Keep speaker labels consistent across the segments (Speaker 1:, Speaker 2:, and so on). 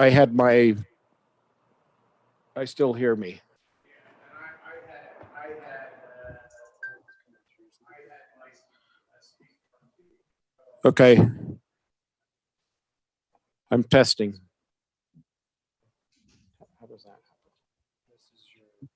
Speaker 1: I had my, I still hear me. Okay. I'm testing. How does that happen? This is your.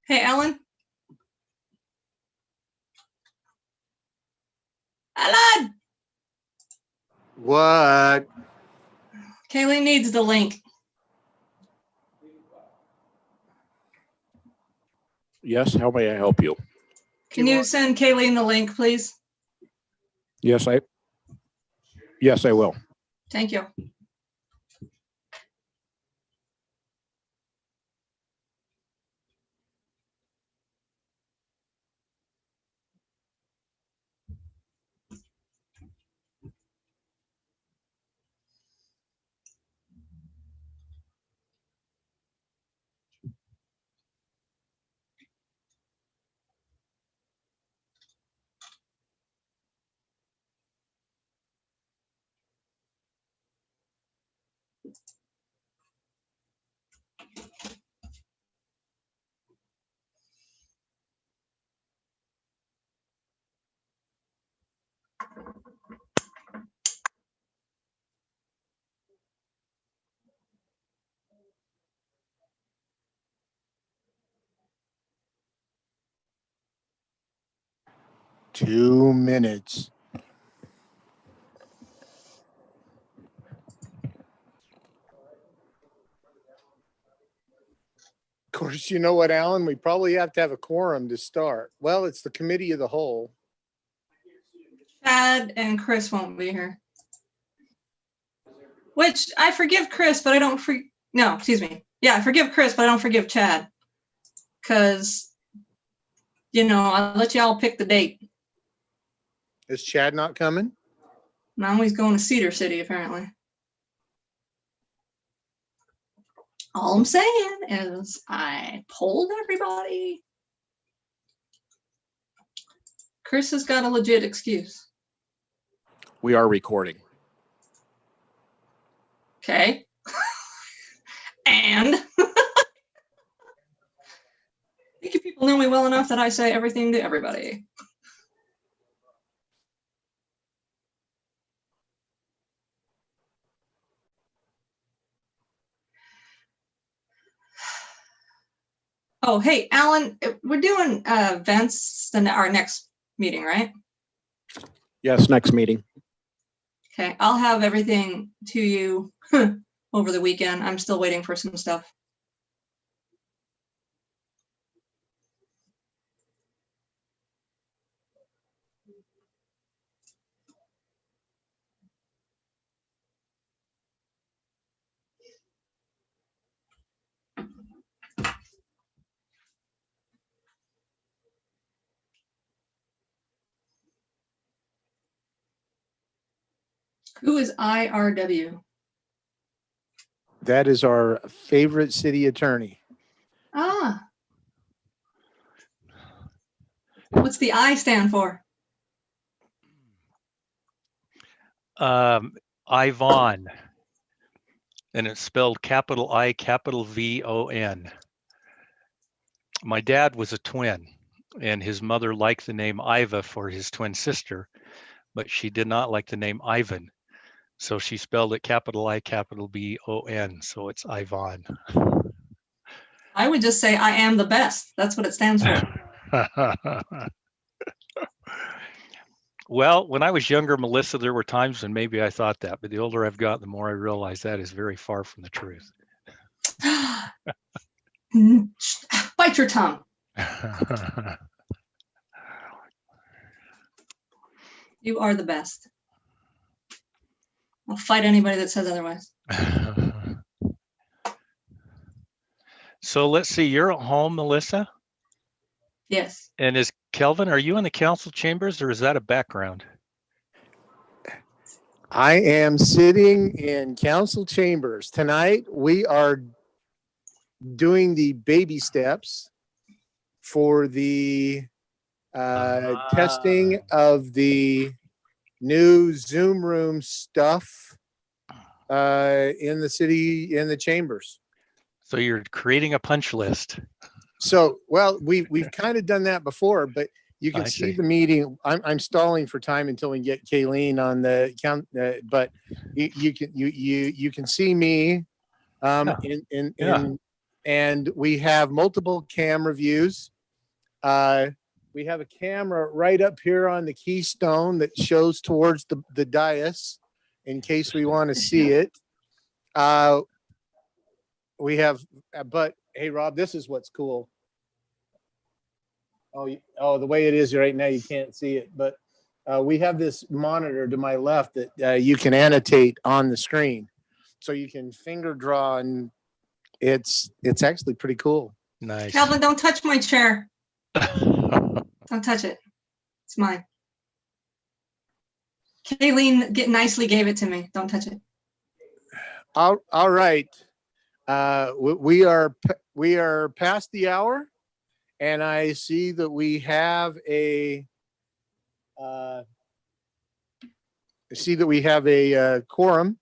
Speaker 2: Hey, Alan. Alan!
Speaker 3: What?
Speaker 2: Kaylee needs the link.
Speaker 1: Yes, how may I help you?
Speaker 2: Can you send Kaylee the link, please?
Speaker 1: Yes, I will.
Speaker 2: Thank you.
Speaker 3: Two minutes. Of course, you know what, Alan? We probably have to have a quorum to start. Well, it's the committee of the whole.
Speaker 2: Chad and Chris won't be here. Which I forgive Chris, but I don't no, excuse me. Yeah, I forgive Chris, but I don't forgive Chad. Because, I'll let y'all pick the date.
Speaker 3: Is Chad not coming?
Speaker 2: Now he's going to Cedar City, apparently. All I'm saying is I polled everybody. Chris has got a legit excuse.
Speaker 1: We are recording.
Speaker 2: Okay. And I think you people know me well enough that I say everything to everybody. Oh, hey, Alan, we're doing events our next meeting, right?
Speaker 1: Yes, next meeting.
Speaker 2: Okay, I'll have everything to you over the weekend. I'm still waiting for some stuff. Who is IRW?
Speaker 3: That is our favorite city attorney.
Speaker 2: Ah. What's the I stand for?
Speaker 4: Ivon. And it's spelled capital I, capital V-O-N. My dad was a twin, and his mother liked the name Iva for his twin sister, but she did not like the name Ivan. So she spelled it capital I, capital B-O-N. So it's Ivon.
Speaker 2: I would just say I am the best. That's what it stands for.
Speaker 4: Well, when I was younger, Melissa, there were times when maybe I thought that, but the older I've got, the more I realize that is very far from the truth.
Speaker 2: Bite your tongue. You are the best. I'll fight anybody that says otherwise.
Speaker 4: So let's see, you're at home, Melissa?
Speaker 2: Yes.
Speaker 4: And is Kelvin, are you in the council chambers or is that a background?
Speaker 3: I am sitting in council chambers. Tonight, we are doing the baby steps for the testing of the new Zoom room stuff in the city, in the chambers.
Speaker 4: So you're creating a punch list.
Speaker 3: So, well, we've kind of done that before, but you can
Speaker 4: I
Speaker 3: see
Speaker 4: see.
Speaker 3: the meeting. I'm stalling for time until we get Kayleen on the count, but you can see me, and we have multiple camera views. We have a camera right up here on the keystone that shows towards the dais in case we want to see it. We have, but hey, Rob, this is what's cool. Oh, the way it is right now, you can't see it, but we have this monitor to my left that you can annotate on the screen, so you can finger draw, and it's actually pretty cool.
Speaker 4: Nice.
Speaker 2: Calvin, don't touch my chair. Don't touch it. It's mine. Kayleen nicely gave it to me. Don't touch it.
Speaker 3: All right. We are past the hour, and I see that we have a quorum,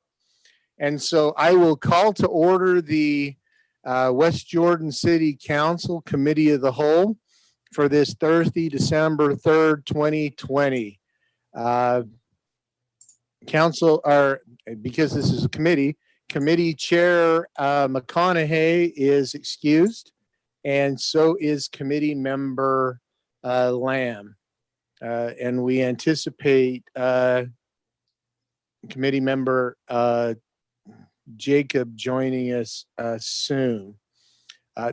Speaker 3: and so I will call to order the West Jordan City Council Committee of the Whole for this Thursday, December 3rd, 2020. Because this is a committee chair McConaughey is excused, and so is committee member Lamb. And we anticipate committee member Jacob joining us soon.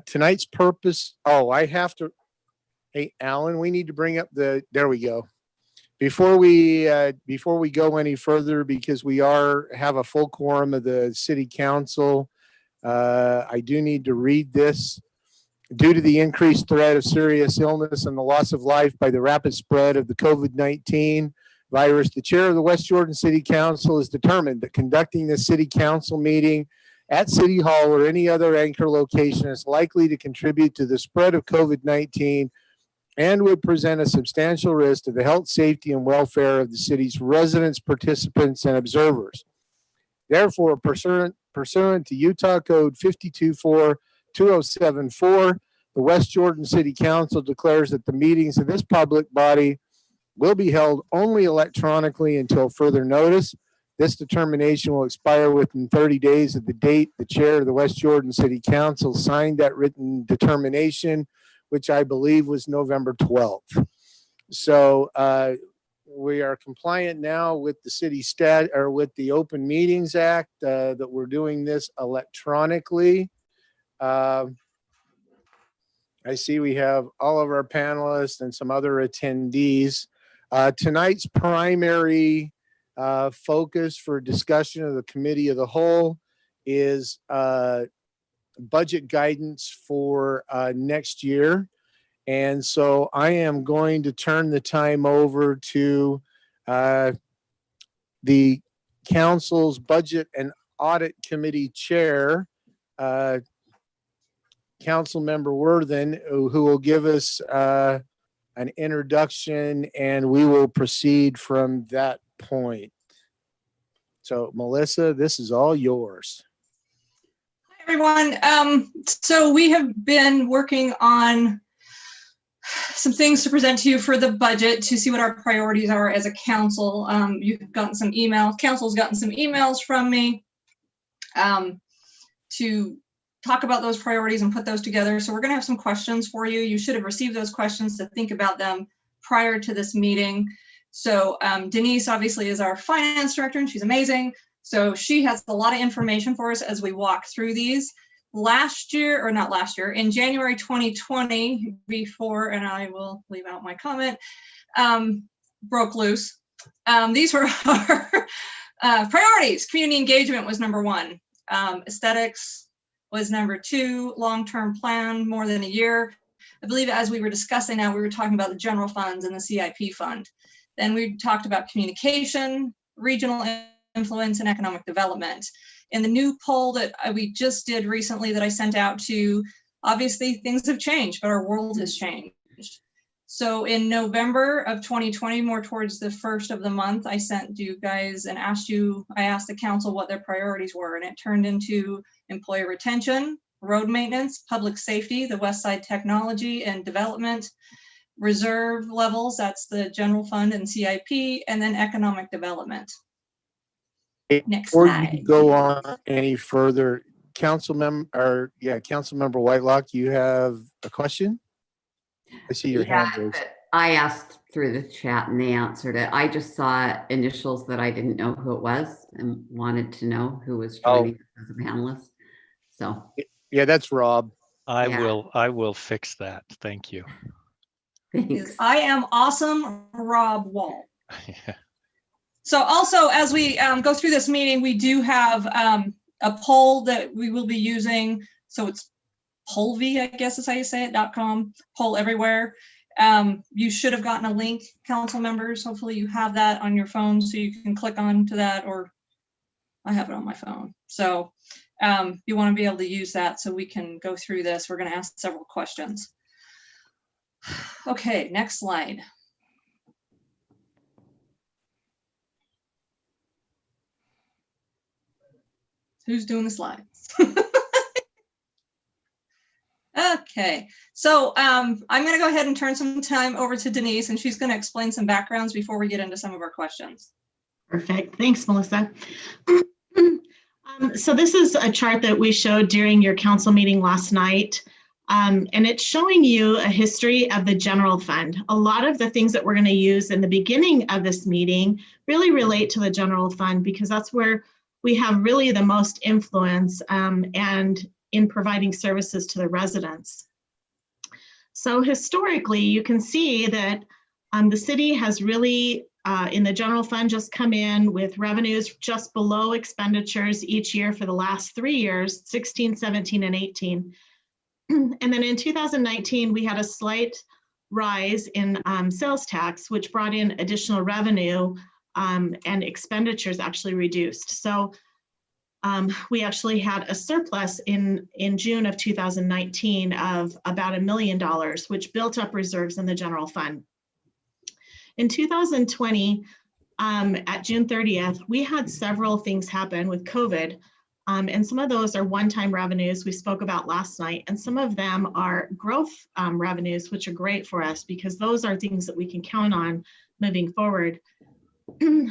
Speaker 3: Tonight's purpose, hey, Alan, we need to bring up there we go. Before we go any further, because we have a full quorum of the city council, I do need to read this. Due to the increased threat of serious illness and the loss of life by the rapid spread of the COVID-19 virus, the chair of the West Jordan City Council is determined that conducting this city council meeting at City Hall or any other anchor location is likely to contribute to the spread of COVID-19 and would present a substantial risk to the health, safety, and welfare of the city's residents, participants, and observers. Therefore, pursuant to Utah Code 524-2074, the West Jordan City Council declares that the meetings of this public body will be held only electronically until further notice. This determination will expire within 30 days of the date the chair of the West Jordan City Council signed that written determination, which I believe was November 12th. So we are compliant now with the city with the Open Meetings Act, that we're doing this electronically. I see we have all of our panelists and some other attendees. Tonight's primary focus for discussion of the Committee of the Whole is budget guidance for next year. And so I am going to turn the time over to the council's Budget and Audit Committee Chair, Council Member Worthen, who will give us an introduction, and we will proceed from that point. So Melissa, this is all yours.
Speaker 2: Hi, everyone. So we have been working on some things to present to you for the budget to see what our priorities are as a council. You've gotten some emails, council's gotten some emails from me to talk about those priorities and put those together. So we're gonna have some questions for you. You should have received those questions to think about them prior to this meeting. So Denise obviously is our finance director and she's amazing. So she has a lot of information for us as we walk through these. Last year, or not last year, in January 2020, before, and I will leave out my comment, broke loose. These were our priorities. Community engagement was number 1. Aesthetics was number 2. Long-term plan, more than a year. I believe as we were discussing that, we were talking about the general funds and the CIP fund. Then we talked about communication, regional influence, and economic development. In the new poll that we just did recently that I sent out to, obviously things have changed, but our world has changed. So in November of 2020, more towards the first of the month, I sent you guys and I asked the council what their priorities were, and it turned into employee retention, road maintenance, public safety, the West Side technology and development, reserve levels, that's the general fund and CIP, and then economic development. Next
Speaker 3: Before
Speaker 2: slide.
Speaker 3: you go on any further, Councilmember Whitelock, you have a question? I see your hand raised.
Speaker 5: but I asked through the chat and they answered it. I just saw initials that I didn't know who it was and wanted to know who was joining as a panelist. So
Speaker 3: Yeah, that's Rob.
Speaker 4: I
Speaker 5: Yeah.
Speaker 4: will fix that. Thank you.
Speaker 5: thanks.
Speaker 2: I am awesome, Rob Wall. So also, as we go through this meeting, we do have a poll that we will be using. So it's Polvy, I guess is how you say it, .com, poll everywhere. You should have gotten a link, council members. Hopefully you have that on your phone so you can click on to that, or I have it on my phone. So you want to be able to use that so we can go through this. We're going to ask several questions. Okay, next slide. Who's doing the slides? Okay, so I'm going to go ahead and turn some time over to Denise, and she's going to explain some backgrounds before we get into some of our questions.
Speaker 6: Perfect. Thanks, Melissa. So this is a chart that we showed during your council meeting last night, and it's showing you a history of the general fund. A lot of the things that we're going to use in the beginning of this meeting really relate to the general fund because that's where we have really the most influence and in providing services to the residents. So historically, you can see that the city has really, in the general fund, just come in with revenues just below expenditures each year for the last 3 years, 16, 17, and 18. And then in 2019, we had a slight rise in sales tax, which brought in additional revenue and expenditures actually reduced. So we actually had a surplus in June of 2019 of about $1 million, which built up reserves in the general fund. In 2020, at June 30th, we had several things happen with COVID, and some of those are one-time revenues we spoke about last night, and some of them are growth revenues, which are great for us because those are things that we can count on moving forward.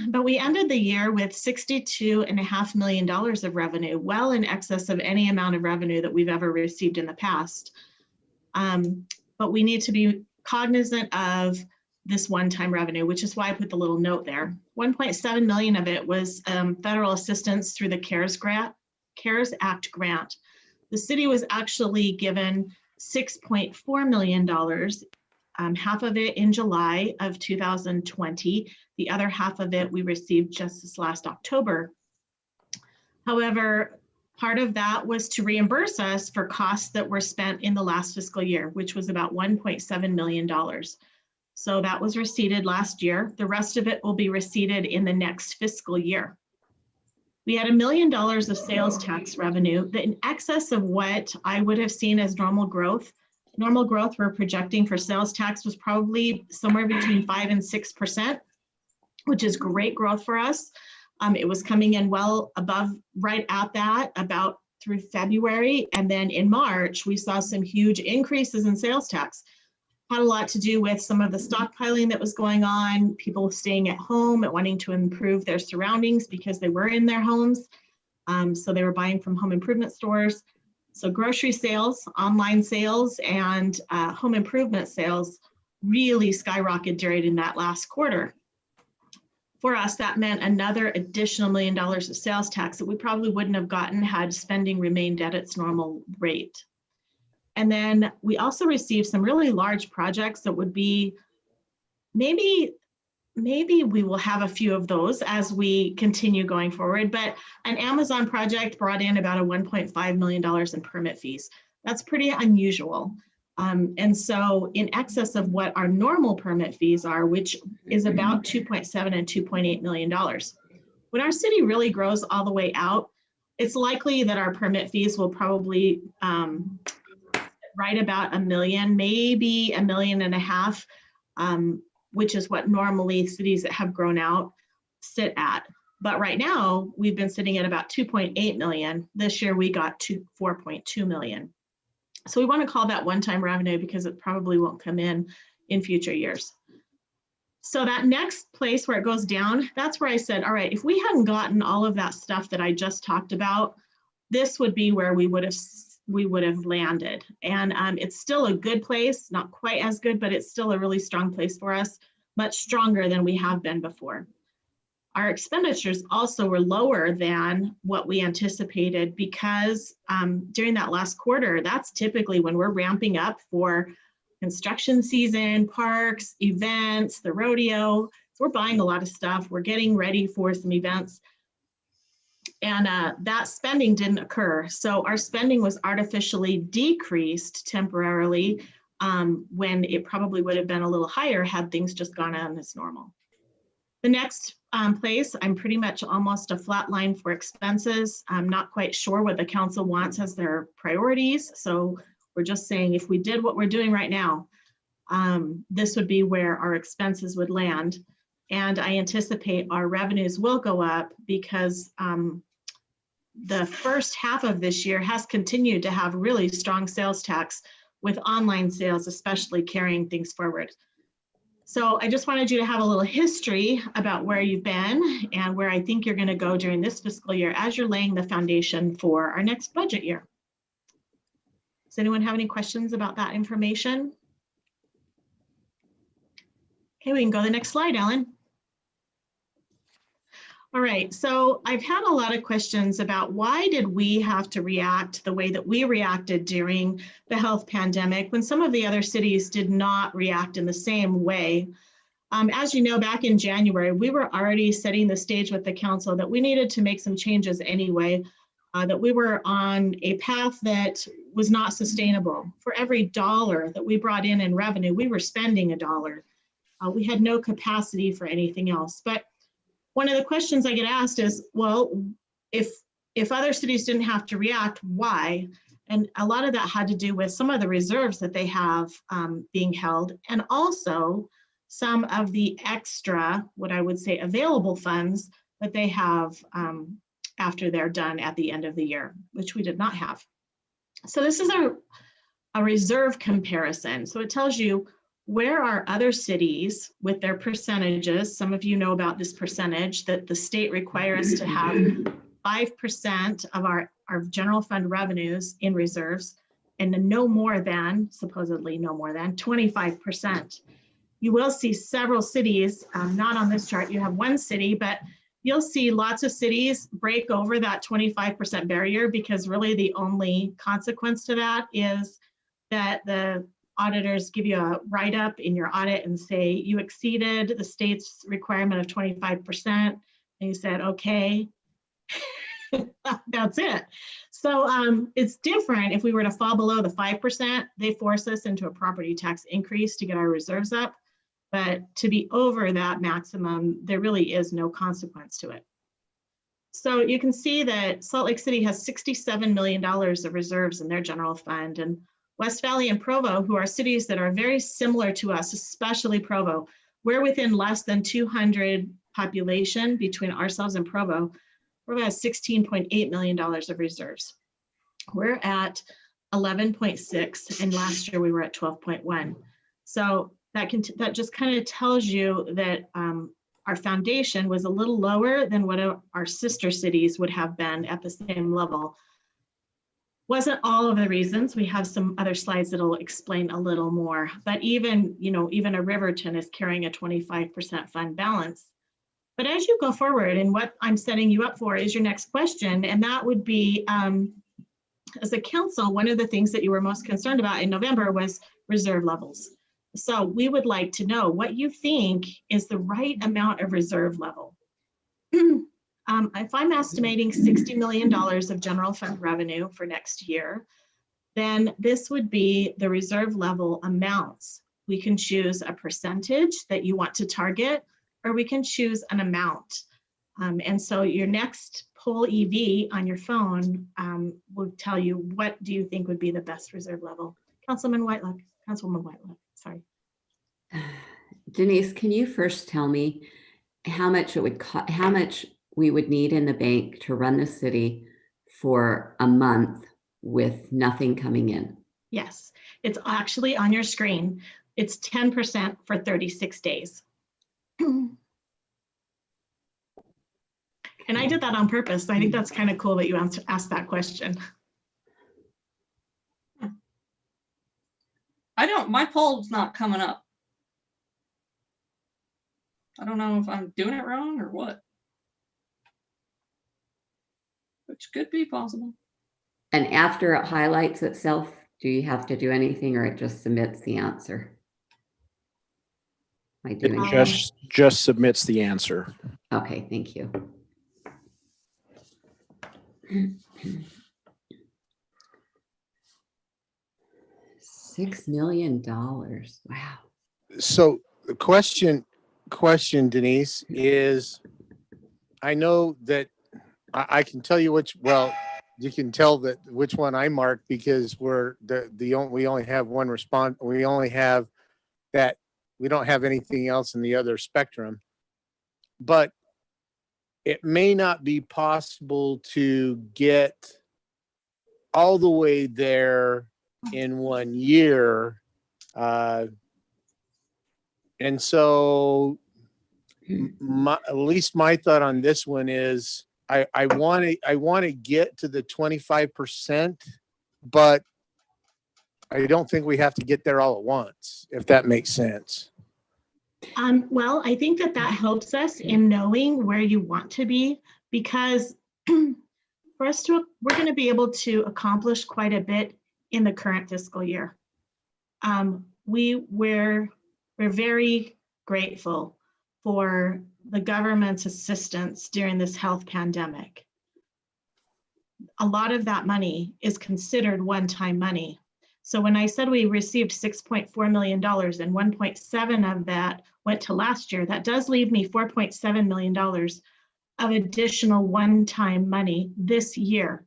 Speaker 6: But we ended the year with $62.5 million of revenue, well in excess of any amount of revenue that we've ever received in the past. But we need to be cognizant of this one-time revenue, which is why I put the little note there. 1.7 million of it was federal assistance through the CARES Act grant. The city was actually given $6.4 million, half of it in July of 2020. The other half of it we received just this last October. However, part of that was to reimburse us for costs that were spent in the last fiscal year, which was about $1.7 million. So that was receipted last year. The rest of it will be receipted in the next fiscal year. We had $1 million of sales tax revenue that in excess of what I would have seen as normal growth Normal growth we're projecting for sales tax was probably somewhere between 5 and 6%, which is great growth for us. It was coming in well above, right at that, about through February. And then in March, we saw some huge increases in sales tax. Had a lot to do with some of the stockpiling that was going on, people staying at home and wanting to improve their surroundings because they were in their homes. So they were buying from home improvement stores. So grocery sales, online sales, and home improvement sales really skyrocketed during that last quarter. For us, that meant another additional $1 million of sales tax that we probably wouldn't have gotten had spending remained at its normal rate. And then we also received some really large projects that would be, maybe we will have a few of those as we continue going forward, but an Amazon project brought in about a $1.5 million in permit fees. That's pretty unusual. And so in excess of what our normal permit fees are, which is about 2.7 and $2.8 million. When our city really grows all the way out, it's likely that our permit fees will probably right about $1 million, maybe $1.5 million, which is what normally cities that have grown out sit at. But right now, we've been sitting at about 2.8 million. This year, we got to 4.2 million. So we want to call that one-time revenue because it probably won't come in future years. So that next place where it goes down, that's where I said, all right, if we hadn't gotten all of that stuff that I just talked about, this would be where we would have landed. And it's still a good place, not quite as good, but it's still a really strong place for us, much stronger than we have been before. Our expenditures also were lower than what we anticipated because during that last quarter, that's typically when we're ramping up for construction season, parks, events, the rodeo. So we're buying a lot of stuff. We're getting ready for some events. And that spending didn't occur. So our spending was artificially decreased temporarily when it probably would have been a little higher had things just gone on as normal. The next place, I'm pretty much almost a flat line for expenses. I'm not quite sure what the council wants as their priorities. So we're just saying if we did what we're doing right now, this would be where our expenses would land. And I anticipate our revenues will go up because the first half of this year has continued to have really strong sales tax with online sales, especially carrying things forward. So I just wanted you to have a little history about where you've been and where I think you're going to go during this fiscal year as you're laying the foundation for our next budget year. Does anyone have any questions about that information? Okay, we can go to the next slide, Ellen. All right, so I've had a lot of questions about why did we have to react the way that we reacted during the health pandemic when some of the other cities did not react in the same way. As you know, back in January, we were already setting the stage with the council that we needed to make some changes anyway, that we were on a path that was not sustainable. For every dollar that we brought in revenue, we were spending $1. We had no capacity for anything else. But one of the questions I get asked is, well, if other cities didn't have to react, why? And a lot of that had to do with some of the reserves that they have being held, and also some of the extra, what I would say, available funds that they have after they're done at the end of the year, which we did not have. So this is a reserve comparison. So it tells you where are other cities with their percentages. Some of you know about this percentage that the state requires us to have 5% of our general fund revenues in reserves and no more than, supposedly no more than 25%. You will see several cities, not on this chart, you have one city, but you'll see lots of cities break over that 25% barrier because really the only consequence to that is that the auditors give you a write-up in your audit and say you exceeded the state's requirement of 25%, and you said, okay, that's it. So it's different if we were to fall below the 5%, they force us into a property tax increase to get our reserves up. But to be over that maximum, there really is no consequence to it. So you can see that Salt Lake City has $67 million of reserves in their general fund. And West Valley and Provo, who are cities that are very similar to us, especially Provo, we're within less than 200 population between ourselves and Provo. Provo has $16.8 million of reserves. We're at 11.6, and last year we were at 12.1. So that just kind of tells you that our foundation was a little lower than what our sister cities would have been at the same level. Wasn't all of the reasons. We have some other slides that'll explain a little more, but even a Riverton is carrying a 25% fund balance. But as you go forward, and what I'm setting you up for is your next question, and that would be, as a council, one of the things that you were most concerned about in November was reserve levels. So we would like to know what you think is the right amount of reserve level. If I'm estimating $60 million of general fund revenue for next year, then this would be the reserve level amounts. We can choose a percentage that you want to target, or we can choose an amount. And so your next poll EV on your phone will tell you, what do you think would be the best reserve level? Councilwoman Whitelock, sorry.
Speaker 5: Denise, can you first tell me how much it would cost, how much we would need in the bank to run the city for a month with nothing coming in?
Speaker 6: Yes, it's actually on your screen. It's 10% for 36 days. And I did that on purpose. I think that's kind of cool that you asked that question.
Speaker 2: My poll's not coming up. I don't know if I'm doing it wrong or what. Which could be possible.
Speaker 5: And after it highlights itself, do you have to do anything, or it just submits the answer? Am I doing
Speaker 1: It just submits the answer.
Speaker 5: Okay, thank you. $6 million. Wow.
Speaker 3: So the question, Denise, is, I know that I can tell you you can tell that which one I marked, because we only have one response. We only have that. We don't have anything else in the other spectrum, but it may not be possible to get all the way there in 1 year. And so at least my thought on this one is I want to get to the 25%, but I don't think we have to get there all at once, if that makes sense.
Speaker 6: Well, I think that helps us in knowing where you want to be, because we're going to be able to accomplish quite a bit in the current fiscal year. We're very grateful for the government's assistance during this health pandemic. A lot of that money is considered one-time money. So when I said we received $6.4 million and 1.7 of that went to last year, that does leave me $4.7 million of additional one-time money this year.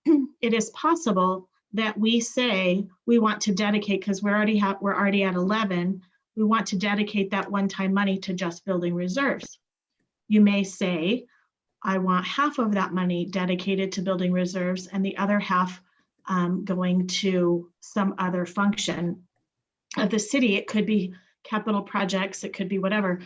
Speaker 6: It is possible that we say we want to dedicate, because we're already at 11, we want to dedicate that one-time money to just building reserves. You may say, I want half of that money dedicated to building reserves and the other half going to some other function of the city. It could be capital projects, it could be whatever.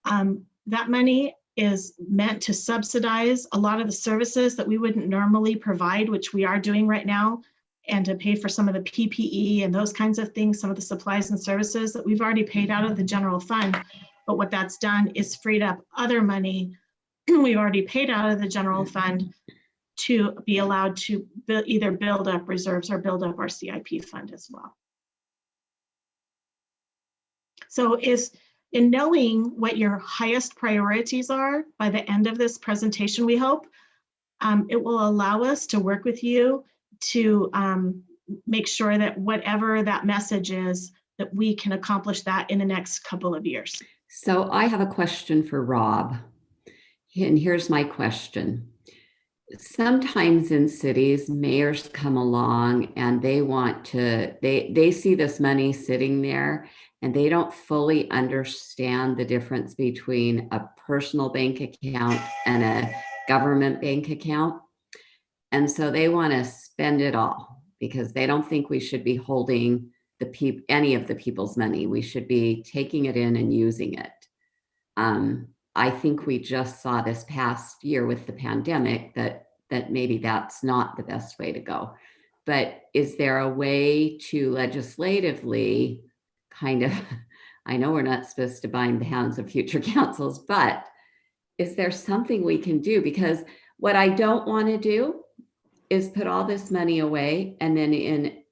Speaker 6: That money is meant to subsidize a lot of the services that we wouldn't normally provide, which we are doing right now, and to pay for some of the PPE and those kinds of things, some of the supplies and services that we've already paid out of the general fund. But what that's done is freed up other money we've already paid out of the general fund to be allowed to either build up reserves or build up our CIP fund as well. So in knowing what your highest priorities are by the end of this presentation, we hope, it will allow us to work with you to make sure that whatever that message is, that we can accomplish that in the next couple of years.
Speaker 5: So I have a question for Rob. And here's my question. sometimes in cities, mayors come along and they want to, they see this money sitting there and they don't fully understand the difference between a personal bank account and a government bank account. And so they want to spend it all because they don't think we should be holding any of the people's money. We should be taking it in and using it. I think we just saw this past year with the pandemic that maybe that's not the best way to go. But is there a way to legislatively kind of, I know we're not supposed to bind the hands of future councils, but is there something we can do? Because what I don't want to do is put all this money away and then in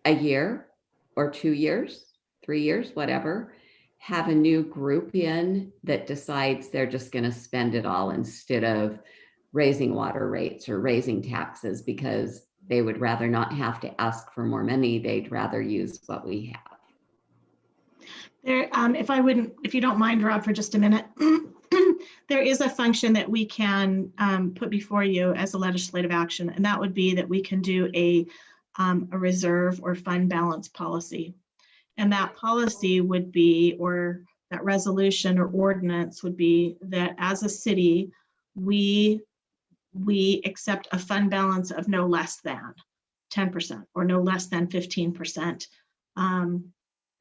Speaker 5: a year or 2 years, 3 years, whatever, have a new group in that decides they're just going to spend it all instead of raising water rates or raising taxes because they would rather not have to ask for more money. They'd rather use what we have.
Speaker 6: There, if you don't mind, Rob, for just a minute, there is a function that we can put before you as a legislative action, and that would be that we can do a reserve or fund balance policy. And that policy would be, or that resolution or ordinance would be that as a city, we accept a fund balance of no less than 10% or no less than 15%.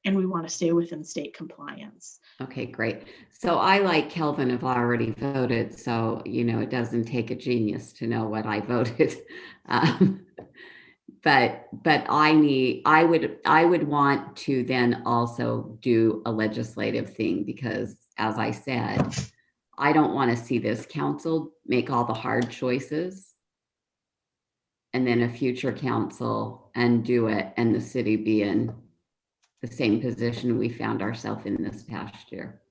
Speaker 6: And we want to stay within state compliance.
Speaker 5: Okay, great. So I, like Kelvin, have already voted. So, it doesn't take a genius to know what I voted. But I would want to then also do a legislative thing because, as I said, I don't want to see this council make all the hard choices and then a future council undo it and the city be in the same position we found ourselves in this past year.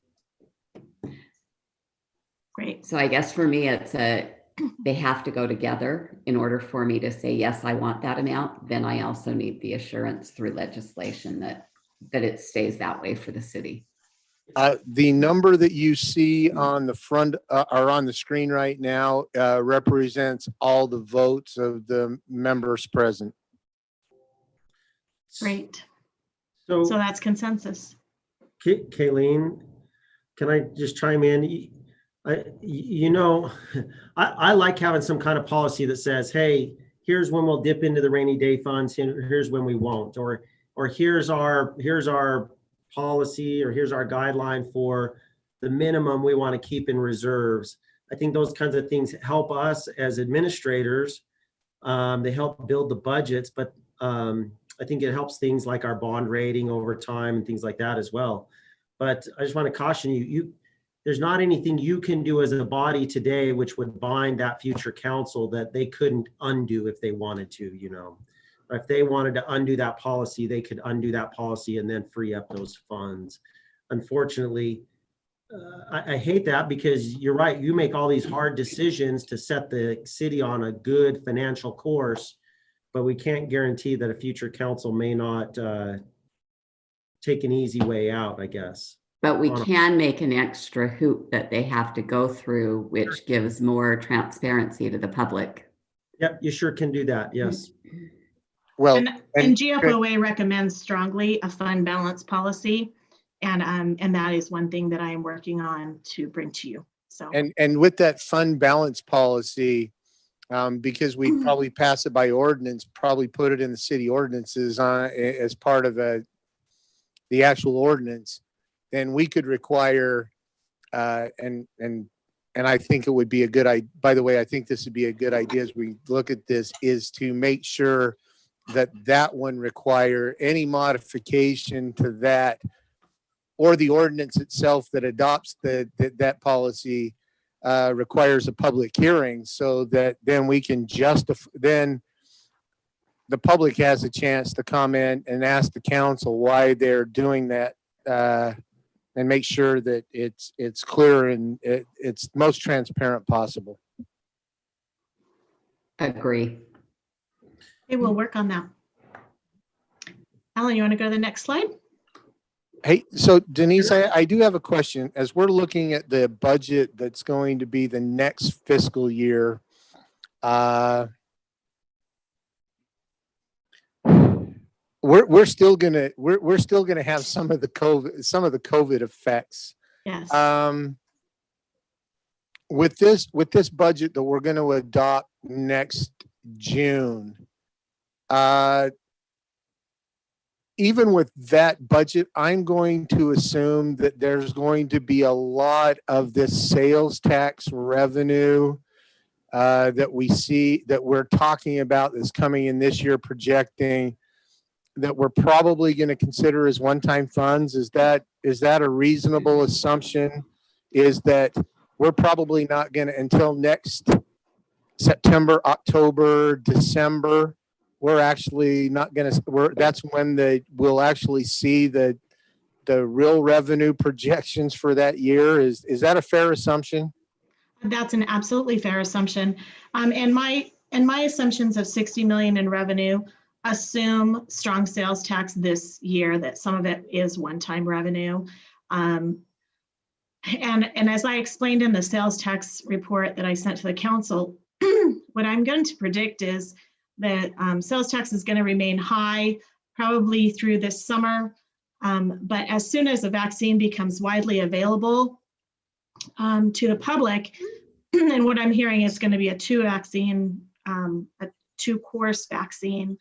Speaker 6: Great.
Speaker 5: So I guess for me, they have to go together in order for me to say, yes, I want that amount. Then I also need the assurance through legislation that it stays that way for the city.
Speaker 3: The number that you see on the front or on the screen right now represents all the votes of the members present.
Speaker 6: Great.
Speaker 7: So
Speaker 6: So that's consensus.
Speaker 7: Kayleen, can I just chime in? I like having some kind of policy that says, hey, here's when we'll dip into the rainy day funds, here's when we won't, or here's our policy, or here's our guideline for the minimum we want to keep in reserves. I think those kinds of things help us as administrators. They help build the budgets, but I think it helps things like our bond rating over time and things like that as well. But I just want to caution you, there's not anything you can do as a body today which would bind that future council that they couldn't undo if they wanted to, If they wanted to undo that policy, they could undo that policy and then free up those funds. Unfortunately, I hate that because you're right. You make all these hard decisions to set the city on a good financial course, but we can't guarantee that a future council may not take an easy way out, I guess.
Speaker 5: But we can make an extra hoop that they have to go through, which gives more transparency to the public.
Speaker 7: Yep, you sure can do that. Yes.
Speaker 3: Well,
Speaker 6: And GFOA recommends strongly a fund balance policy. And that is one thing that I am working on to bring to you. So
Speaker 3: and with that fund balance policy, because we probably pass it by ordinance, probably put it in the city ordinances as part of the actual ordinance, then we could require, and I think it would be a good idea. By the way, I think this would be a good idea as we look at this, is to make sure that one require any modification to that or the ordinance itself that adopts that policy requires a public hearing, so that then we can then the public has a chance to comment and ask the council why they're doing that, and make sure that it's clear and it's most transparent possible.
Speaker 5: Agree.
Speaker 6: we will work on that. Alan, you want to go to the next slide?
Speaker 3: Hey, so Denise, I do have a question. As we're looking at the budget that's going to be the next fiscal year, we're still gonna have some of the COVID effects.
Speaker 6: Yes.
Speaker 3: With this budget that we're going to adopt next June, even with that budget, I'm going to assume that there's going to be a lot of this sales tax revenue that we're talking about that's coming in this year, projecting that we're probably going to consider as one-time funds. Is that a reasonable assumption? Is that we're probably not going to, until next September, October, December, we're actually not going to, that's when we'll actually see the real revenue projections for that year. Is that a fair assumption?
Speaker 6: That's an absolutely fair assumption. And my assumptions of 60 million in revenue assume strong sales tax this year, that some of it is one-time revenue. And as I explained in the sales tax report that I sent to the council, what I'm going to predict is that sales tax is going to remain high probably through this summer. But as soon as the vaccine becomes widely available to the public, and what I'm hearing is going to be a two-course vaccine.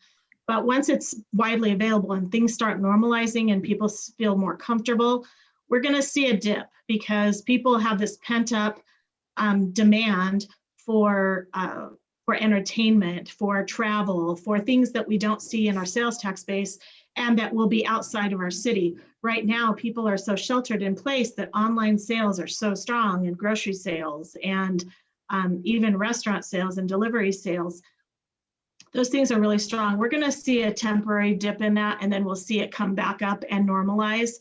Speaker 6: But once it's widely available and things start normalizing and people feel more comfortable, we're going to see a dip, because people have this pent-up demand for entertainment, for travel, for things that we don't see in our sales tax base and that will be outside of our city. Right now, people are so sheltered in place that online sales are so strong, and grocery sales, and even restaurant sales and delivery sales. Those things are really strong. We're going to see a temporary dip in that, and then we'll see it come back up and normalize.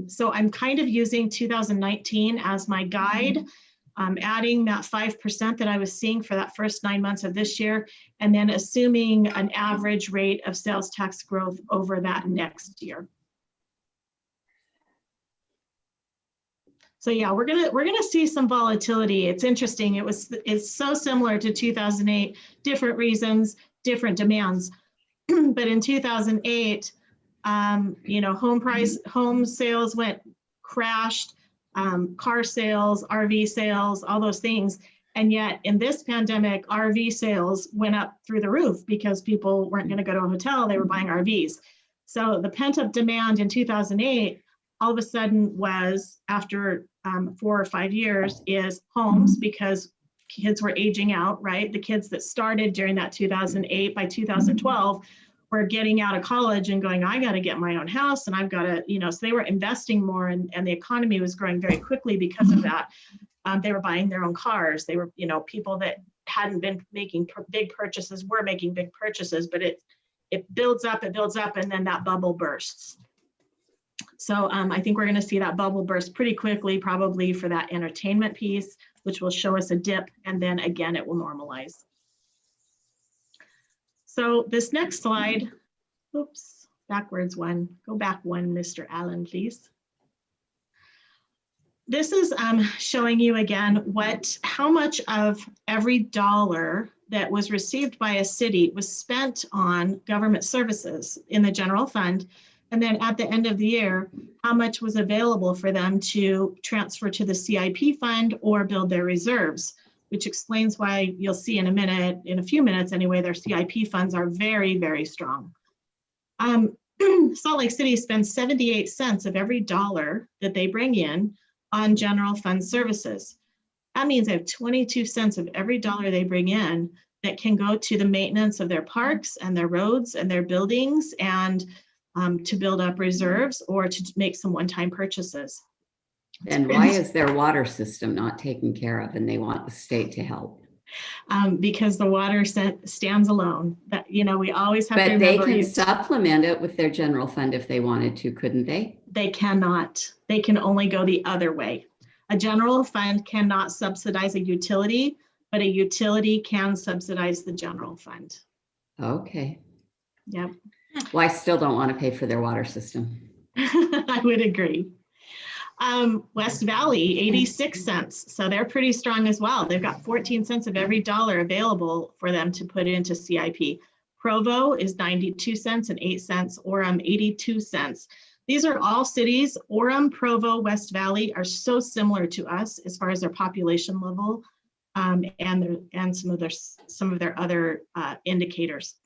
Speaker 6: So I'm kind of using 2019 as my guide, adding that 5% that I was seeing for that first 9 months of this year, and then assuming an average rate of sales tax growth over that next year. So yeah, we're gonna see some volatility. It's interesting. It's so similar to 2008, different reasons, different demands. But in 2008, home sales crashed, car sales, RV sales, all those things. And yet in this pandemic, RV sales went up through the roof because people weren't going to go to a hotel, they were buying RVs. So the pent-up demand in 2008 all of a sudden was, after 4 or 5 years, is homes, because kids were aging out, right? The kids that started during that 2008, by 2012, were getting out of college and going, I got to get my own house, and I've got to, so they were investing more, and the economy was growing very quickly because of that. They were buying their own cars. They were, people that hadn't been making big purchases were making big purchases, but it builds up, and then that bubble bursts. So I think we're going to see that bubble burst pretty quickly, probably for that entertainment piece, which will show us a dip, and then again, it will normalize. So this next slide, oops, backwards one, go back one, Mr. Allen, please. This is showing you again how much of every dollar that was received by a city was spent on government services in the general fund. And then at the end of the year, how much was available for them to transfer to the CIP fund or build their reserves, which explains why you'll see in a few minutes anyway, their CIP funds are very, very strong. Salt Lake City spends 78 cents of every dollar that they bring in on general fund services. That means they have 22 cents of every dollar they bring in that can go to the maintenance of their parks and their roads and their buildings, and to build up reserves or to make some one-time purchases.
Speaker 5: And why is their water system not taken care of, and they want the state to help?
Speaker 6: Because the water stands alone. That, we always have to
Speaker 5: remember. But they can supplement it with their general fund if they wanted to, couldn't they?
Speaker 6: They cannot. They can only go the other way. A general fund cannot subsidize a utility, but a utility can subsidize the general fund.
Speaker 5: Okay.
Speaker 6: Yep.
Speaker 5: Well, I still don't want to pay for their water system.
Speaker 6: I would agree. West Valley, 86 cents. So they're pretty strong as well. They've got 14 cents of every dollar available for them to put into CIP. Provo is 92 cents and 8 cents. Orem, 82 cents. These are all cities. Orem, Provo, West Valley are so similar to us as far as their population level and some of their other indicators.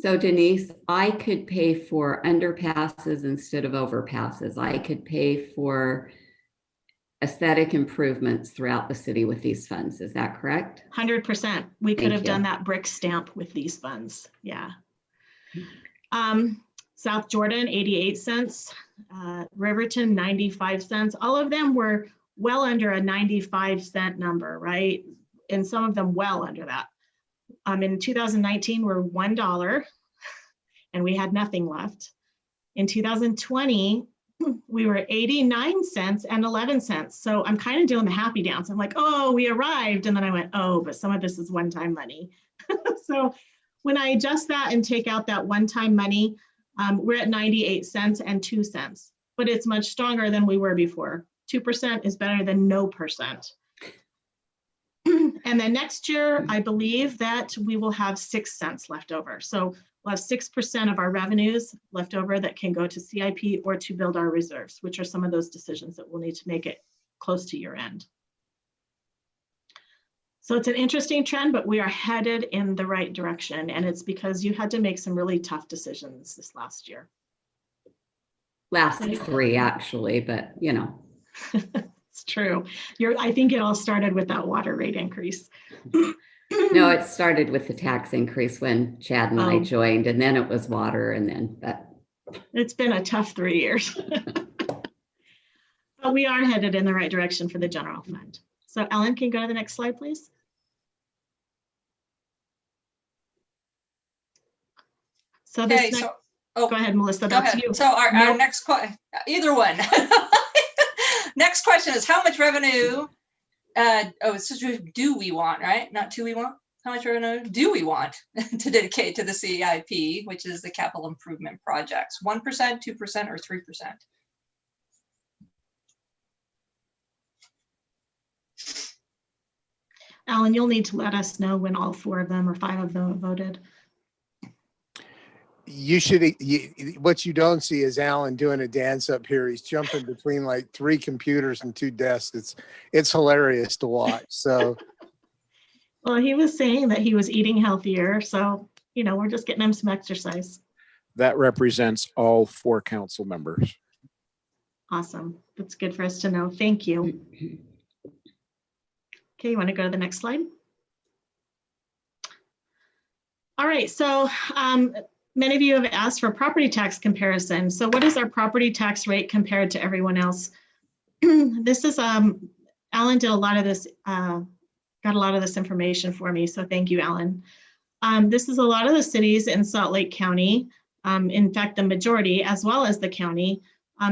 Speaker 5: So Denise, I could pay for underpasses instead of overpasses. I could pay for aesthetic improvements throughout the city with these funds. Is that correct?
Speaker 6: 100%. We could
Speaker 5: Thank
Speaker 6: have
Speaker 5: you.
Speaker 6: done that brick stamp with these funds. Yeah. South Jordan, 88 cents. Riverton, 95 cents. All of them were well under a 95-cent number, right? And some of them well under that. In 2019, we're $1 and we had nothing left. In 2020, we were 89 cents and 11 cents. So I'm kind of doing the happy dance. I'm like, oh, we arrived. And then I went, oh, but some of this is one-time money. So when I adjust that and take out that one-time money, we're at 98 cents and 2 cents, but it's much stronger than we were before. 2% is better than no percent. And then next year, I believe that we will have 6 cents left over. So we'll have 6% of our revenues left over that can go to CIP or to build our reserves, which are some of those decisions that we'll need to make it close to year end. So it's an interesting trend, but we are headed in the right direction. And it's because you had to make some really tough decisions this last year.
Speaker 5: Last 3 actually, but you know.
Speaker 6: It's true. I think it all started with that water rate increase.
Speaker 5: No, it started with the tax increase when Chad and I
Speaker 6: Oh.
Speaker 5: joined, and then it was water, and then that.
Speaker 6: It's been a tough 3 years. But we are headed in the right direction for the general fund. So Ellen, can you go to the next slide, please? So this
Speaker 2: Okay,
Speaker 6: next,
Speaker 2: so, oh,
Speaker 6: go ahead, Melissa,
Speaker 2: go
Speaker 6: that's
Speaker 2: ahead.
Speaker 6: you.
Speaker 2: So our
Speaker 6: Nope.
Speaker 2: next, either one. Next question is how much revenue, it's just do we want, right? Not do we want? How much revenue do we want to dedicate to the CIP, which is the capital improvement projects? 1%, 2%, or 3%?
Speaker 6: Alan, you'll need to let us know when all 4 of them or 5 of them have voted.
Speaker 3: You should, what you don't see is Alan doing a dance up here. He's jumping between like 3 computers and 2 desks. It's hilarious to watch. So
Speaker 6: Well, he was saying that he was eating healthier. So, we're just getting him some exercise.
Speaker 1: That represents all 4 council members.
Speaker 6: Awesome. That's good for us to know. Thank you. Okay, you want to go to the next slide? All right, so many of you have asked for property tax comparison. So what is our property tax rate compared to everyone else? This is, Alan did a lot of this, got a lot of this information for me. So thank you, Alan. This is a lot of the cities in Salt Lake County. In fact, the majority, as well as the county.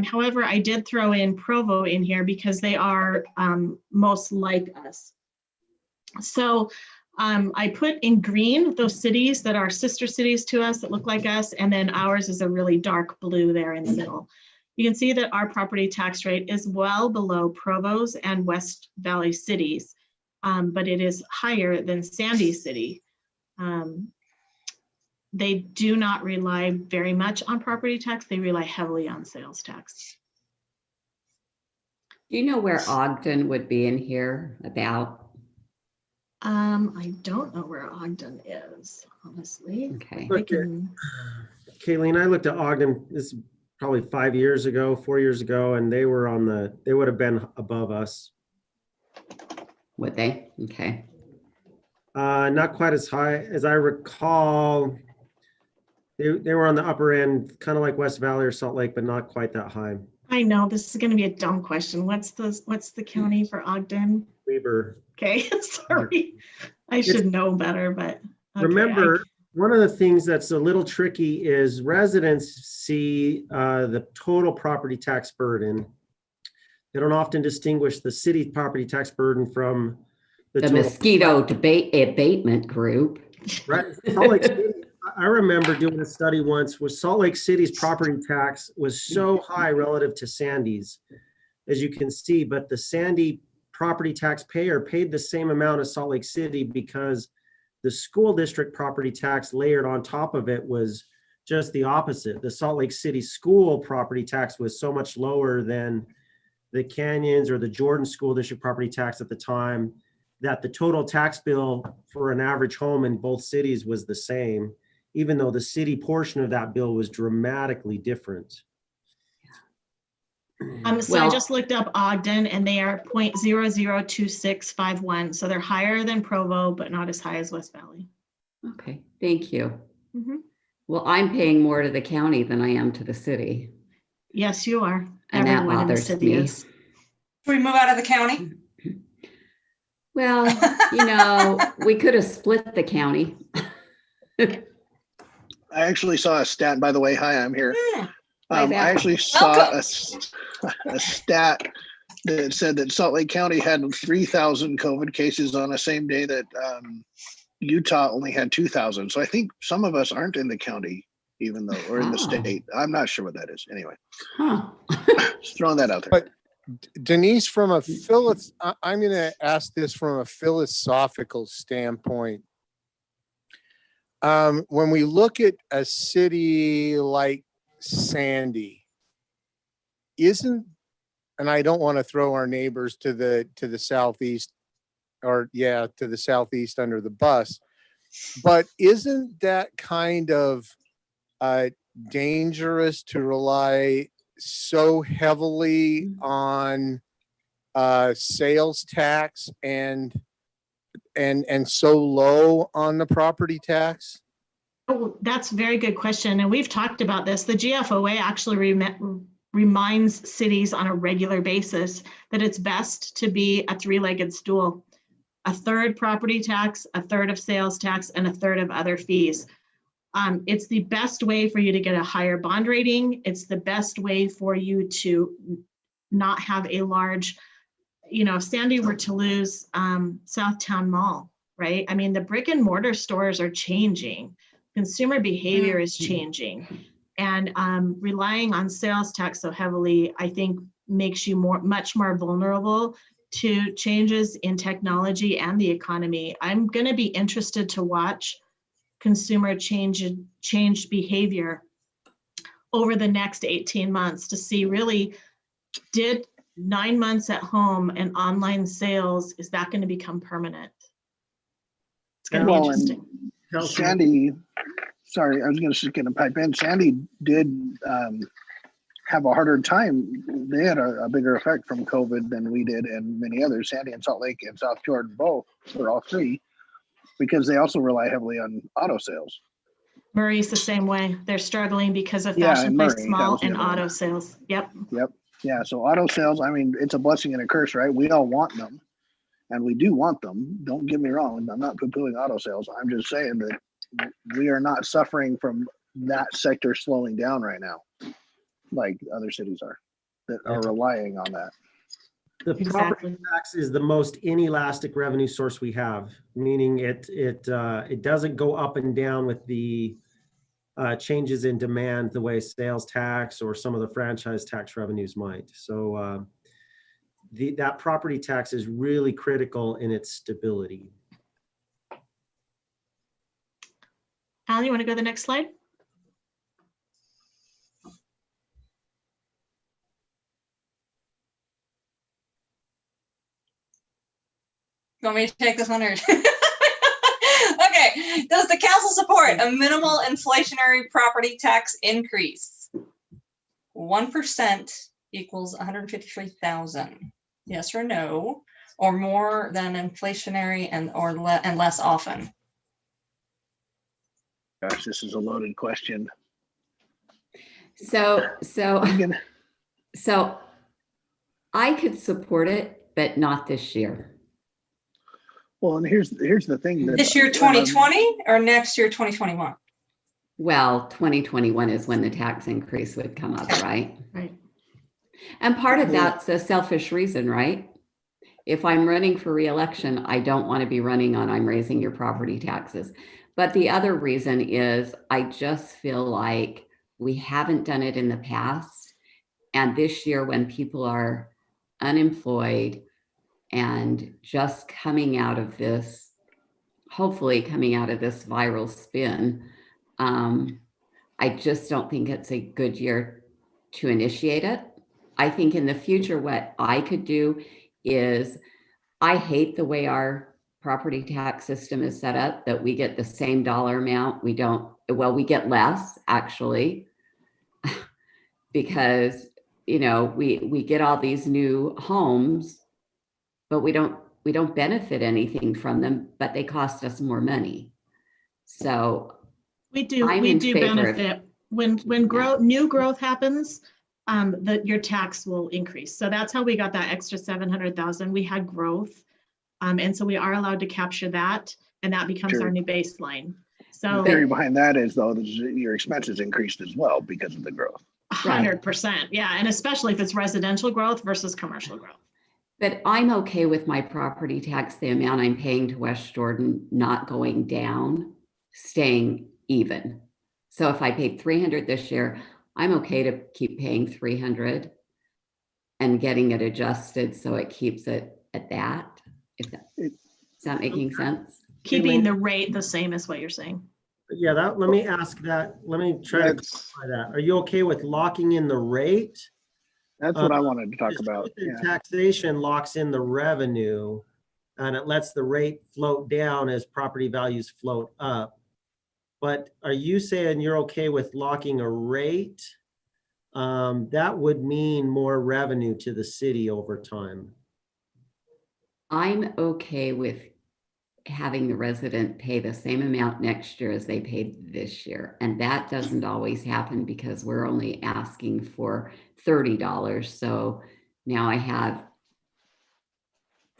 Speaker 6: However, I did throw in Provo in here because they are most like us. So I put in green those cities that are sister cities to us that look like us, and then ours is a really dark blue there in the middle. You can see that our property tax rate is well below Provo's and West Valley cities, but it is higher than Sandy City. They do not rely very much on property tax. They rely heavily on sales tax.
Speaker 5: Do you know where Ogden would be in here about?
Speaker 6: I don't know where Ogden is, honestly.
Speaker 5: Okay.
Speaker 6: I can,
Speaker 7: Kayleen, I looked at Ogden, this is probably 5 years ago, 4 years ago, and they were they would have been above us.
Speaker 5: Would they? Okay.
Speaker 7: Not quite as high as I recall. They were on the upper end, kind of like West Valley or Salt Lake, but not quite that high.
Speaker 6: I know this is going to be a dumb question. What's the county for Ogden?
Speaker 7: Weber.
Speaker 6: Okay, sorry. I should know better, but. Okay,
Speaker 7: Remember, one of the things that's a little tricky is residents see the total property tax burden. They don't often distinguish the city property tax burden from
Speaker 5: The
Speaker 7: total.
Speaker 5: mosquito abatement group.
Speaker 7: Right. Salt Lake City, I remember doing a study once where Salt Lake City's property tax was so high relative to Sandy's. as you can see, but the Sandy property tax payer paid the same amount as Salt Lake City because the school district property tax layered on top of it was just the opposite. The Salt Lake City school property tax was so much lower than the Canyons or the Jordan School District property tax at the time that the total tax bill for an average home in both cities was the same, even though the city portion of that bill was dramatically different.
Speaker 6: So I
Speaker 5: Well-
Speaker 6: just looked up Ogden and they are 0.002651. So they're higher than Provo, but not as high as West Valley.
Speaker 5: Okay, thank you.
Speaker 6: Mhm.
Speaker 5: Well, I'm paying more to the county than I am to the city.
Speaker 6: Yes, you are.
Speaker 5: And that
Speaker 6: Everyone in the
Speaker 5: bothers
Speaker 6: city
Speaker 5: me.
Speaker 6: is.
Speaker 2: Should we move out of the county?
Speaker 5: Well, you know, we could have split the county.
Speaker 8: I actually saw a stat, by the way, hi, I'm here.
Speaker 2: Hmm.
Speaker 5: Hi,
Speaker 8: I
Speaker 5: Zach.
Speaker 8: actually saw a stat that said that Salt Lake County had 3,000 COVID cases on the same day that Utah only had 2,000. So I think some of us aren't in the county, even though, or in the
Speaker 5: Oh.
Speaker 8: state. I'm not sure what that is. Anyway,
Speaker 5: Huh.
Speaker 8: just throwing that out there.
Speaker 3: But Denise, I'm going to ask this from a philosophical standpoint. When we look at a city like Sandy, and I don't want to throw our neighbors to the southeast to the southeast under the bus, but isn't that kind of dangerous to rely so heavily on sales tax and so low on the property tax?
Speaker 6: Oh, that's a very good question. And we've talked about this. The GFOA actually reminds cities on a regular basis that it's best to be a three-legged stool. A third property tax, a third of sales tax, and a third of other fees. It's the best way for you to get a higher bond rating. It's the best way for you to not have a large, if Sandy were to lose Southtown Mall, right? I mean, the brick and mortar stores are changing. Consumer behavior is changing. And relying on sales tax so heavily, I think, makes you much more vulnerable to changes in technology and the economy. I'm going to be interested to watch consumer changed behavior over the next 18 months to see really, did 9 months at home and online sales, is that going to become permanent? It's going to be
Speaker 8: Well, and
Speaker 6: interesting.
Speaker 8: Sandy, sorry, I was going to pipe in. Sandy did have a harder time. They had a bigger effect from COVID than we did, and many others. Sandy and Salt Lake and South Jordan both, or all three, because they also rely heavily on auto sales.
Speaker 6: Murray's the same way. They're struggling because of
Speaker 8: Yeah,
Speaker 6: Fashion
Speaker 8: and
Speaker 6: Place
Speaker 8: Murray, that
Speaker 6: Small
Speaker 8: was the
Speaker 6: and
Speaker 8: other one.
Speaker 6: auto sales. Yep.
Speaker 8: Yeah, so auto sales, I mean, it's a blessing and a curse, right? We all want them, and we do want them. Don't get me wrong. I'm not poo-pooing auto sales. I'm just saying that we are not suffering from that sector slowing down right now, like other cities are, that are relying on that.
Speaker 7: The property
Speaker 6: Exactly.
Speaker 7: tax is the most inelastic revenue source we have, meaning it doesn't go up and down with the changes in demand the way sales tax or some of the franchise tax revenues might. So that property tax is really critical in its stability.
Speaker 6: Alan, you want to go to the next slide?
Speaker 2: You want me to take this one or? Okay. Does the council support a minimal inflationary property tax increase? 1% equals 153,000. Yes or no? Or more than inflationary and less often?
Speaker 8: Gosh, this is a loaded question.
Speaker 5: So
Speaker 8: I'm gonna,
Speaker 5: I could support it, but not this year.
Speaker 8: well, and here's the thing. That,
Speaker 2: This year 2020 or next year 2021?
Speaker 5: Well, 2021 is when the tax increase would come up, right?
Speaker 6: Right.
Speaker 5: And part of that's a selfish reason, right? If I'm running for reelection, I don't want to be running on I'm raising your property taxes. But the other reason is I just feel like we haven't done it in the past. And this year when people are unemployed and just coming out of this, hopefully coming out of this viral spin. I just don't think it's a good year to initiate it. I think in the future, what I could do is, I hate the way our property tax system is set up, that we get the same dollar amount. We get less actually, because, we get all these new homes, but we don't benefit anything from them, but they cost us more money. So
Speaker 6: We do
Speaker 5: I'm in favor of-
Speaker 6: benefit when new growth happens, that your tax will increase. So that's how we got that extra 700,000. We had growth. And so we are allowed to capture that, and that becomes
Speaker 8: Sure.
Speaker 6: our new baseline.
Speaker 8: The
Speaker 6: So
Speaker 8: theory behind that is though, that your expenses increased as well because of the growth.
Speaker 6: 100%, yeah. And especially if it's residential growth versus commercial growth.
Speaker 5: But I'm okay with my property tax, the amount I'm paying to West Jordan, not going down, staying even. So if I paid 300 this year, I'm okay to keep paying 300 and getting it adjusted so it keeps it at that. Is that making sense?
Speaker 6: Keeping the rate the same is what you're saying.
Speaker 7: Yeah, let me ask that. Let me try to clarify that. Are you okay with locking in the rate?
Speaker 8: That's what I wanted to talk
Speaker 7: Because
Speaker 8: about.
Speaker 7: truth in
Speaker 8: Yeah.
Speaker 7: Taxation locks in the revenue and it lets the rate float down as property values float up. But are you saying you're okay with locking a rate? That would mean more revenue to the city over time.
Speaker 5: I'm okay with having the resident pay the same amount next year as they paid this year. And that doesn't always happen because we're only asking for $30. So now I have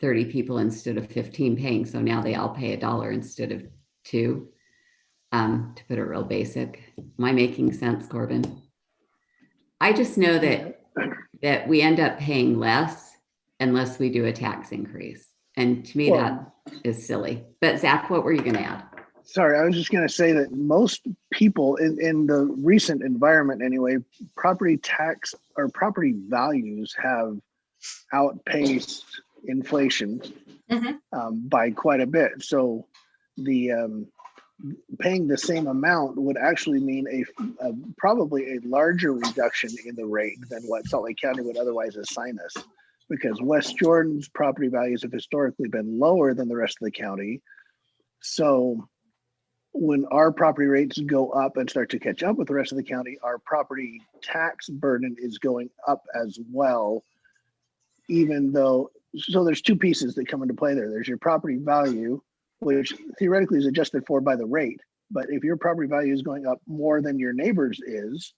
Speaker 5: 30 people instead of 15 paying. So now they all pay $1 instead of $2, to put it real basic. Am I making sense, Corbin? I just know that we end up paying less unless we do a tax increase. And to me, that is silly. But Zach, what were you going to add?
Speaker 8: Sorry, I was just going to say that most people in the recent environment anyway, property tax or property values have outpaced inflation by quite a bit. So the paying the same amount would actually mean a probably a larger reduction in the rate than what Salt Lake County would otherwise assign us, because West Jordan's property values have historically been lower than the rest of the county. So when our property rates go up and start to catch up with the rest of the county, our property tax burden is going up as well, even though, so there's two pieces that come into play there. There's your property value, which theoretically is adjusted for by the rate. But if your property value is going up more than your neighbor's is,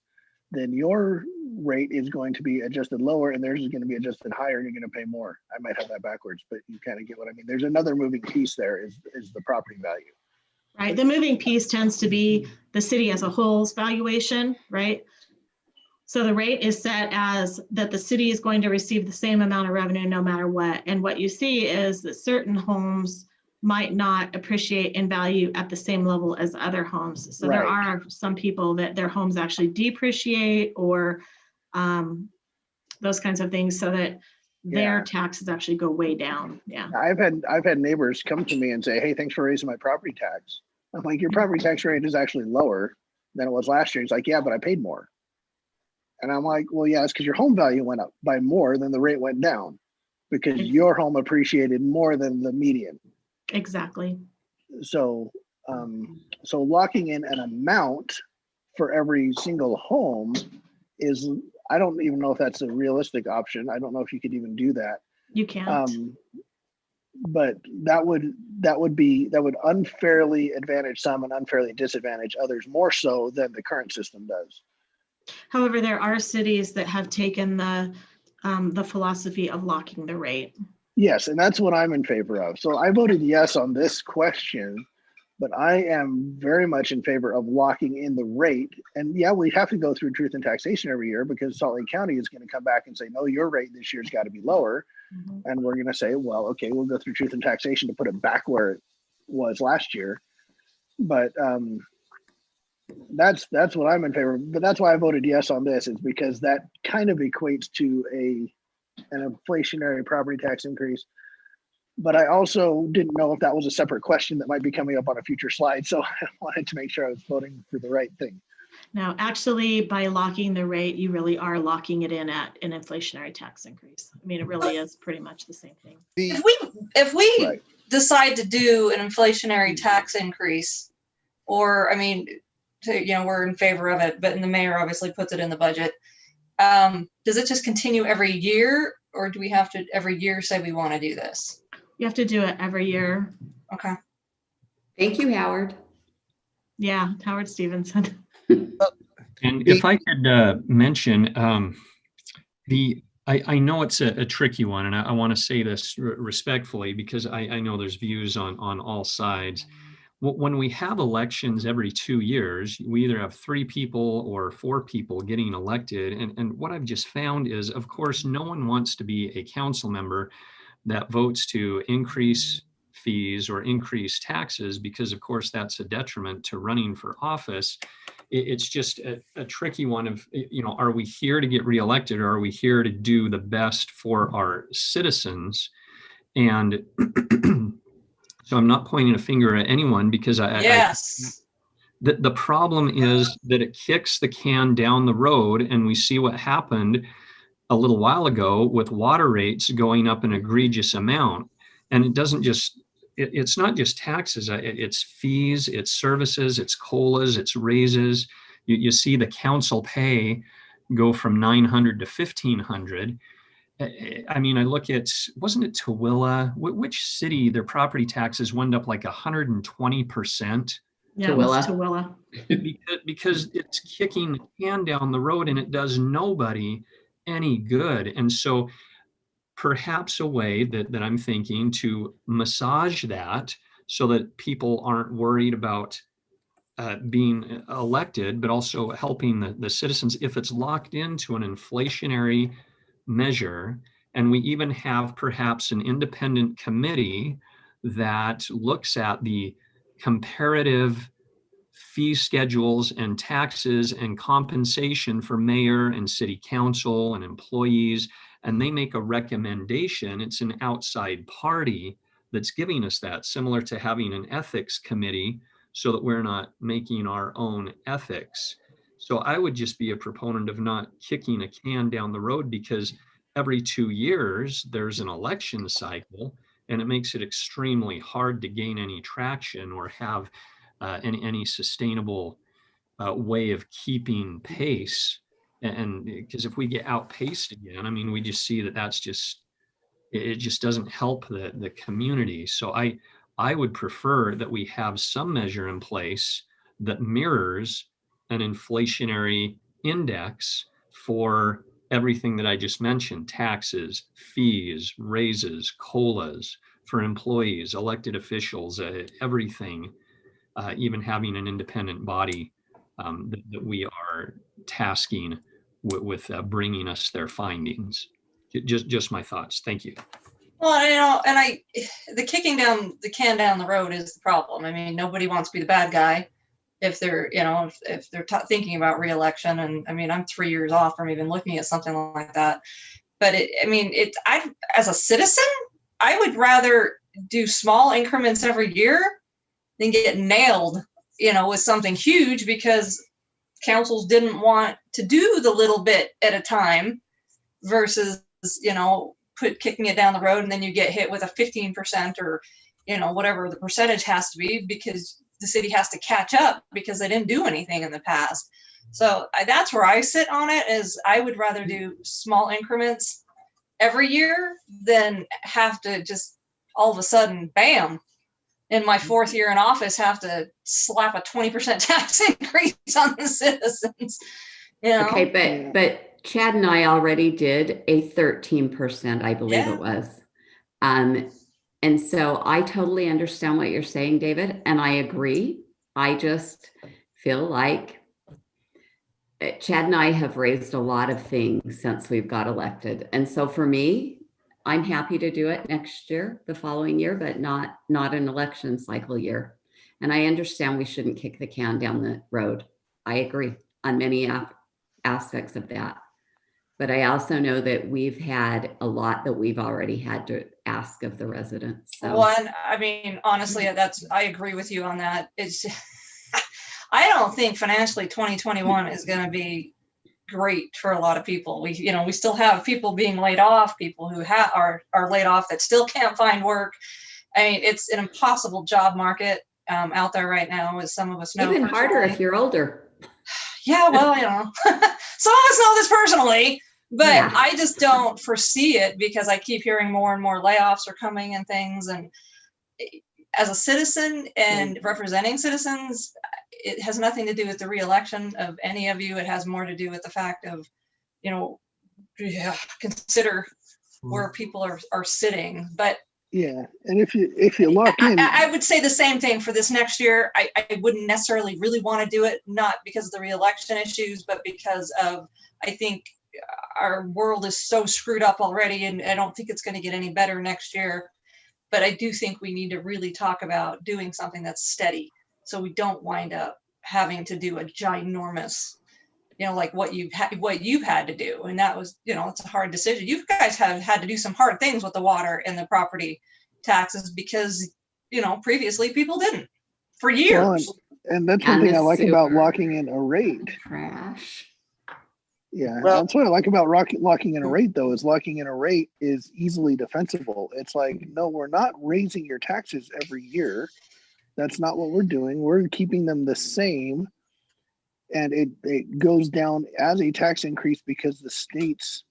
Speaker 8: then your rate is going to be adjusted lower and theirs is going to be adjusted higher and you're going to pay more. I might have that backwards, but you kind of get what I mean. There's another moving piece there is the property value.
Speaker 6: Right. The moving piece tends to be the city as a whole's valuation, right? So the rate is set as that the city is going to receive the same amount of revenue no matter what. And what you see is that certain homes might not appreciate in value at the same level as other homes. So there are some people that their homes actually depreciate or those kinds of things so that their taxes actually go way down. Yeah.
Speaker 8: I've had neighbors come to me and say, hey, thanks for raising my property tax. I'm like, your property tax rate is actually lower than it was last year. He's like, yeah, but I paid more. And I'm like, well, yeah, it's because your home value went up by more than the rate went down because your home appreciated more than the median.
Speaker 6: Exactly.
Speaker 8: So, so locking in an amount for every single home is, I don't even know if that's a realistic option. I don't know if you could even do that.
Speaker 6: You can't.
Speaker 8: But that would unfairly advantage some and unfairly disadvantage others more so than the current system does.
Speaker 6: However, there are cities that have taken the philosophy of locking the rate.
Speaker 8: Yes, and that's what I'm in favor of. So I voted yes on this question, but I am very much in favor of locking in the rate. And yeah, we have to go through truth and taxation every year because Salt Lake County is going to come back and say, no, your rate this year's got to be lower. And we're going to say, well, okay, we'll go through truth and taxation to put it back where it was last year. But that's what I'm in favor of. But that's why I voted yes on this, is because that kind of equates to an inflationary property tax increase. But I also didn't know if that was a separate question that might be coming up on a future slide. So I wanted to make sure I was voting for the right thing.
Speaker 6: Now, actually, by locking the rate, you really are locking it in at an inflationary tax increase. I mean, it really is pretty much the same thing.
Speaker 2: If we
Speaker 8: Right.
Speaker 2: decide to do an inflationary tax increase, or, I mean, we're in favor of it, but then the mayor obviously puts it in the budget. Does it just continue every year, or do we have to every year say we want to do this?
Speaker 6: You have to do it every year.
Speaker 2: Okay.
Speaker 5: Thank you, Howard.
Speaker 6: Yeah, Howard Stevenson.
Speaker 9: And if I could mention, I know it's a tricky one, and I want to say this respectfully because I know there's views on all sides. When we have elections every 2 years, we either have 3 people or 4 people getting elected. And what I've just found is, of course, no one wants to be a council member that votes to increase fees or increase taxes, because of course that's a detriment to running for office. It's just a tricky one of, are we here to get reelected, or are we here to do the best for our citizens? And so I'm not pointing a finger at anyone, because the problem is that it kicks the can down the road, and we see what happened a little while ago with water rates going up an egregious amount. And it doesn't just, it's not just taxes, it's fees, it's services, it's COLAs, it's raises. You see the council pay go from $900 to $1,500. I mean, I look at, wasn't it Tooele? Which city, their property taxes went up like 120%?
Speaker 6: Yeah, it was Tooele.
Speaker 9: Because it's kicking the can down the road, and it does nobody any good. And so perhaps a way that I'm thinking to massage that so that people aren't worried about being elected, but also helping the citizens, if it's locked into an inflationary measure, and we even have perhaps an independent committee that looks at the comparative fee schedules and taxes and compensation for mayor and city council and employees, and they make a recommendation. It's an outside party that's giving us that, similar to having an ethics committee, so that we're not making our own ethics. So I would just be a proponent of not kicking a can down the road, because every 2 years there's an election cycle, and it makes it extremely hard to gain any traction or have any sustainable way of keeping pace. And because if we get outpaced again, I mean, we just see that's just, it just doesn't help the community. So I would prefer that we have some measure in place that mirrors an inflationary index for everything that I just mentioned: taxes, fees, raises, COLAs for employees, elected officials, everything, even having an independent body that we are tasking with bringing us their findings. Just my thoughts. Thank you.
Speaker 2: Well, and the kicking down the can down the road is the problem. I mean, nobody wants to be the bad guy if they're, if they're thinking about reelection. And I mean, I'm 3 years off from even looking at something like that. But as a citizen, I would rather do small increments every year than get nailed, with something huge, because councils didn't want to do the little bit at a time versus, kicking it down the road, and then you get hit with a 15% or, whatever the percentage has to be, because the city has to catch up because they didn't do anything in the past. So that's where I sit on it, is I would rather do small increments every year than have to just all of a sudden, bam, in my 4th year in office, have to slap a 20% tax increase on the citizens.
Speaker 5: Okay, but Chad and I already did a 13%, I believe it was. And so I totally understand what you're saying, David, and I agree. I just feel like Chad and I have raised a lot of things since we've got elected. And so for me, I'm happy to do it next year, the following year, but not an election cycle year. And I understand we shouldn't kick the can down the road. I agree on many aspects of that. But I also know that we've had a lot that we've already had to ask of the residents. So
Speaker 2: One, I mean, honestly, I agree with you on that. It's, I don't think financially 2021 is going to be great for a lot of people. We still have people being laid off, people who are laid off that still can't find work. I mean, it's an impossible job market out there right now, as some of us know.
Speaker 5: even harder if you're older.
Speaker 2: Yeah, well, some of us know this personally, but
Speaker 5: Yeah.
Speaker 2: I just don't foresee it because I keep hearing more and more layoffs are coming and things. And as a citizen and representing citizens, it has nothing to do with the reelection of any of you. It has more to do with the fact of, consider where people are sitting. But
Speaker 8: Yeah, and if you lock in,
Speaker 2: I would say the same thing for this next year. I wouldn't necessarily really want to do it, not because of the reelection issues, but because of, I think our world is so screwed up already, and I don't think it's going to get any better next year. But I do think we need to really talk about doing something that's steady, so we don't wind up having to do a ginormous, like what you've had to do. And that was, it's a hard decision. You guys have had to do some hard things with the water and the property taxes because, previously people didn't for years.
Speaker 8: well, and that's one
Speaker 5: And
Speaker 8: thing I
Speaker 5: the
Speaker 8: like about
Speaker 5: sewer.
Speaker 8: locking in a rate.
Speaker 5: Trash.
Speaker 8: Yeah,
Speaker 3: Well-
Speaker 8: that's what I like about locking in a rate, though, is locking in a rate is easily defensible. It's like, no, we're not raising your taxes every year. That's not what we're doing. We're keeping them the same. And it goes down as a tax increase because the state's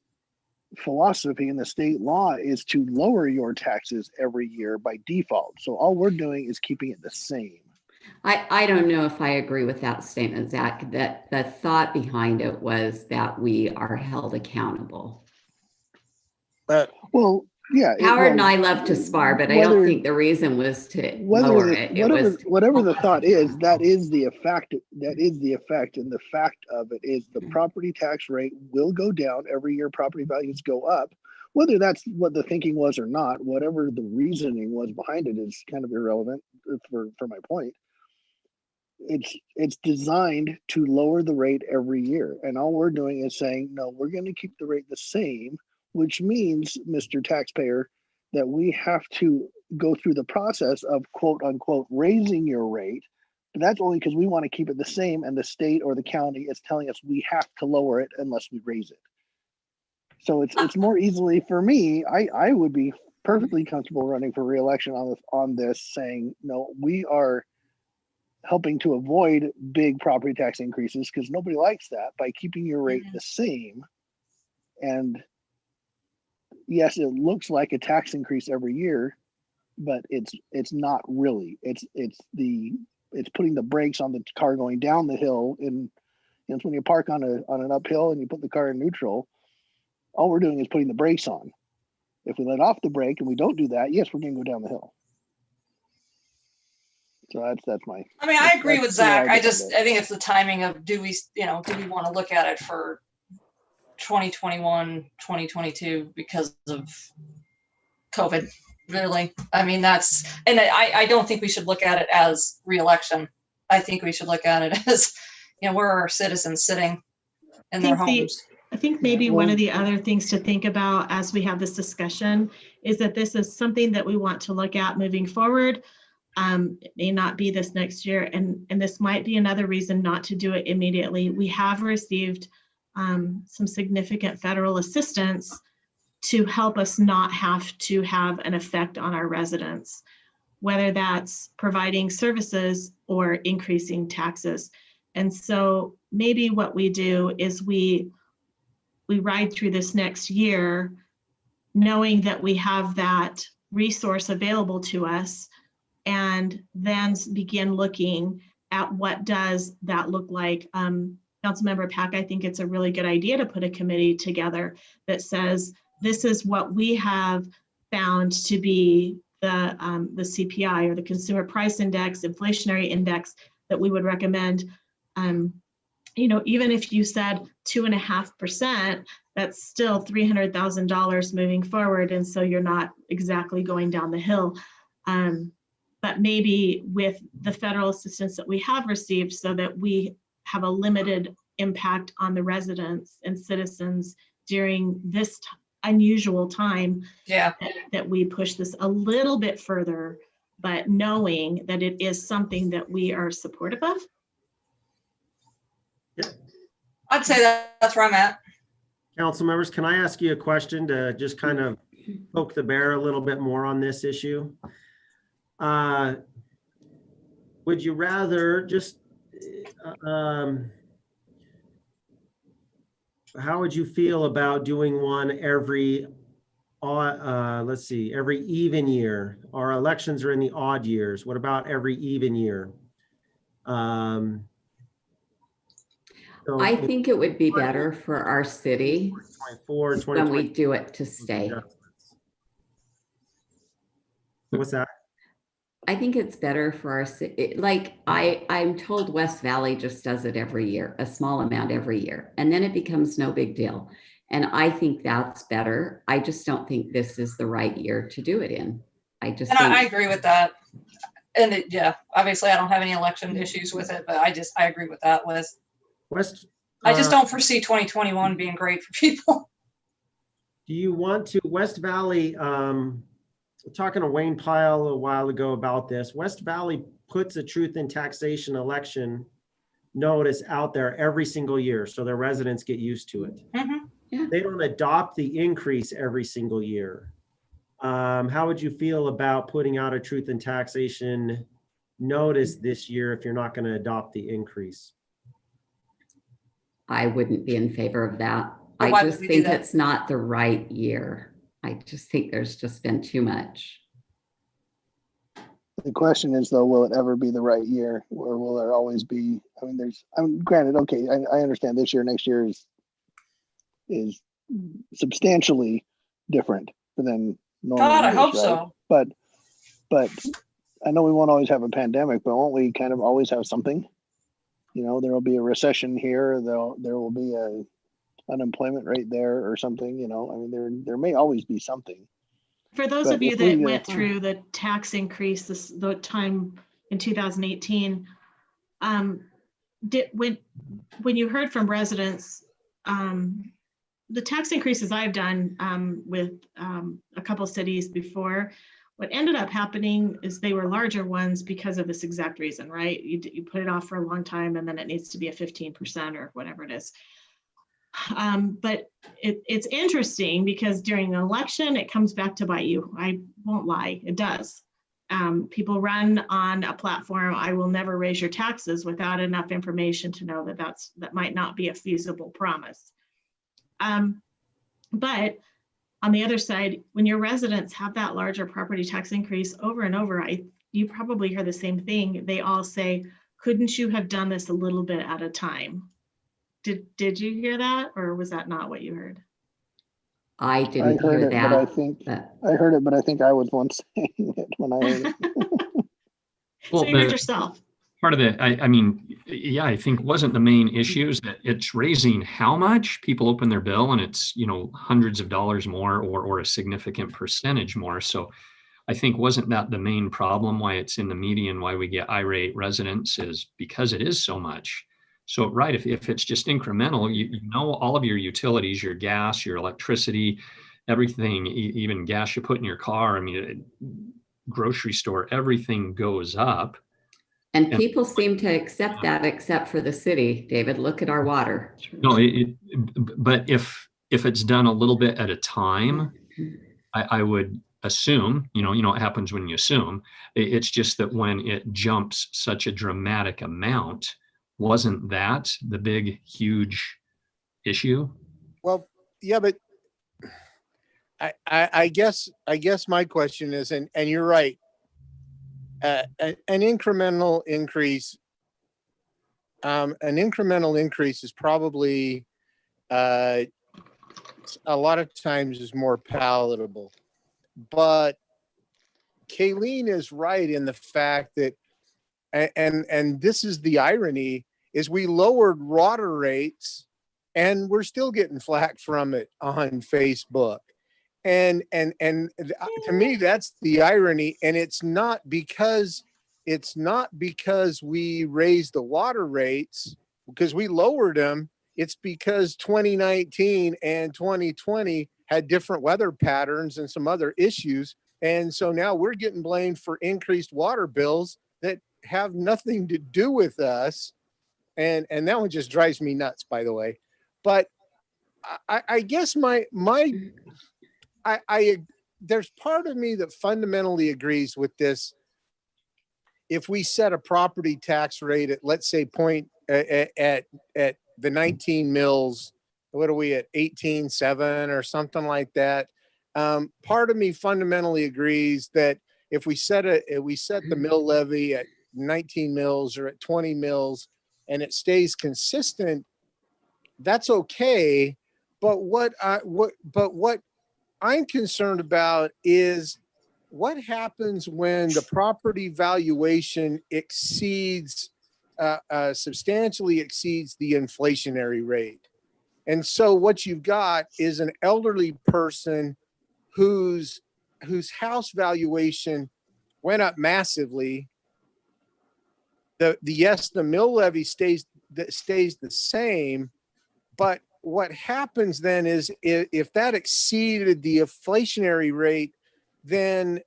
Speaker 8: philosophy and the state law is to lower your taxes every year by default. So all we're doing is keeping it the same.
Speaker 5: I don't know if I agree with that statement, Zach. That the thought behind it was that we are held accountable.
Speaker 8: Well, yeah.
Speaker 5: Howard and I love to spar, but I don't think the reason was to lower it. It was
Speaker 8: whatever the thought is, that is the effect. That is the effect, and the fact of it is the property tax rate will go down every year. Property values go up. Whether that's what the thinking was or not, whatever the reasoning was behind it is kind of irrelevant for my point. It's designed to lower the rate every year, and all we're doing is saying, no, we're going to keep the rate the same, which means, Mr. Taxpayer, that we have to go through the process of quote unquote raising your rate. But that's only because we want to keep it the same, and the state or the county is telling us we have to lower it unless we raise it. So it's more easily for me. I would be perfectly comfortable running for re-election on this, saying no, we are helping to avoid big property tax increases because nobody likes that by keeping your rate the same. And yes, it looks like a tax increase every year, but it's not really. It's putting the brakes on the car going down the hill. And it's when you park on an uphill and you put the car in neutral, all we're doing is putting the brakes on. If we let off the brake and we don't do that, yes, we're going to go down the hill. So that's my.
Speaker 2: I mean, I agree with Zach. I
Speaker 8: that's
Speaker 2: think it's the timing of do we want to look at it for 2021, 2022 because of COVID, really. I mean, I don't think we should look at it as re-election. I think we should look at it as, where are our citizens sitting in their homes?
Speaker 6: I think maybe one of the other things to think about as we have this discussion is that this is something that we want to look at moving forward. It may not be this next year, and this might be another reason not to do it immediately. We have received some significant federal assistance to help us not have to have an effect on our residents, whether that's providing services or increasing taxes. And so maybe what we do is we ride through this next year knowing that we have that resource available to us, and then begin looking at what does that look like. Councilmember Pack, I think it's a really good idea to put a committee together that says, this is what we have found to be the CPI, or the Consumer Price Index, inflationary index, that we would recommend. Even if you said 2.5%, that's still $300,000 moving forward. And so you're not exactly going down the hill. But maybe with the federal assistance that we have received, so that we have a limited impact on the residents and citizens during this unusual time
Speaker 2: Yeah.
Speaker 6: that we push this a little bit further, but knowing that it is something that we are supportive of.
Speaker 2: I'd say that's where I'm at.
Speaker 7: Council members, can I ask you a question to just kind of poke the bear a little bit more on this issue? Would you rather just, how would you feel about doing one every, let's see, every even year? Our elections are in the odd years. What about every even year? So
Speaker 5: I think it would be better for our city
Speaker 7: 24,
Speaker 5: when we do it to stay.
Speaker 7: What's that?
Speaker 5: I think it's better for our city. Like I'm told West Valley just does it every year, a small amount every year, and then it becomes no big deal. And I think that's better. I just don't think this is the right year to do it in. I just
Speaker 2: And
Speaker 5: think,
Speaker 2: I agree with that. And yeah, obviously I don't have any election issues with it, but I agree with that, Liz.
Speaker 7: West,
Speaker 2: I just don't foresee 2021 being great for people.
Speaker 7: do you want to, West Valley, talking to Wayne Pyle a while ago about this, West Valley puts a truth in taxation election notice out there every single year, so their residents get used to it.
Speaker 2: Mhm.
Speaker 5: Yeah.
Speaker 7: They don't adopt the increase every single year. How would you feel about putting out a truth in taxation notice this year if you're not going to adopt the increase?
Speaker 5: I wouldn't be in favor of that.
Speaker 2: But
Speaker 5: I
Speaker 2: why
Speaker 5: just
Speaker 2: would we do
Speaker 5: think
Speaker 2: that?
Speaker 5: it's not the right year. I just think there's just been too much.
Speaker 8: The question is though, will it ever be the right year, or will there always be, I mean, granted, okay, I understand this year, next year is substantially different than normal.
Speaker 2: God, I
Speaker 8: years,
Speaker 2: hope
Speaker 8: right?
Speaker 2: so.
Speaker 8: But I know we won't always have a pandemic, but won't we kind of always have something? You know, there will be a recession here, there will be a unemployment rate there or something, you know, I mean, there may always be something.
Speaker 6: For those
Speaker 8: But
Speaker 6: of you
Speaker 8: if we
Speaker 6: that
Speaker 8: get-
Speaker 6: went through the tax increase, the time in 2018, when you heard from residents, the tax increases I've done with a couple cities before, what ended up happening is they were larger ones because of this exact reason, right? You put it off for a long time and then it needs to be a 15% or whatever it is. But it's interesting because during an election, it comes back to bite you. I won't lie, it does. People run on a platform, I will never raise your taxes, without enough information to know that might not be a feasible promise. But on the other side, when your residents have that larger property tax increase over and over, you probably hear the same thing. They all say, couldn't you have done this a little bit at a time? Did you hear that, or was that not what you heard?
Speaker 5: I
Speaker 8: I
Speaker 5: didn't
Speaker 8: heard
Speaker 5: hear
Speaker 8: it,
Speaker 5: that.
Speaker 8: but I think I was once saying it when I heard it.
Speaker 6: So you heard yourself.
Speaker 9: Part of the, I mean, yeah, I think wasn't the main issue is that it's raising how much people open their bill and it's, you know, hundreds of dollars more or a significant percentage more. So I think wasn't that the main problem why it's in the media and why we get irate residents is because it is so much. So, right, if it's just incremental, you know, all of your utilities, your gas, your electricity, everything, even gas you put in your car, I mean, grocery store, everything goes up.
Speaker 5: And people seem to accept that, except for the city. David, look at our water.
Speaker 9: No, but if it's done a little bit at a time, I would assume, you know what happens when you assume. It's just that when it jumps such a dramatic amount, wasn't that the big, huge issue?
Speaker 3: Well, yeah, but I guess my question is, and you're right, an incremental increase is probably a lot of times is more palatable. But Kayleen is right in the fact that, and this is the irony, is we lowered water rates and we're still getting flack from it on Facebook. And to me, that's the irony. And it's not because we raised the water rates, because we lowered them. it's because 2019 and 2020 had different weather patterns and some other issues. And so now we're getting blamed for increased water bills that have nothing to do with us. And that one just drives me nuts, by the way. But I guess there's part of me that fundamentally agrees with this. If we set a property tax rate at, let's say, at the 19 mills, what are we at, 18.7 or something like that? Part of me fundamentally agrees that if we set the mill levy at 19 mills or at 20 mills and it stays consistent, that's okay. But what I'm concerned about is what happens when the property valuation substantially exceeds the inflationary rate. And so what you've got is an elderly person whose house valuation went up massively. The mill levy stays the same, but what happens then is if that exceeded the inflationary rate, then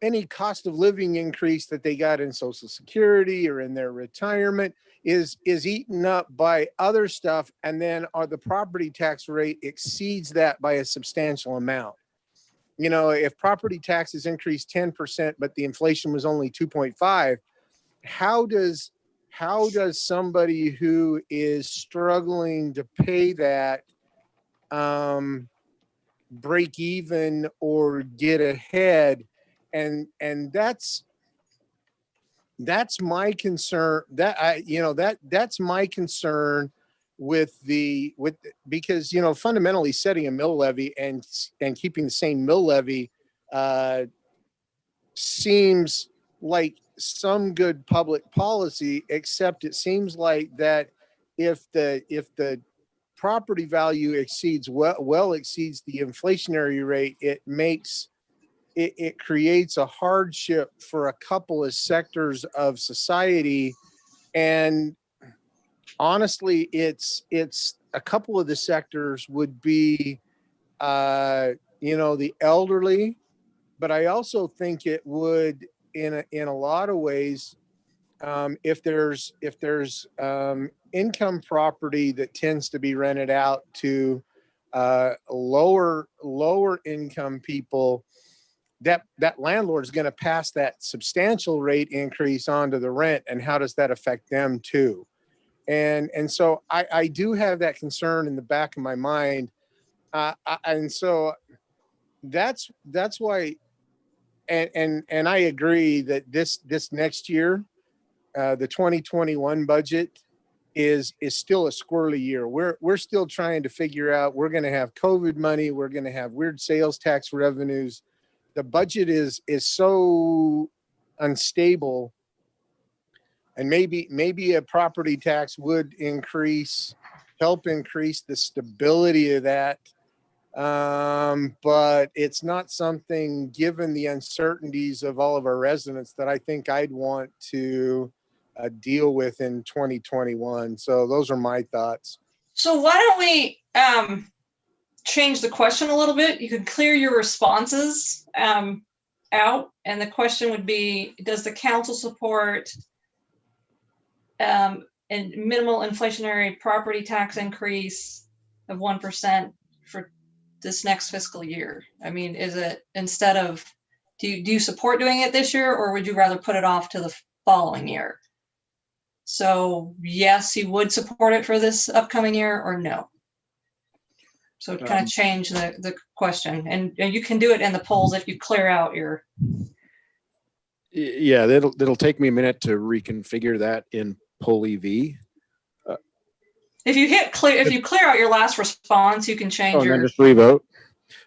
Speaker 3: any cost of living increase that they got in Social Security or in their retirement is eaten up by other stuff. And then the property tax rate exceeds that by a substantial amount. You know, if property taxes increased 10%, but the inflation was only 2.5, how does somebody who is struggling to pay that break even or get ahead? And that's my concern. That's my concern because fundamentally setting a mill levy and keeping the same mill levy seems like some good public policy, except it seems like that if the property value exceeds the inflationary rate, it creates a hardship for a couple of sectors of society. And honestly, it's a couple of the sectors would be the elderly, but I also think it would in a lot of ways, if there's income property that tends to be rented out to lower income people, that landlord is going to pass that substantial rate increase onto the rent. And how does that affect them too? And so I do have that concern in the back of my mind. And so that's why, and I agree that this next year, the 2021 budget is still a squirrely year. We're still trying to figure out, we're going to have COVID money. We're going to have weird sales tax revenues. The budget is so unstable, and maybe a property tax would help increase the stability of that. But it's not something, given the uncertainties of all of our residents, that I think I'd want to deal with in 2021. So those are my thoughts.
Speaker 2: So why don't we change the question a little bit? You could clear your responses out, and the question would be, does the council support a minimal inflationary property tax increase of 1% for this next fiscal year? I mean, is it, instead of, do you support doing it this year, or would you rather put it off to the following year? So yes, you would support it for this upcoming year, or no? So to kind of change the question, and you can do it in the polls if you clear out your.
Speaker 1: Yeah, it'll take me a minute to reconfigure that in Poll EV.
Speaker 2: If you hit clear, if you clear out your last response, you can change your.
Speaker 1: And then just revote.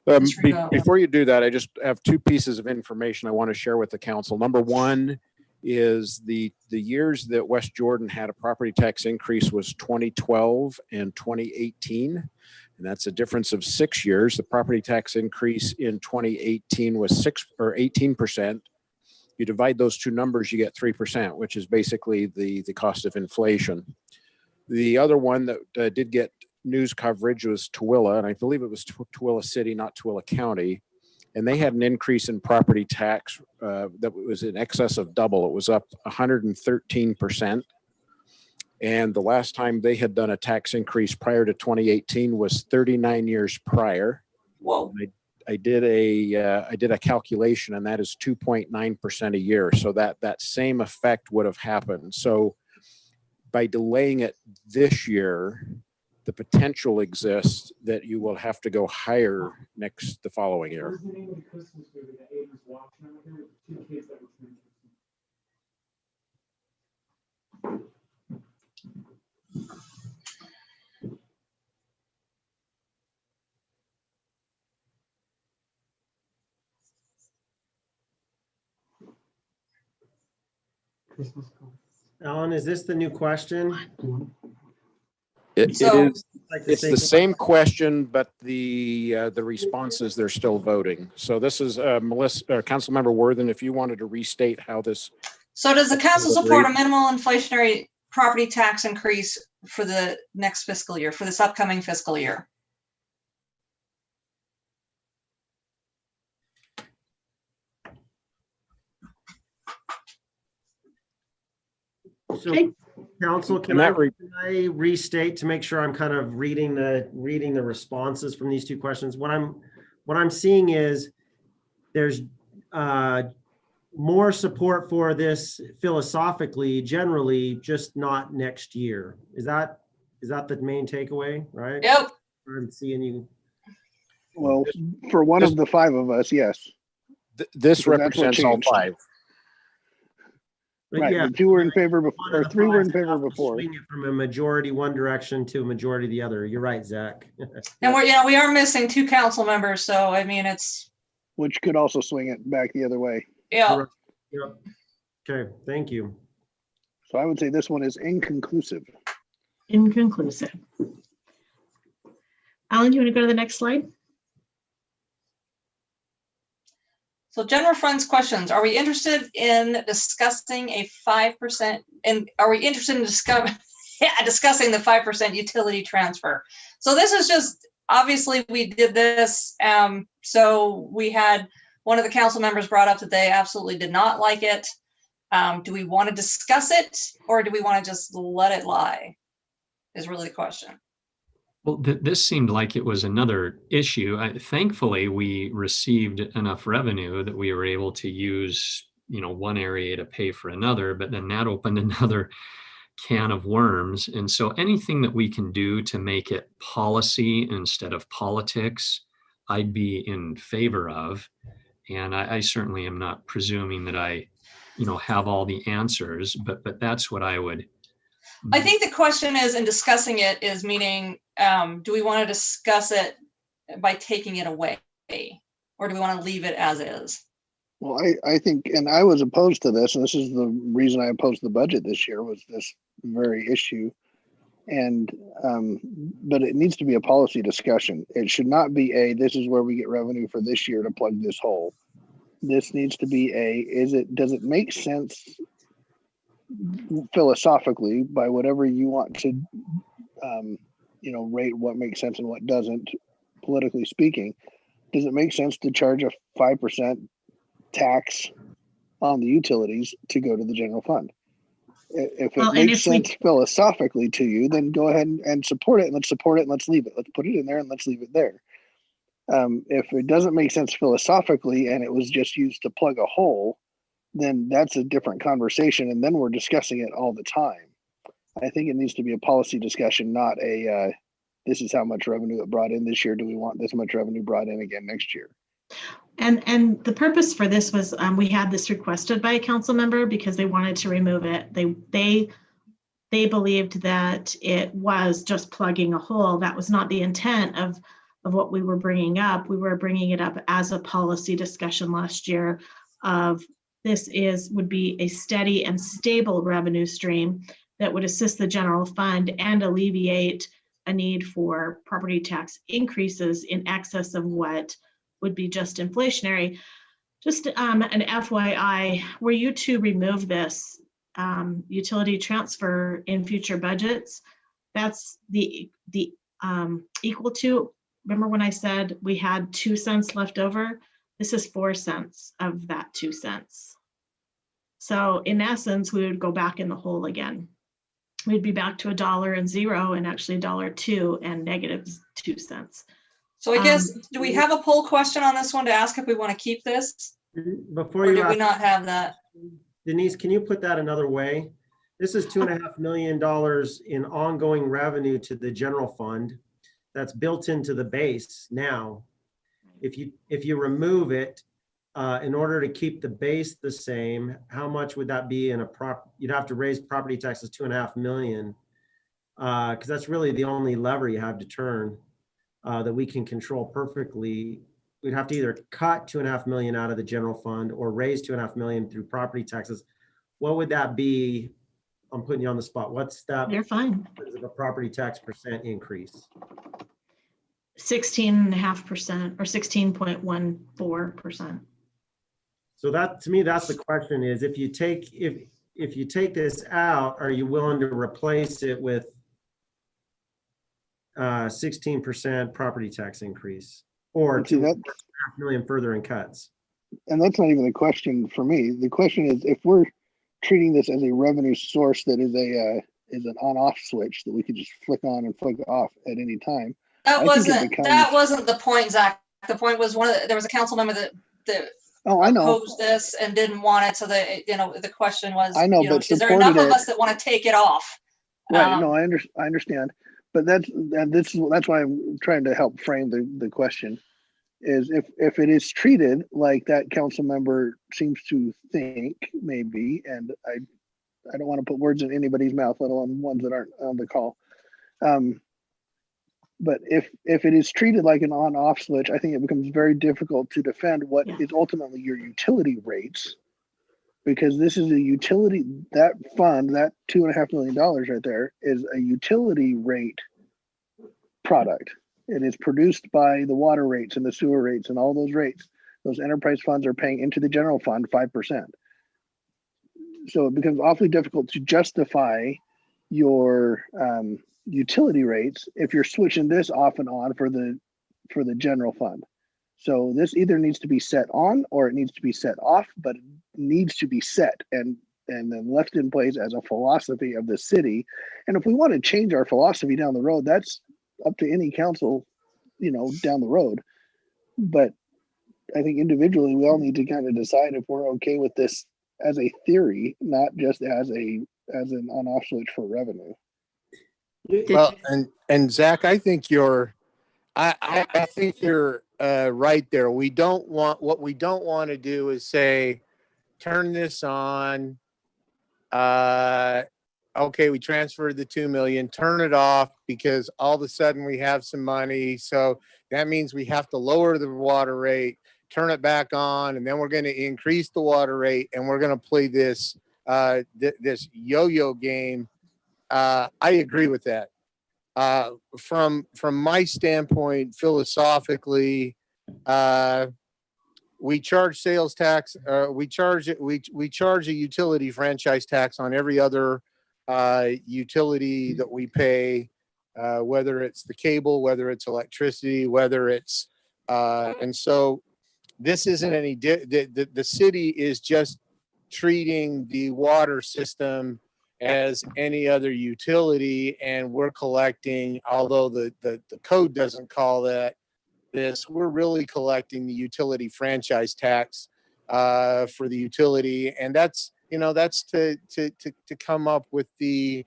Speaker 2: Just revote.
Speaker 1: Before you do that, I just have two pieces of information I want to share with the council. Number one is the years that West Jordan had a property tax increase was 2012 and 2018. And that's a difference of 6 years. The property tax increase in 2018 was 18%. You divide those two numbers, you get 3%, which is basically the cost of inflation. The other one that did get news coverage was Tooele, and I believe it was Tooele City, not Tooele County. And they had an increase in property tax that was in excess of double. It was up 113%. And the last time they had done a tax increase prior to 2018 was 39 years prior.
Speaker 2: Whoa.
Speaker 1: I did a calculation, and that is 2.9% a year. So that same effect would have happened. So by delaying it this year, the potential exists that you will have to go higher the following year.
Speaker 7: Alan, is this the new question?
Speaker 1: It
Speaker 2: So-
Speaker 1: is. It's the same question, but the responses, they're still voting. So this is Melissa, Councilmember Worthen, if you wanted to restate how this.
Speaker 2: So does the council support a minimal inflationary property tax increase for the next fiscal year, for this upcoming fiscal year?
Speaker 7: So,
Speaker 6: Okay.
Speaker 7: council, can I restate to make sure I'm kind of reading the responses from these two questions? What I'm seeing is there's more support for this philosophically, generally, just not next year. Is that the main takeaway, right?
Speaker 2: Yep.
Speaker 7: I'm seeing you.
Speaker 8: Well, for one of the five of us, yes.
Speaker 1: This
Speaker 8: Because that's what
Speaker 1: represents all
Speaker 8: changed.
Speaker 1: five.
Speaker 7: But
Speaker 8: Right,
Speaker 7: yeah,
Speaker 8: the two were in favor
Speaker 7: one
Speaker 8: before,
Speaker 7: of
Speaker 8: or
Speaker 7: the
Speaker 8: three were in
Speaker 7: five
Speaker 8: favor
Speaker 7: have to
Speaker 8: before.
Speaker 7: swing it from a majority one direction to a majority the other. You're right, Zach.
Speaker 2: And we are missing two council members, so I mean, it's,
Speaker 8: Which could also swing it back the other way.
Speaker 2: yeah.
Speaker 7: Yep. Okay, thank you.
Speaker 8: So I would say this one is inconclusive.
Speaker 6: Inconclusive. Alan, you want to go to the next slide?
Speaker 2: So general funds questions. Are we interested in discussing a 5%, and are we interested in discussing the 5% utility transfer? So this is just, obviously we did this. So we had one of the council members brought up that they absolutely did not like it. Do we want to discuss it, or do we want to just let it lie? Is really the question.
Speaker 9: Well, this seemed like it was another issue. Thankfully, we received enough revenue that we were able to use, one area to pay for another, but then that opened another can of worms. And so anything that we can do to make it policy instead of politics, I'd be in favor of. And I certainly am not presuming that I, have all the answers, but that's what I would.
Speaker 2: I think the question is, in discussing it, is meaning, do we want to discuss it by taking it away, or do we want to leave it as is?
Speaker 8: Well, I think, and I was opposed to this, and this is the reason I opposed the budget this year, was this very issue. And, but it needs to be a policy discussion. It should not be this is where we get revenue for this year to plug this hole. This needs to be does it make sense philosophically, by whatever you want to, rate what makes sense and what doesn't, politically speaking? Does it make sense to charge a 5% tax on the utilities to go to the general fund? If it makes sense philosophically to you, then go ahead and support it, and let's support it, and let's leave it. Let's put it in there and let's leave it there. If it doesn't make sense philosophically and it was just used to plug a hole, then that's a different conversation, and then we're discussing it all the time. I think it needs to be a policy discussion, not this is how much revenue it brought in this year. Do we want this much revenue brought in again next year?
Speaker 6: And the purpose for this was, we had this requested by a council member because they wanted to remove it. They believed that it was just plugging a hole. That was not the intent of what we were bringing up. We were bringing it up as a policy discussion last year of this would be a steady and stable revenue stream that would assist the general fund and alleviate a need for property tax increases in excess of what would be just inflationary. Just an FYI, were you to remove this utility transfer in future budgets, That's the equal to, remember when I said we had 2 cents left over? This is 4 cents of that 2 cents. So in essence, we would go back in the hole again. We'd be back to $1.00 and actually $1.02 and -2 cents.
Speaker 2: So I guess, do we have a poll question on this one to ask if we want to keep this?
Speaker 7: Before
Speaker 2: Or
Speaker 7: you
Speaker 2: did we
Speaker 7: ask,
Speaker 2: not have that?
Speaker 7: Denise, can you put that another way? This is $2.5 million in ongoing revenue to the general fund that's built into the base now. If you remove it, in order to keep the base the same, how much would that be in a you'd have to raise property taxes $2.5 million, because that's really the only lever you have to turn that we can control perfectly. We'd have to either cut $2.5 million out of the general fund or raise $2.5 million through property taxes. What would that be? I'm putting you on the spot. What's that?
Speaker 6: You're fine.
Speaker 7: Of a property tax percent increase?
Speaker 6: 16.5% or 16.14%.
Speaker 7: So that, to me, that's the question is, if you take this out, are you willing to replace it with 16% property tax increase or $2.5 million further in cuts?
Speaker 8: And that's not even the question for me. The question is, if we're treating this as a revenue source that is an on-off switch that we could just flick on and flick off at any time.
Speaker 2: That wasn't the point, Zach. The point was there was a council member that
Speaker 8: I know.
Speaker 2: opposed this and didn't want it. So the question was,
Speaker 8: I know, but
Speaker 2: is there enough
Speaker 8: supported
Speaker 2: of us that want to take it off?
Speaker 8: Right. No, I understand. But that's why I'm trying to help frame the question is if it is treated like that council member seems to think maybe, and I don't want to put words in anybody's mouth, let alone ones that aren't on the call. But if it is treated like an on-off switch, I think it becomes very difficult to defend what is ultimately your utility rates, because this is a utility, that fund, that $2.5 million right there is a utility rate product. It is produced by the water rates and the sewer rates and all those rates. Those enterprise funds are paying into the general fund 5%. So it becomes awfully difficult to justify your utility rates if you're switching this off and on for the general fund. So this either needs to be set on or it needs to be set off, but it needs to be set and then left in place as a philosophy of the city. And if we want to change our philosophy down the road, that's up to any council, down the road. But I think individually we all need to kind of decide if we're okay with this as a theory, not just as an on-off switch for revenue.
Speaker 3: Well, and Zach, I think you're right there. What we don't want to do is say, turn this on. Okay, we transferred the 2 million, turn it off because all of a sudden we have some money. So that means we have to lower the water rate, turn it back on, and then we're going to increase the water rate and we're going to play this this yo-yo game. I agree with that. From my standpoint, philosophically, we charge sales tax. We charge a utility franchise tax on every other utility that we pay, whether it's the cable, whether it's electricity, whether it's and so this isn't any the city is just treating the water system as any other utility, and we're collecting, although the code doesn't call that this, we're really collecting the utility franchise tax for the utility, and that's to come up with the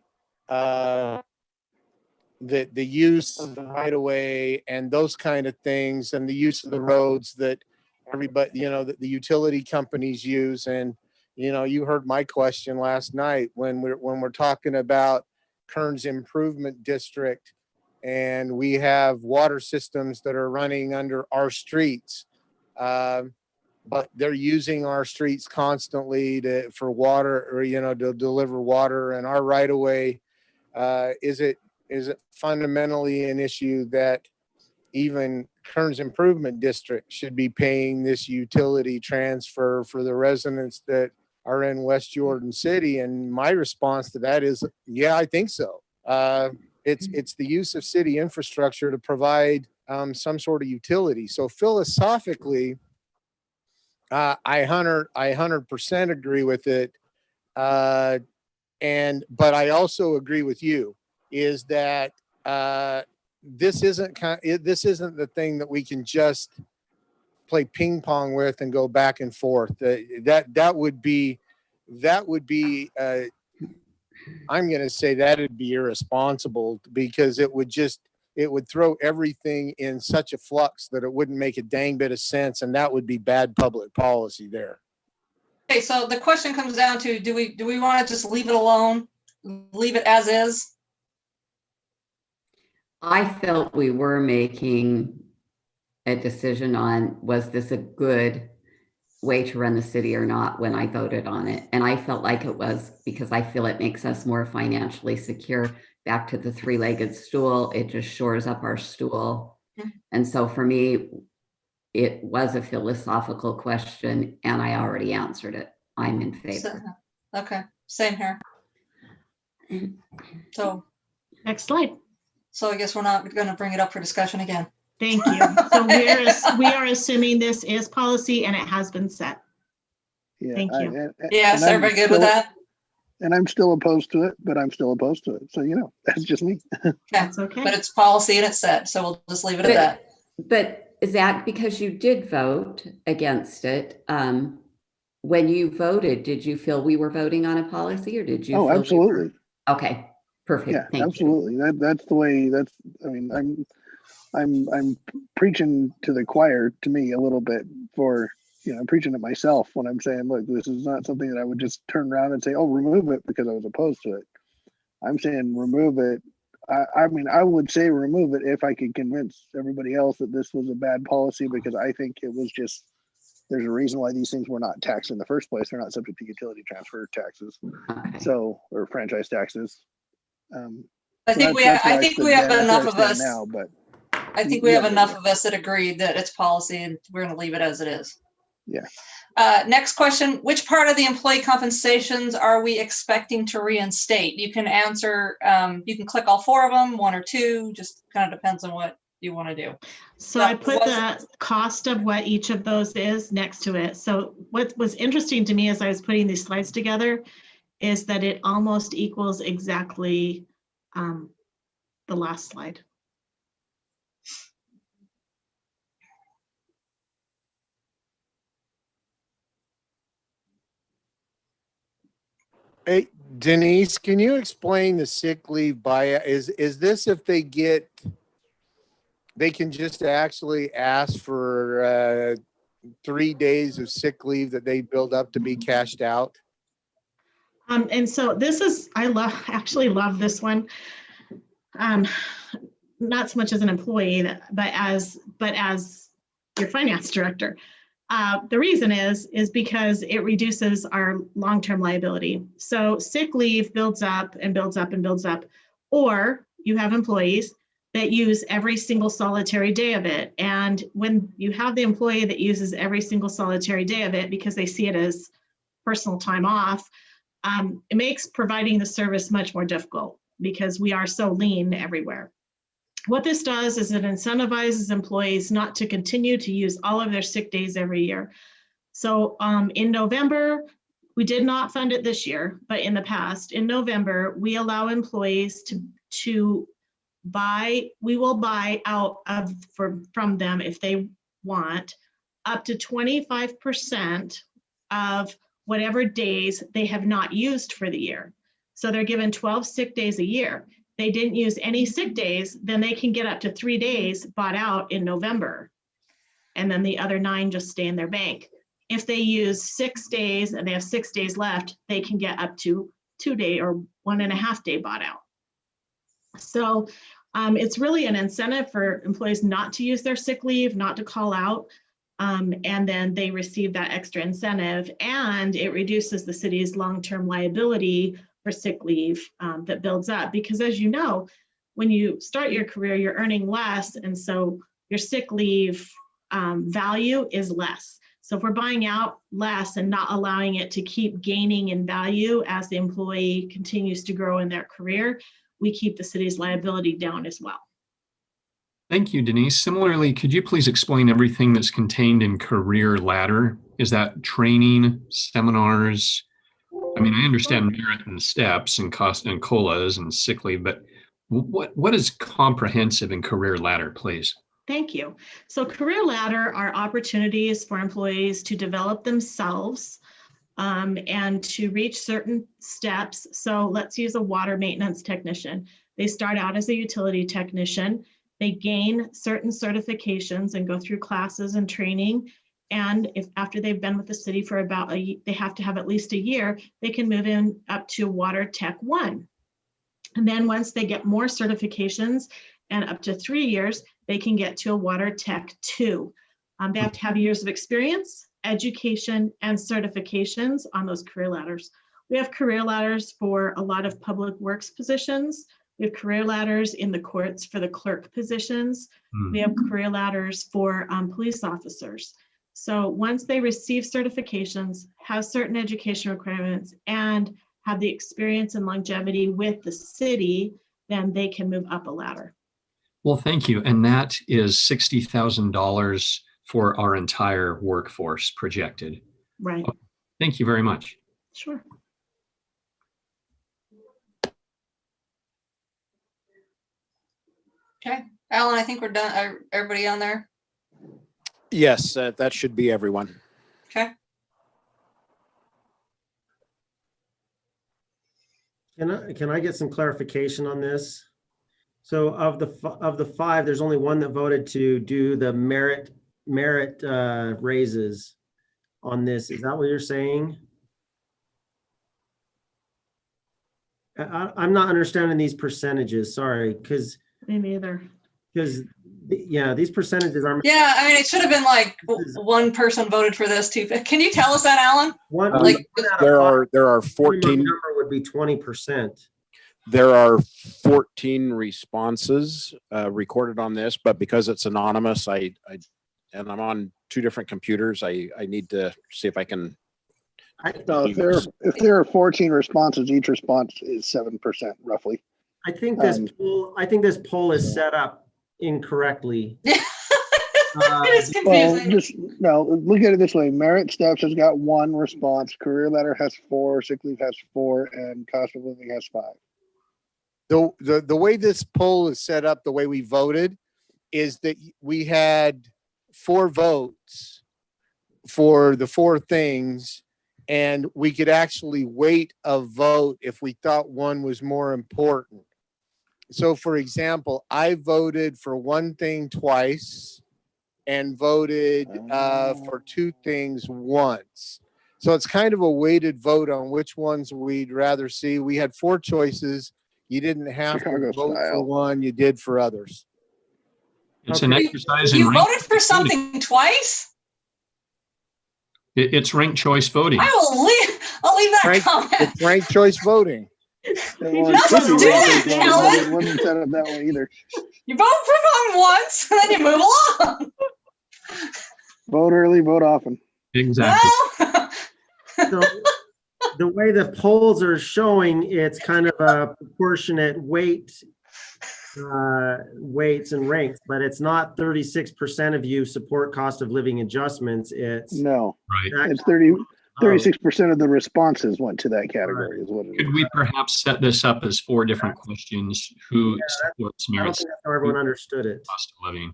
Speaker 3: use of the right of way and those kind of things, and the use of the roads that everybody, that the utility companies use. And you heard my question last night when we're talking about Kearns Improvement District, and we have water systems that are running under our streets, but they're using our streets constantly for water, or to deliver water. And our right of way, is it fundamentally an issue that even Kearns Improvement District should be paying this utility transfer for the residents that are in West Jordan City? And my response to that is, yeah, I think so. It's the use of city infrastructure to provide some sort of utility. So philosophically, I 100% agree with it. But I also agree with you is that this isn't the thing that we can just play ping pong with and go back and forth. That would be I'm going to say that'd be irresponsible, because it would throw everything in such a flux that it wouldn't make a dang bit of sense, and that would be bad public policy there.
Speaker 2: Okay, so the question comes down to, do we want to just leave it alone? Leave it as is?
Speaker 5: I felt we were making a decision on, was this a good way to run the city or not when I voted on it. And I felt like it was, because I feel it makes us more financially secure. Back to the three-legged stool, it just shores up our stool. And so for me, it was a philosophical question, and I already answered it. I'm in favor.
Speaker 2: Okay, same here. So
Speaker 6: Next slide.
Speaker 2: I guess we're not going to bring it up for discussion again.
Speaker 6: Thank you. So we are assuming this is policy and it has been set.
Speaker 8: Yeah,
Speaker 6: Thank you.
Speaker 2: Yes, everybody good with that?
Speaker 8: And I'm still opposed to it, but I'm still opposed to it. So, that's just me.
Speaker 6: That's okay.
Speaker 2: But it's policy and it's set, so we'll just leave it at that.
Speaker 5: But Zach, because you did vote against it, when you voted, did you feel we were voting on a policy, or did you?
Speaker 8: Oh,
Speaker 5: feel
Speaker 8: absolutely.
Speaker 5: Okay, perfect.
Speaker 8: Yeah,
Speaker 5: Thank
Speaker 8: absolutely.
Speaker 5: you.
Speaker 8: That's the way. I'm preaching to the choir, to me, a little bit, for I'm preaching to myself when I'm saying, look, this is not something that I would just turn around and say, oh, remove it because I was opposed to it. I'm saying remove it. I mean, I would say remove it if I could convince everybody else that this was a bad policy, because I think it was just, there's a reason why these things were not taxed in the first place. They're not subject to utility transfer taxes,
Speaker 5: Okay.
Speaker 8: or franchise taxes.
Speaker 2: I think we have enough of us.
Speaker 8: Now, but
Speaker 2: I think we have enough of us that agree that it's policy and we're going to leave it as it is.
Speaker 8: Yeah.
Speaker 2: Next question, which part of the employee compensations are we expecting to reinstate? You can answer, you can click all four of them, one or two, just kind of depends on what you want to do.
Speaker 6: So I put the cost of what each of those is next to it. So what was interesting to me as I was putting these slides together is that it almost equals exactly the last slide.
Speaker 3: Hey, Denise, can you explain the sick leave buyout? Is this if they can just actually ask for 3 days of sick leave that they build up to be cashed out?
Speaker 6: And so this is, actually love this one. Not so much as an employee, but as your finance director. The reason is because it reduces our long-term liability. So sick leave builds up and builds up and builds up, or you have employees that use every single solitary day of it. And when you have the employee that uses every single solitary day of it because they see it as personal time off, it makes providing the service much more difficult because we are so lean everywhere. What this does is it incentivizes employees not to continue to use all of their sick days every year. So in November, we did not fund it this year, but in the past, in November, we allow employees to buy, we will buy out from them if they want, up to 25% of whatever days they have not used for the year. So they're given 12 sick days a year. They didn't use any sick days, then they can get up to 3 days bought out in November. And then the other 9 just stay in their bank. If they use 6 days and they have 6 days left, they can get up to 2 day or 1.5 day bought out. So it's really an incentive for employees not to use their sick leave, not to call out. And then they receive that extra incentive, and it reduces the city's long-term liability for sick leave that builds up. Because as you know, when you start your career, you're earning less. And so your sick leave value is less. So if we're buying out less and not allowing it to keep gaining in value as the employee continues to grow in their career, we keep the city's liability down as well.
Speaker 9: Thank you, Denise. Similarly, could you please explain everything that's contained in Career Ladder? Is that training, seminars? I mean, I understand merit and steps and cost and COLAs and sick leave, but what is comprehensive in Career Ladder, please?
Speaker 6: Thank you. So Career Ladder are opportunities for employees to develop themselves and to reach certain steps. So let's use a water maintenance technician. They start out as a utility technician. They gain certain certifications and go through classes and training. And if after they've been with the city for about they have to have at least a year, they can move in up to Water Tech 1. And then once they get more certifications and up to 3 years, they can get to a Water Tech 2. They have to have years of experience, education, and certifications on those career ladders. We have career ladders for a lot of public works positions. We have career ladders in the courts for the clerk positions. We have career ladders for police officers. So once they receive certifications, have certain education requirements, and have the experience and longevity with the city, then they can move up a ladder.
Speaker 9: Well, thank you. And that is $60,000 for our entire workforce projected.
Speaker 6: Right.
Speaker 9: Thank you very much.
Speaker 6: Sure.
Speaker 2: Okay, Alan, I think we're done. Everybody on there?
Speaker 1: Yes, that should be everyone.
Speaker 2: Okay.
Speaker 7: Can I get some clarification on this? So of the five, there's only one that voted to do the merit raises on this. Is that what you're saying? I'm not understanding these percentages. Sorry, because
Speaker 6: Me neither.
Speaker 7: yeah, these percentages are.
Speaker 2: Yeah, I mean, it should have been like one person voted for this too. Can you tell us that, Alan?
Speaker 7: One,
Speaker 2: Like,
Speaker 1: There are 14.
Speaker 7: number would be 20%.
Speaker 1: There are 14 responses recorded on this, but because it's anonymous, and I'm on two different computers, I need to see if I can.
Speaker 8: So if there are 14 responses, each response is 7% roughly.
Speaker 7: I think this poll is set up incorrectly.
Speaker 2: It is
Speaker 8: Well,
Speaker 2: confusing.
Speaker 8: look at it this way. Merit Steps has got 1 response. Career Ladder has 4. Sick Leave has 4, and Cost of Living has 5.
Speaker 3: The way this poll is set up, the way we voted, is that we had 4 votes for the 4 things, and we could actually weight a vote if we thought one was more important. So for example, I voted for one thing twice and voted for 2 things once. So it's kind of a weighted vote on which ones we'd rather see. We had 4 choices. You didn't have
Speaker 8: Chicago
Speaker 3: to vote for
Speaker 8: style.
Speaker 3: one, you did for others.
Speaker 9: It's an exercise in
Speaker 2: You
Speaker 9: ranked
Speaker 2: voted for something twice?
Speaker 9: It's ranked choice voting.
Speaker 2: I'll leave that comment.
Speaker 3: It's ranked choice voting.
Speaker 8: Well,
Speaker 2: Not
Speaker 8: it could
Speaker 2: to
Speaker 8: be
Speaker 2: do
Speaker 8: one
Speaker 2: that,
Speaker 8: thing, but
Speaker 2: Calvin.
Speaker 8: it wasn't set up that way either.
Speaker 2: You vote for one once, and then you move along.
Speaker 8: Vote early, vote often.
Speaker 9: Exactly.
Speaker 2: Well,
Speaker 7: So the way the polls are showing, it's kind of a proportionate weights and ranks, but it's not 36% of you support cost of living adjustments. It's
Speaker 8: No,
Speaker 9: Right.
Speaker 8: it's 36% of the responses went to that category is what it is.
Speaker 9: Could we perhaps set this up as 4 different questions? Who supports
Speaker 7: I don't
Speaker 9: merits
Speaker 7: think that's how everyone understood it.
Speaker 9: cost of living?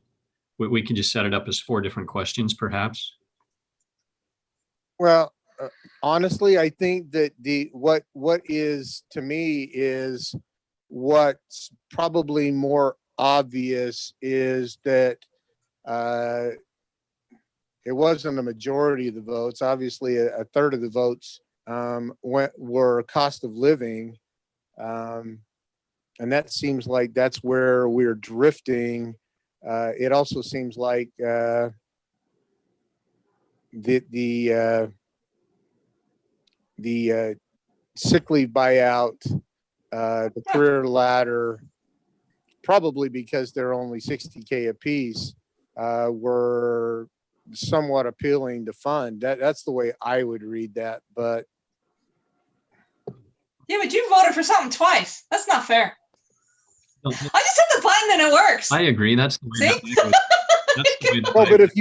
Speaker 9: We can just set it up as 4 different questions, perhaps.
Speaker 3: Well, honestly, I think that what is to me is what's probably more obvious is that it wasn't a majority of the votes. Obviously, a third of the votes were cost of living, and that seems like that's where we're drifting. It also seems like the sick leave buyout, the career ladder, probably because they're only 60K apiece, were somewhat appealing to fund. That's the way I would read that. But
Speaker 2: yeah, but you voted for something twice. That's not fair. I just hit the button and it works.
Speaker 9: I agree. That's the way.
Speaker 2: See?
Speaker 9: That's the way that
Speaker 3: Well,
Speaker 9: I
Speaker 3: but
Speaker 9: would-
Speaker 3: if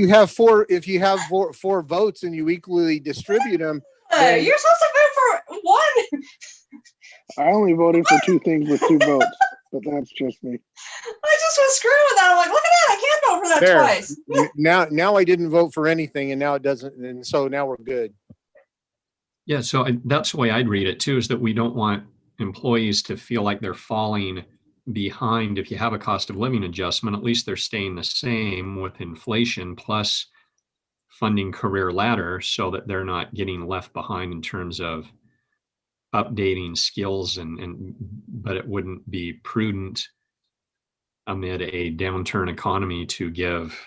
Speaker 3: you have four votes and you equally distribute them, then-
Speaker 2: You're supposed to vote for one.
Speaker 8: I only voted for two things with two votes, but that's just me.
Speaker 2: I just was screwing with that. I'm like, look at that. I can't vote for that
Speaker 3: There.
Speaker 2: twice.
Speaker 3: now I didn't vote for anything, and now it doesn't, and so now we're good.
Speaker 9: Yeah, so that's the way I'd read it too, is that we don't want employees to feel like they're falling behind. If you have a cost of living adjustment, at least they're staying the same with inflation plus funding career ladder, so that they're not getting left behind in terms of updating skills but it wouldn't be prudent amid a downturn economy to give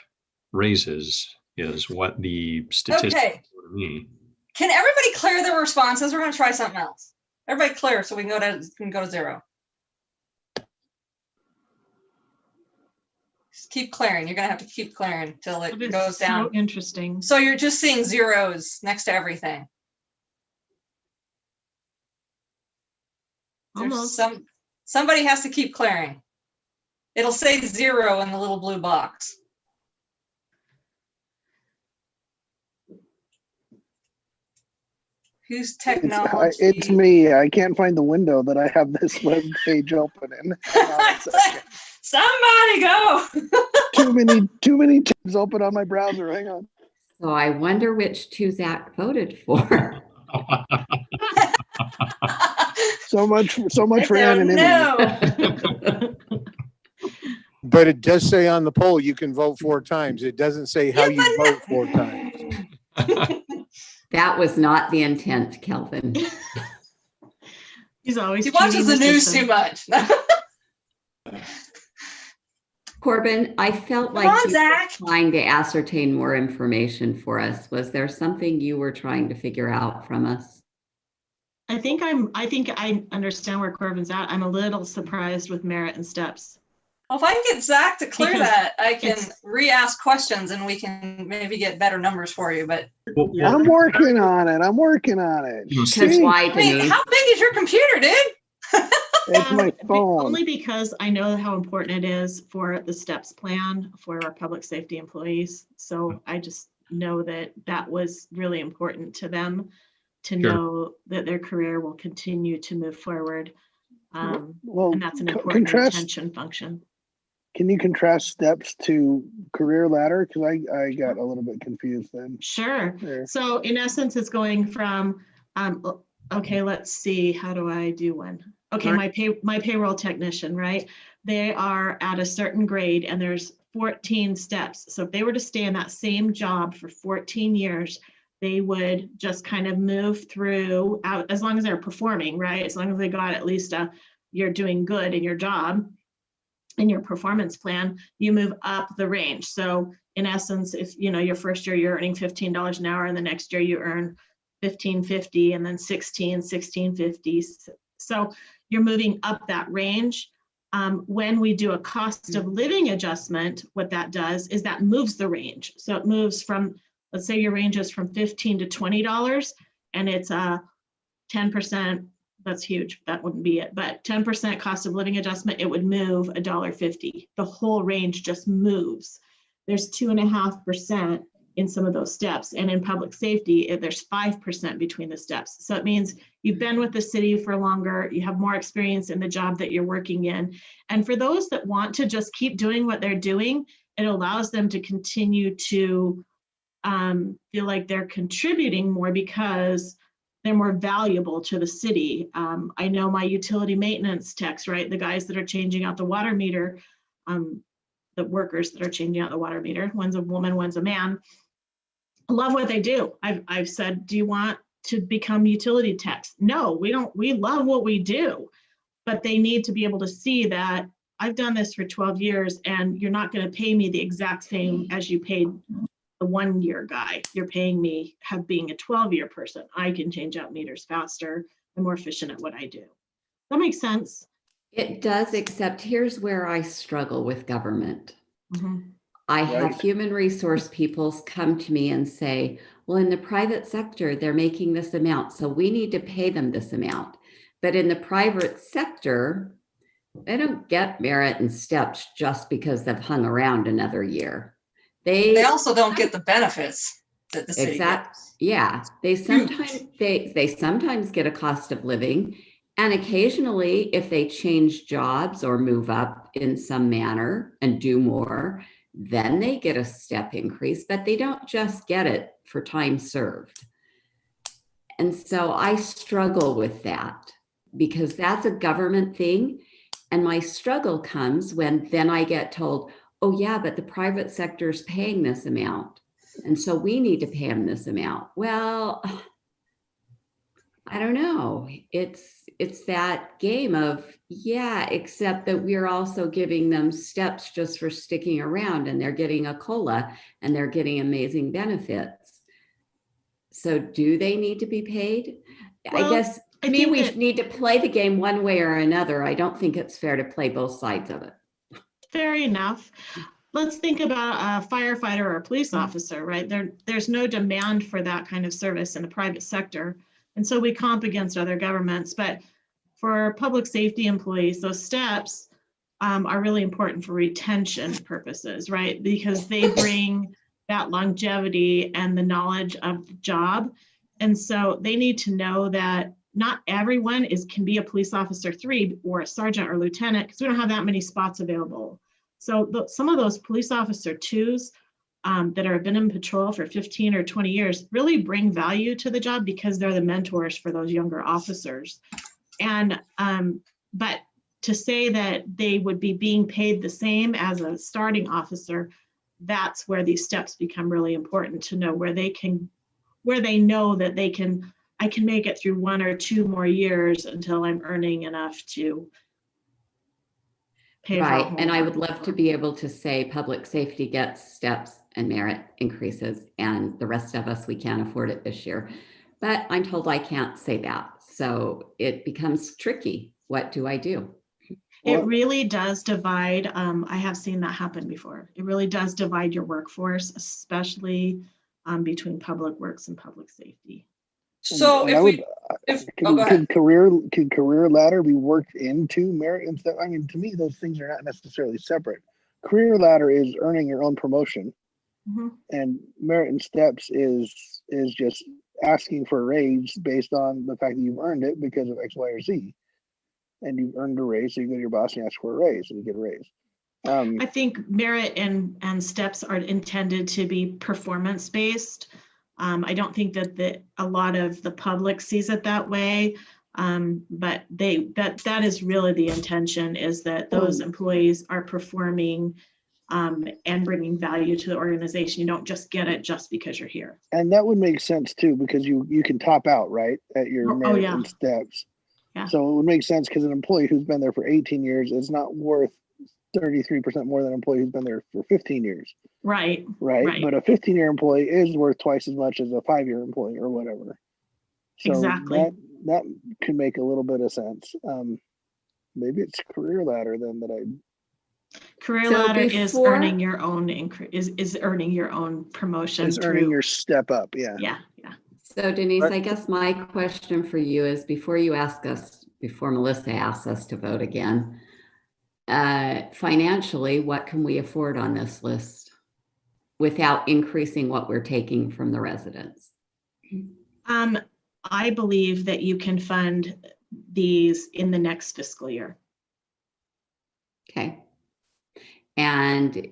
Speaker 9: raises, is what the statistics
Speaker 2: Okay.
Speaker 9: to me.
Speaker 2: Can everybody clear their responses? We're going to try something else. Everybody clear so we can go to zero. Just keep clearing. You're going to have to keep clearing till it
Speaker 6: It's
Speaker 2: goes down.
Speaker 6: so interesting.
Speaker 2: So you're just seeing zeros next to everything. There's
Speaker 6: Almost.
Speaker 2: somebody has to keep clearing. It'll say 0 in the little blue box. Whose technology?
Speaker 8: It's me. I can't find the window that I have this web page open in. Hang on a second.
Speaker 2: Somebody go.
Speaker 8: Too many tabs open on my browser. Hang on.
Speaker 5: So I wonder which two Zach voted for.
Speaker 8: So much for
Speaker 2: I don't
Speaker 8: anonymity.
Speaker 2: know.
Speaker 3: But it does say on the poll you can vote 4 times. It doesn't say how you vote 4 times.
Speaker 5: That was not the intent, Kelvin.
Speaker 6: He's always
Speaker 2: He watches the
Speaker 6: cheating
Speaker 2: news
Speaker 6: system.
Speaker 2: too much.
Speaker 5: Corbin, I felt like
Speaker 2: Come on,
Speaker 5: you
Speaker 2: Zach.
Speaker 5: were trying to ascertain more information for us. Was there something you were trying to figure out from us?
Speaker 6: I think I understand where Corbin's at. I'm a little surprised with merit and steps.
Speaker 2: Well, if I can get Zach to clear
Speaker 6: Because
Speaker 2: that, I can
Speaker 6: it's-
Speaker 2: re-ask questions and we can maybe get better numbers for you. But
Speaker 7: Yeah.
Speaker 8: I'm working on it.
Speaker 5: Because
Speaker 8: See?
Speaker 5: why,
Speaker 2: I mean,
Speaker 5: Denise?
Speaker 2: how big is your computer, dude?
Speaker 8: It's my phone.
Speaker 6: Only because I know how important it is for the steps plan for our public safety employees. So I just know that was really important to them to
Speaker 9: Sure.
Speaker 6: know that their career will continue to move forward.
Speaker 8: Well,
Speaker 6: And that's an
Speaker 8: co-
Speaker 6: important
Speaker 8: contrast-
Speaker 6: retention function.
Speaker 8: Can you contrast steps to career ladder? Because I got a little bit confused then.
Speaker 6: Sure.
Speaker 8: There.
Speaker 6: So in essence, it's going from, okay, let's see, how do I do one? Okay, my payroll technician, right? They are at a certain grade and there's 14 steps. So if they were to stay in that same job for 14 years, they would just kind of move through out as long as they're performing, right? As long as they got at least you're doing good in your job, in your performance plan, you move up the range. So in essence, if your first year you're earning $15 an hour and the next year you earn $15.50 and then $16.50. So you're moving up that range. When we do a cost of living adjustment, what that does is that moves the range. So it moves from, let's say your range is from $15 to $20 and it's a 10%. That's huge. That wouldn't be it. But 10% cost of living adjustment, it would move $1.50. The whole range just moves. There's 2.5% in some of those steps. And in public safety, there's 5% between the steps. So it means you've been with the city for longer, you have more experience in the job that you're working in. And for those that want to just keep doing what they're doing, it allows them to continue to feel like they're contributing more because they're more valuable to the city. I know my utility maintenance techs, right? The guys that are changing out the water meter, the workers that are changing out the water meter, one's a woman, one's a man, love what they do. I've said, do you want to become utility techs? No, we don't. We love what we do, but they need to be able to see that I've done this for 12 years and you're not going to pay me the exact same as you paid the 1-year guy. You're paying me being a 12-year person. I can change out meters faster. I'm more efficient at what I do. That makes sense.
Speaker 5: It does, except here's where I struggle with government.
Speaker 6: Mhm.
Speaker 5: I have
Speaker 8: Right.
Speaker 5: human resource people come to me and say, well, in the private sector, they're making this amount, so we need to pay them this amount. But in the private sector, They don't get merit and steps just because they've hung around another year. They
Speaker 2: also don't get the benefits that the city gets.
Speaker 5: Yeah, they sometimes get a cost of living, and occasionally if they change jobs or move up in some manner and do more, then they get a step increase, but they don't just get it for time served. And so I struggle with that because that's a government thing. And my struggle comes when then I get told, oh yeah, but the private sector is paying this amount. And so we need to pay them this amount. Well, I don't know. It's that game of, yeah, except that we're also giving them steps just for sticking around, and they're getting a COLA and they're getting amazing benefits. So do they need to be paid?
Speaker 6: Well,
Speaker 5: I guess to me, we need to play the game one way or another. I don't think it's fair to play both sides of it.
Speaker 6: Fair enough. Let's think about a firefighter or a police officer, right? There's no demand for that kind of service in the private sector. And so we comp against other governments. But for public safety employees, those steps are really important for retention purposes, right? Because they bring that longevity and the knowledge of the job. And so they need to know that not everyone can be a police officer 3 or a sergeant or lieutenant, because we don't have that many spots available. So some of those police officer 2s that have been in patrol for 15 or 20 years really bring value to the job because they're the mentors for those younger officers. And but to say that they would be being paid the same as a starting officer, that's where these steps become really important to know where they know that I can make it through 1 or 2 more years until I'm earning enough to pay.
Speaker 5: Right, and I would love to be able to say public safety gets steps and merit increases, and the rest of us, we can't afford it this year. But I'm told I can't say that. So it becomes tricky. What do I do?
Speaker 6: It really does divide. I have seen that happen before. It really does divide your workforce, especially between public works and public safety.
Speaker 2: So
Speaker 8: can career ladder be worked into merit and stuff? I mean, to me, those things are not necessarily separate. Career ladder is earning your own promotion, and merit and steps is just asking for a raise based on the fact that you've earned it because of X, Y, or Z, and you've earned a raise. So you go to your boss and ask for a raise, and you get a raise.
Speaker 6: I think merit and steps are intended to be performance based. I don't think that a lot of the public sees it that way, but that is really the intention, is that those employees are performing and bringing value to the organization. You don't just get it just because you're here.
Speaker 8: And that would make sense too, because you can top out right at your merit and steps.
Speaker 6: Yeah.
Speaker 8: So it would make sense, because an employee who's been there for 18 years is not worth 33% more than an employee who's been there for 15 years.
Speaker 6: Right.
Speaker 8: But a 15-year employee is worth twice as much as a 5-year employee or whatever. So
Speaker 6: exactly.
Speaker 8: That could make a little bit of sense. Maybe it's career ladder then
Speaker 6: Career ladder is earning your own increase, is earning your own promotion.
Speaker 8: Is earning your step up. Yeah.
Speaker 5: So Denise, I guess my question for you is, before Melissa asks us to vote again, financially, what can we afford on this list without increasing what we're taking from the residents?
Speaker 6: I believe that you can fund these in the next fiscal year.
Speaker 5: Okay. And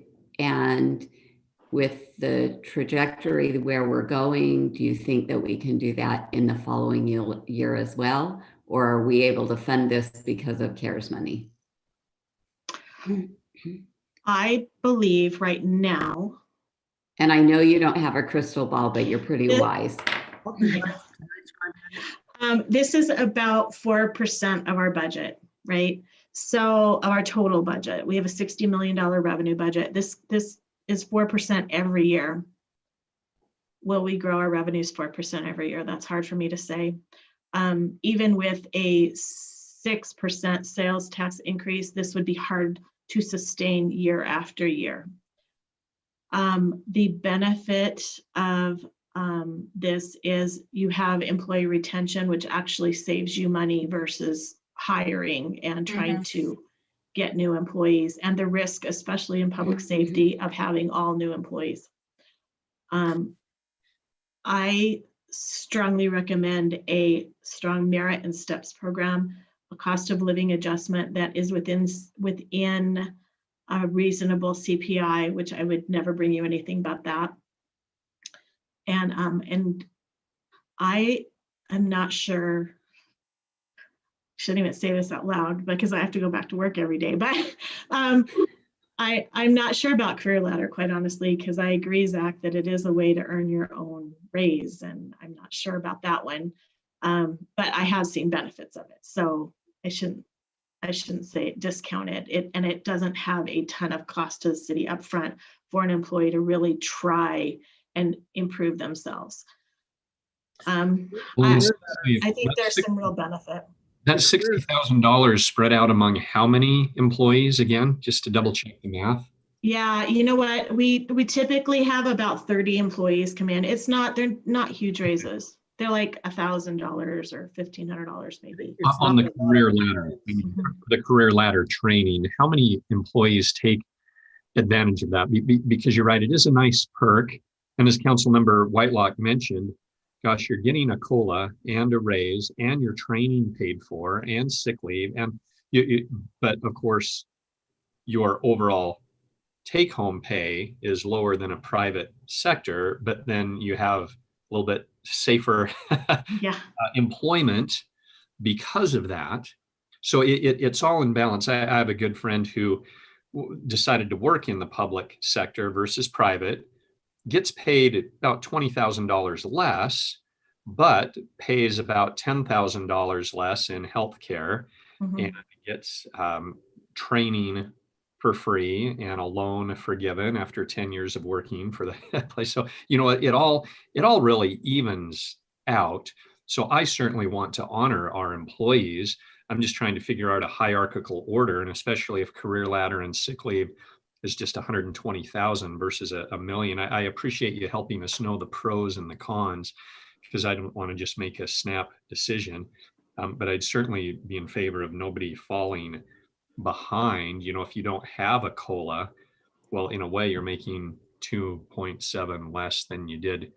Speaker 5: with the trajectory where we're going, do you think that we can do that in the following year as well? Or are we able to fund this because of CARES money?
Speaker 6: I believe right now.
Speaker 5: And I know you don't have a crystal ball, but you're pretty wise.
Speaker 6: This is about 4% of our budget, right? So of our total budget, we have a $60 million revenue budget. This is 4% every year. Will we grow our revenues 4% every year? That's hard for me to say. Even with a 6% sales tax increase, this would be hard to sustain year after year. The benefit of this is you have employee retention, which actually saves you money versus hiring and trying to get new employees and the risk, especially in public safety, of having all new employees. I strongly recommend a strong merit and steps program, a cost of living adjustment that is within a reasonable CPI, which I would never bring you anything but that. And I am not sure, shouldn't even say this out loud because I have to go back to work every day, but I'm not sure about career ladder, quite honestly, because I agree, Zach, that it is a way to earn your own raise, and I'm not sure about that one. But I have seen benefits of it, so I shouldn't say discount it. And it doesn't have a ton of cost to the city upfront for an employee to really try and improve themselves. I think there's some real benefit.
Speaker 9: That's $60,000 spread out among how many employees again, just to double check the math?
Speaker 6: Yeah, you know what? We typically have about 30 employees come in. They're not huge raises. They're like $1,000 or $1,500 maybe.
Speaker 9: On the career ladder, the career ladder training, how many employees take advantage of that? Because you're right, it is a nice perk. And as Councilmember Whitelock mentioned, gosh, you're getting a COLA and a raise and your training paid for and sick leave. And but of course, your overall take-home pay is lower than a private sector, but then you have a little bit safer employment because of that. So it's all in balance. I have a good friend who decided to work in the public sector versus private, gets paid about $20,000 less, but pays about $10,000 less in healthcare, and gets training for free and a loan forgiven after 10 years of working for that place. So, it all really evens out. So I certainly want to honor our employees. I'm just trying to figure out a hierarchical order, and especially if career ladder and sick leave is just 120,000 versus a million. I appreciate you helping us know the pros and the cons, because I don't want to just make a snap decision. But I'd certainly be in favor of nobody falling behind. If you don't have a COLA, well, in a way, you're making 2.7 less than you did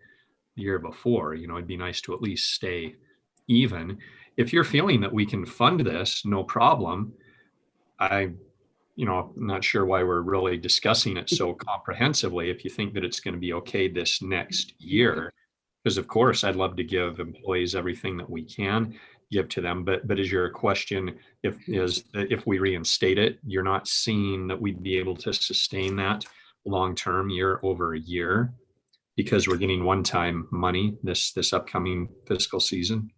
Speaker 9: the year before. It'd be nice to at least stay even. If you're feeling that we can fund this, no problem. I'm not sure why we're really discussing it so comprehensively if you think that it's going to be okay this next year. Because of course, I'd love to give employees everything that we can give to them. But is your question, if we reinstate it, you're not seeing that we'd be able to sustain that long-term year over year because we're getting one-time money this upcoming fiscal season?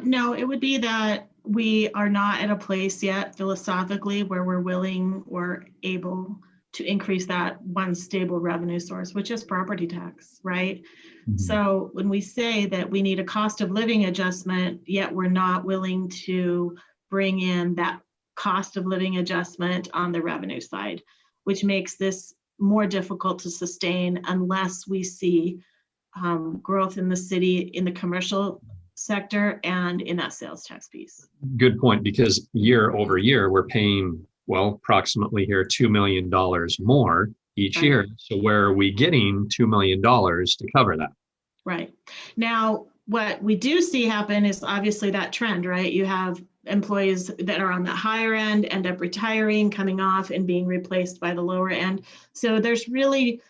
Speaker 6: No, it would be that we are not at a place yet philosophically where we're willing or able to increase that one stable revenue source, which is property tax, right? So when we say that we need a cost of living adjustment, yet we're not willing to bring in that cost of living adjustment on the revenue side, which makes this more difficult to sustain unless we see growth in the city, in the commercial sector and in that sales tax piece.
Speaker 9: Good point, because year over year, we're paying, approximately here $2 million more each year. So where are we getting $2 million to cover that?
Speaker 6: Right. Now, what we do see happen is obviously that trend, right? You have employees that are on the higher end end up retiring, coming off and being replaced by the lower end. So there's really,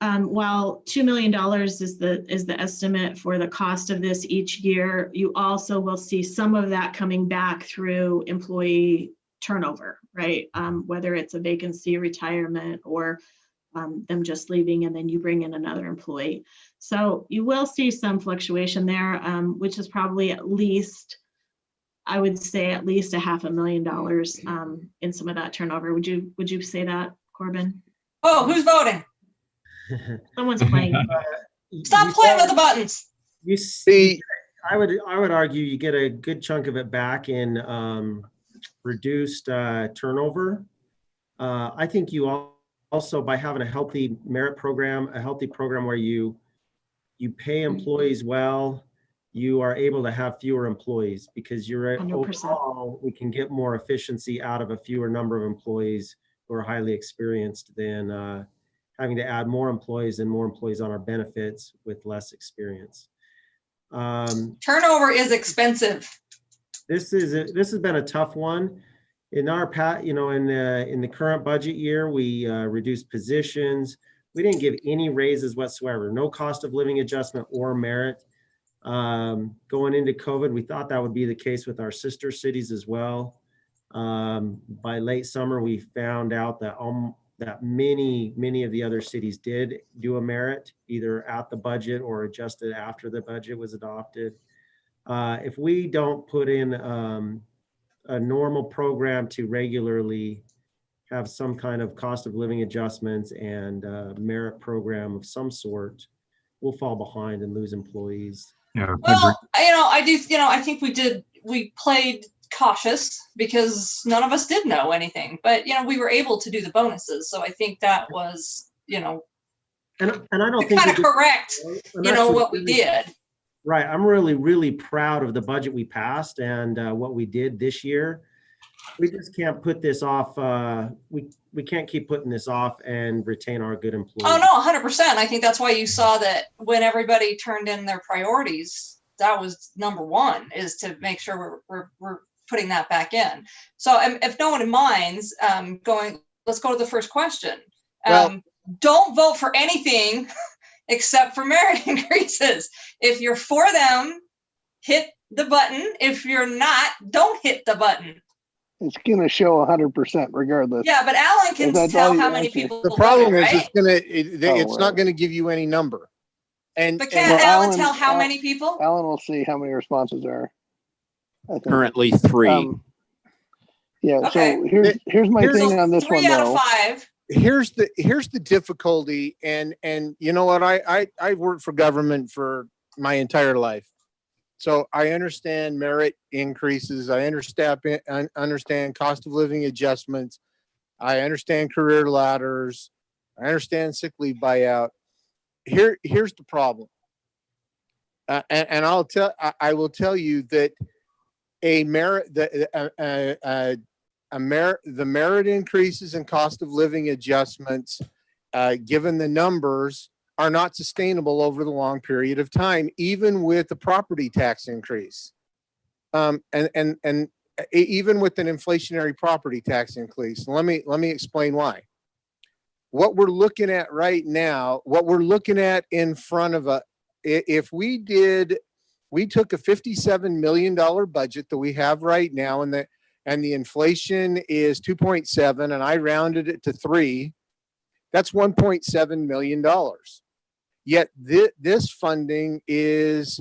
Speaker 6: while $2 million is the estimate for the cost of this each year, you also will see some of that coming back through employee turnover, right? Whether it's a vacancy, retirement, or them just leaving and then you bring in another employee. So you will see some fluctuation there, which is probably at least, I would say at least $500,000 in some of that turnover. Would you say that, Corbin?
Speaker 2: Oh, who's voting?
Speaker 6: Someone's playing.
Speaker 2: Stop playing with the buttons.
Speaker 7: You see, I would argue you get a good chunk of it back in reduced turnover. I think you also, by having a healthy merit program, a healthy program where you pay employees well, you are able to have fewer employees because you're
Speaker 6: 100%.
Speaker 7: overall, we can get more efficiency out of a fewer number of employees who are highly experienced than having to add more employees and more employees on our benefits with less experience.
Speaker 2: Turnover is expensive.
Speaker 7: This has been a tough one. In our in the current budget year, we reduced positions. We didn't give any raises whatsoever, no cost of living adjustment or merit. Going into COVID, we thought that would be the case with our sister cities as well. By late summer, we found out that that many of the other cities did do a merit, either at the budget or adjusted after the budget was adopted. If we don't put in a normal program to regularly have some kind of cost of living adjustments and merit program of some sort, we'll fall behind and lose employees.
Speaker 9: Yeah.
Speaker 2: Well, I think we played cautious because none of us did know anything, but we were able to do the bonuses. So I think that was,
Speaker 7: and I don't think
Speaker 2: kind of correct, what we did.
Speaker 7: Right. I'm really proud of the budget we passed and what we did this year. We just can't put this off. We can't keep putting this off and retain our good employees.
Speaker 2: Oh, no, 100%. I think that's why you saw that when everybody turned in their priorities, that was number one, is to make sure we're putting that back in. So if no one minds let's go to the first question. Don't vote for anything except for merit increases. If you're for them, hit the button. If you're not, don't hit the button.
Speaker 8: It's going to show 100% regardless.
Speaker 2: Yeah, but Alan can tell how many people.
Speaker 3: The problem
Speaker 2: voted,
Speaker 3: is
Speaker 2: right?
Speaker 3: it's not going to give you any number.
Speaker 2: But can Alan tell how many people?
Speaker 8: Alan will see how many responses there are. I think.
Speaker 1: Currently 3.
Speaker 8: Yeah.
Speaker 2: Okay.
Speaker 8: So here's my thing on this
Speaker 2: 3
Speaker 8: one
Speaker 2: out
Speaker 8: though.
Speaker 2: of 5.
Speaker 3: Here's the difficulty, and you know what, I've worked for government for my entire life, so I understand merit increases, I understand cost of living adjustments, I understand career ladders, I understand sick leave buyout. Here's the problem, and I will tell you that the merit increases and cost of living adjustments, given the numbers, are not sustainable over the long period of time, even with the property tax increase, and even with an inflationary property tax increase. Let me explain why. What we're looking at right now, what we're looking at in front of us, if we took a $57 million budget that we have right now, and the inflation is 2.7, and I rounded it to 3, that's $1.7 million. Yet this funding is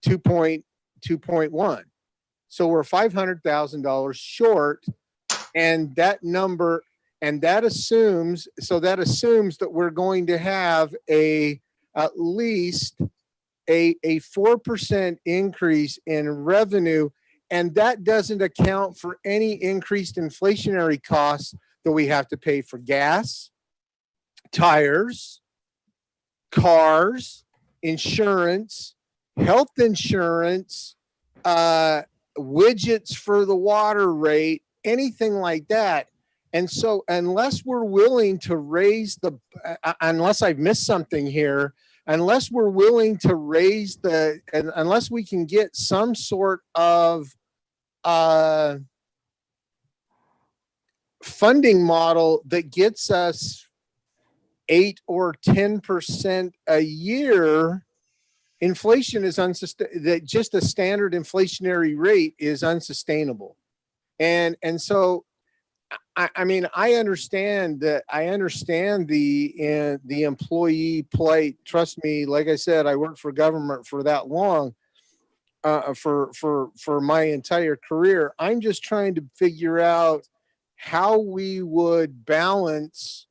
Speaker 3: 2.1. So we're $500,000 short, and that assumes that we're going to have at least a 4% increase in revenue. And that doesn't account for any increased inflationary costs that we have to pay for gas, tires, cars, insurance, health insurance, widgets for the water rate, anything like that. And so unless we're willing to raise unless I've missed something here, unless we're willing to raise unless we can get some sort of funding model that gets us 8 or 10% a year, inflation is unsustainable. That just a standard inflationary rate is unsustainable. And so, I mean, I understand the employee plight. Trust me, like I said, I worked for government for that long. For my entire career, I'm just trying to figure out how we would balance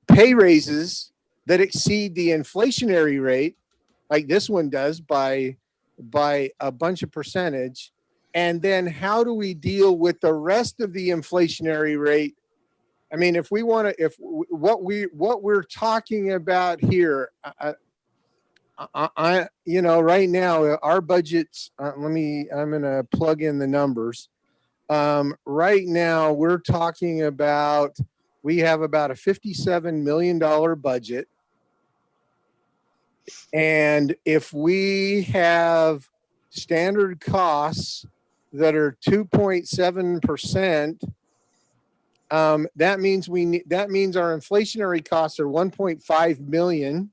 Speaker 3: pay raises that exceed the inflationary rate, like this one does, by a bunch of percentage, and then how do we deal with the rest of the inflationary rate? I mean, if we want to, what we're talking about here, right now, our budgets, I'm going to plug in the numbers. Right now, we're talking about, we have about a $57 million budget. And if we have standard costs that are 2.7%, that means our inflationary costs are 1.5 million.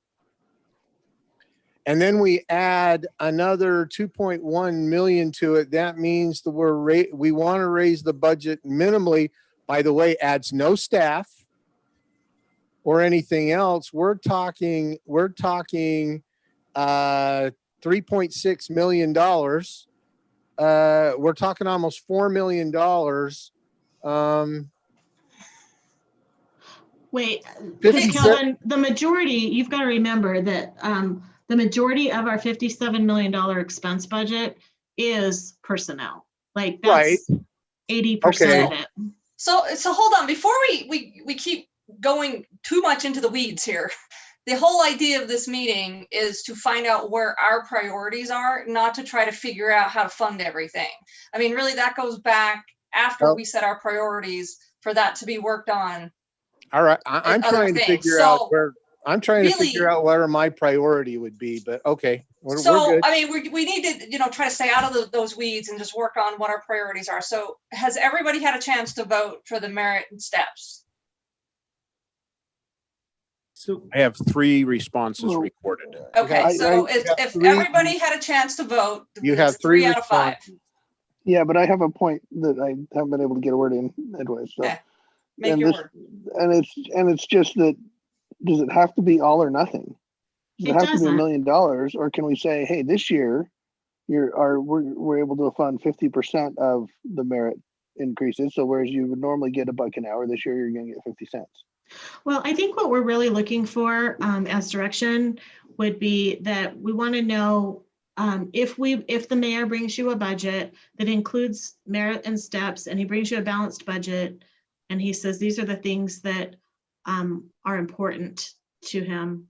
Speaker 3: And then we add another 2.1 million to it. That means that we want to raise the budget minimally. By the way, adds no staff or anything else. We're talking $3.6 million. We're talking almost $4 million.
Speaker 6: Wait,
Speaker 3: 57
Speaker 6: Kelvin, the majority, you've got to remember that the majority of our $57 million expense budget is personnel. Like that's 80% of it.
Speaker 2: So hold on, before we keep going too much into the weeds here. The whole idea of this meeting is to find out where our priorities are, not to try to figure out how to fund everything. I mean, really, that goes back after we set our priorities for that to be worked on.
Speaker 3: All right, I'm trying to figure out where where my priority would be, but okay, we're good.
Speaker 2: I mean, we need to, try to stay out of those weeds and just work on what our priorities are. So has everybody had a chance to vote for the merit and steps?
Speaker 7: So
Speaker 1: I have 3 responses recorded.
Speaker 2: Okay, so if everybody had a chance to vote,
Speaker 3: you have
Speaker 2: 3 out of 5.
Speaker 8: Yeah, but I have a point that I haven't been able to get a word in anyway. So,
Speaker 2: okay. Make your word.
Speaker 8: And it's just that, does it have to be all or nothing? Does it have to be $1 million, or can we say, hey, this year we're able to fund 50% of the merit increases. So whereas you would normally get $1 an hour, this year you're going to get 50 cents.
Speaker 6: Well, I think what we're really looking for as direction would be that we want to know if the mayor brings you a budget that includes merit and steps, and he brings you a balanced budget, and he says these are the things that are important to him.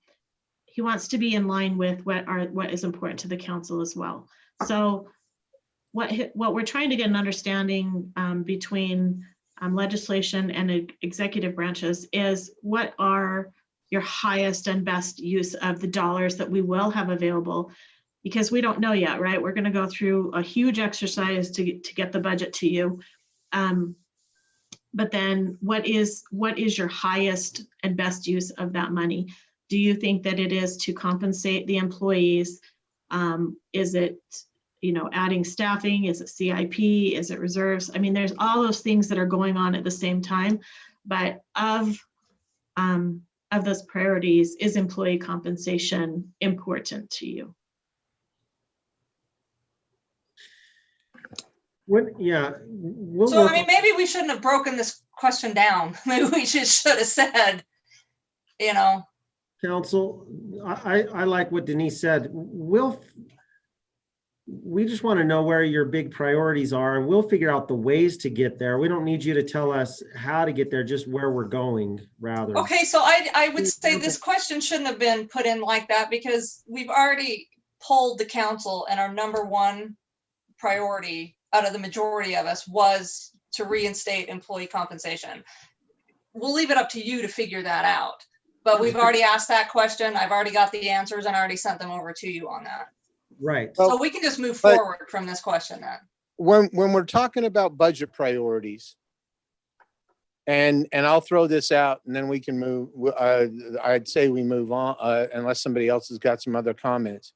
Speaker 6: He wants to be in line with what is important to the council as well. So what we're trying to get an understanding between legislation and executive branches is what are your highest and best use of the dollars that we will have available, because we don't know yet, right? We're going to go through a huge exercise to get the budget to you. But then what is your highest and best use of that money? Do you think that it is to compensate the employees? Is it adding staffing? Is it CIP? Is it reserves? I mean, there's all those things that are going on at the same time, but of those priorities, is employee compensation important to you?
Speaker 2: So, I mean, maybe we shouldn't have broken this question down. Maybe we should have said,
Speaker 7: Council, I like what Denise said. We just want to know where your big priorities are, and we'll figure out the ways to get there. We don't need you to tell us how to get there, just where we're going, rather.
Speaker 2: Okay, so I would say this question shouldn't have been put in like that, because we've already polled the council, and our number 1 priority out of the majority of us was to reinstate employee compensation. We'll leave it up to you to figure that out. But we've already asked that question. I've already got the answers and already sent them over to you on that.
Speaker 7: Right.
Speaker 2: So we can just move forward from this question then.
Speaker 3: When we're talking about budget priorities, and I'll throw this out and then we can move, I'd say we move on unless somebody else has got some other comments.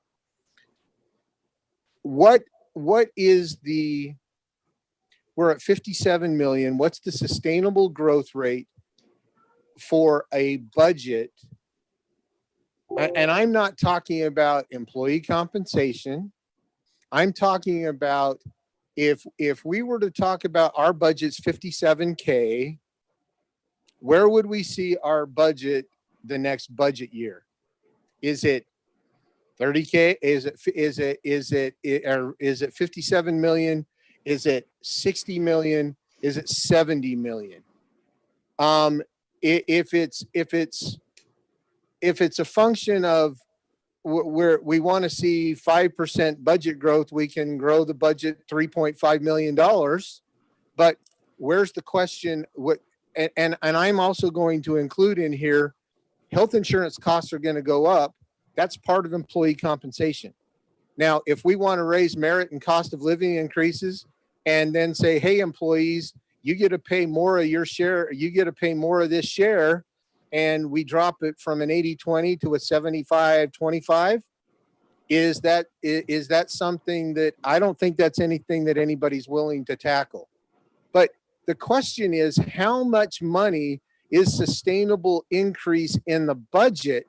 Speaker 3: What is we're at 57 million. What's the sustainable growth rate for a budget? And I'm not talking about employee compensation. I'm talking about if we were to talk about our budget's 57K, where would we see our budget the next budget year? Is it 30K? Is it 57 million? Is it 60 million? Is it 70 million? If it's a function of we want to see 5% budget growth. We can grow the budget $3.5 million. But where's the question? And I'm also going to include in here, health insurance costs are going to go up. That's part of employee compensation. Now, if we want to raise merit and cost of living increases and then say, hey, employees, you get to pay more of your share, you get to pay more of this share, and we drop it from an 80-20 to a 75-25, is that something that I don't think that's anything that anybody's willing to tackle. But the question is, how much money is sustainable increase in the budget?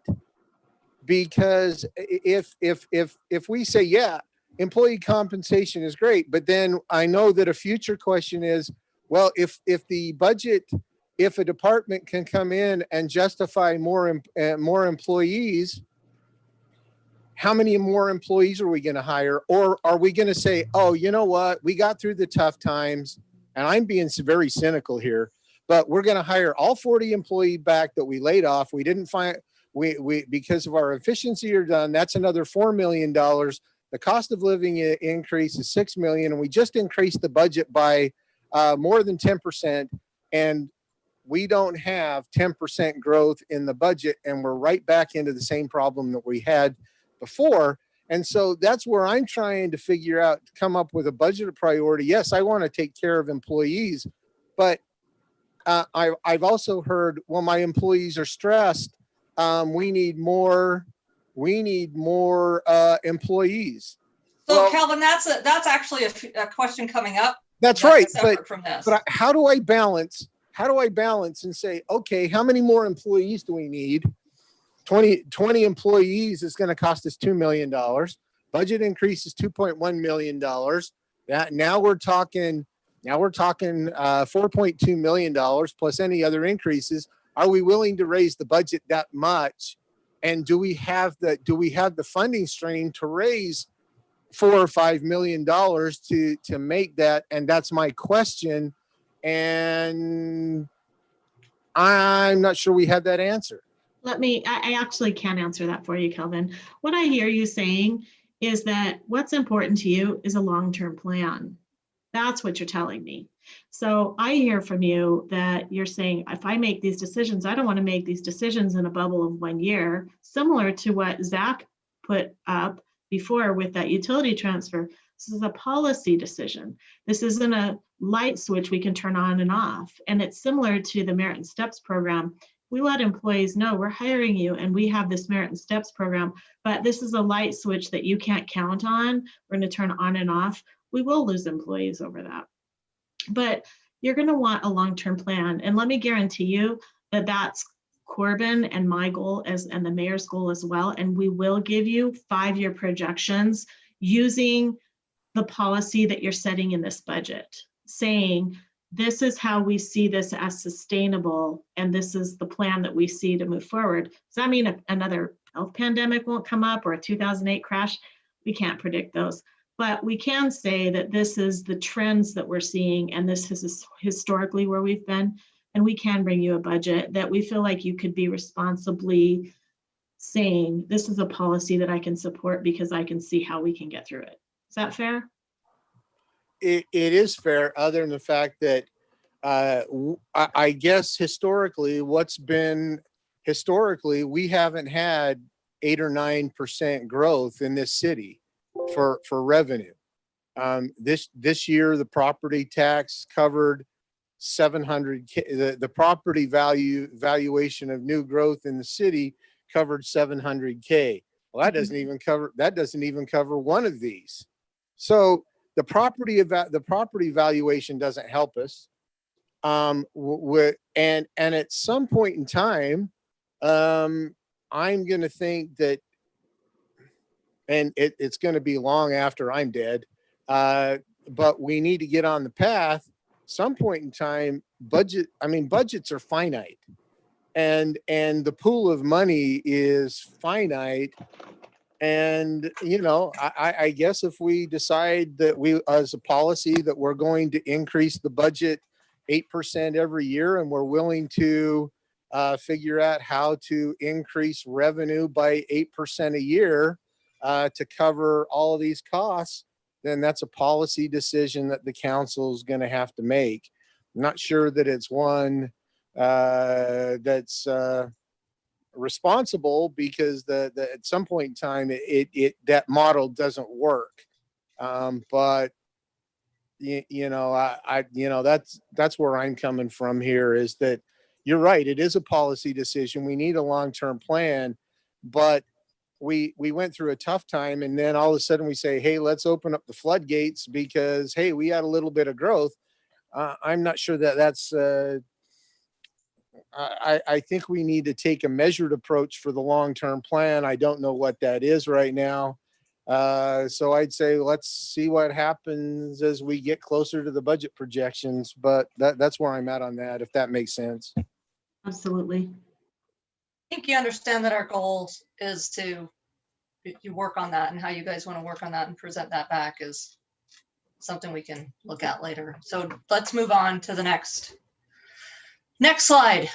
Speaker 3: Because if we say, yeah, employee compensation is great, but then I know that a future question is, well, if the budget, if a department can come in and justify more employees, how many more employees are we going to hire? Or are we going to say, oh, you know what, we got through the tough times, and I'm being very cynical here, but we're going to hire all 40 employees back that we laid off. We didn't find, we because of our efficiency are done. That's another $4 million. The cost of living increase is $6 million, and we just increased the budget by more than 10%, and we don't have 10% growth in the budget, and we're right back into the same problem that we had before. And so that's where I'm trying to figure out, come up with a budget priority. Yes, I want to take care of employees, but I've also heard, well, my employees are stressed. We need more employees.
Speaker 2: So
Speaker 3: Well,
Speaker 2: Calvin, that's actually a question coming up.
Speaker 3: That's right.
Speaker 2: Separate from this.
Speaker 3: But how do I balance and say, okay, how many more employees do we need? 20 employees is going to cost us $2 million. Budget increase is $2.1 million. That now we're talking $4.2 million plus any other increases. Are we willing to raise the budget that much? And do we have the funding stream to raise $4 or $5 million to make that? And that's my question. And I'm not sure we have that answer.
Speaker 6: I actually can answer that for you, Kelvin. What I hear you saying is that what's important to you is a long-term plan. That's what you're telling me. So I hear from you that you're saying, if I make these decisions, I don't want to make these decisions in a bubble of 1 year, similar to what Zach put up before with that utility transfer. This is a policy decision. This isn't a light switch we can turn on and off. And it's similar to the Merit and Steps program. We let employees know we're hiring you and we have this Merit and Steps program, but this is a light switch that you can't count on. We're going to turn on and off. We will lose employees over that. But you're going to want a long-term plan. And let me guarantee you that that's Corbin and my goal and the mayor's goal as well. And we will give you 5-year projections using the policy that you're setting in this budget, saying, this is how we see this as sustainable, and this is the plan that we see to move forward. Does that mean another health pandemic won't come up or a 2008 crash? We can't predict those, but we can say that this is the trends that we're seeing, and this is historically where we've been, and we can bring you a budget that we feel like you could be responsibly saying, this is a policy that I can support because I can see how we can get through it. Is that fair?
Speaker 3: It is fair, other than the fact that I guess historically we haven't had 8 or 9% growth in this city for revenue. This year, the property tax covered 700K. The property valuation of new growth in the city covered 700K. Well, that doesn't even cover one of these. So the property valuation doesn't help us. And at some point in time, I'm going to think that, and it's going to be long after I'm dead, but we need to get on the path. Some point in time, budgets are finite, and the pool of money is finite. And, I guess if we decide that we, as a policy, that we're going to increase the budget 8% every year, and we're willing to figure out how to increase revenue by 8% a year to cover all of these costs, then that's a policy decision that the council is going to have to make. I'm not sure that it's one that's responsible, because the at some point in time that model doesn't work. But that's where I'm coming from here, is that you're right. It is a policy decision. We need a long-term plan, but we went through a tough time, and then all of a sudden we say, hey, let's open up the floodgates because, hey, we had a little bit of growth. I'm not sure that that's, I think we need to take a measured approach for the long-term plan. I don't know what that is right now. So I'd say, let's see what happens as we get closer to the budget projections, but that's where I'm at on that, if that makes sense.
Speaker 6: Absolutely.
Speaker 2: I think you understand that our goal is to you work on that, and how you guys want to work on that and present that back is something we can look at later. So let's move on to the next slide.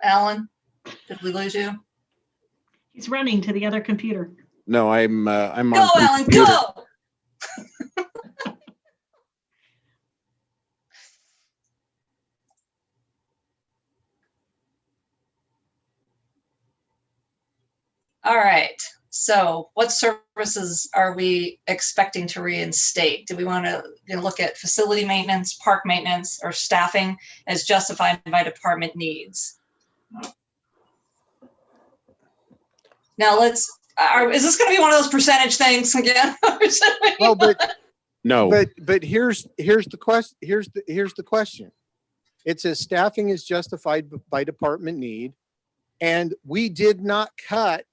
Speaker 2: Alan, did we lose you?
Speaker 6: He's running to the other computer.
Speaker 1: No, I'm
Speaker 2: Go,
Speaker 1: on
Speaker 2: Alan,
Speaker 1: computer.
Speaker 2: go. All right. So what services are we expecting to reinstate? Do we want to look at facility maintenance, park maintenance, or staffing as justified by department needs? Now is this going to be one of those percentage things again?
Speaker 3: Well,
Speaker 1: No,
Speaker 3: but here's the question. Here's the question. It says staffing is justified by department need, and we did not cut.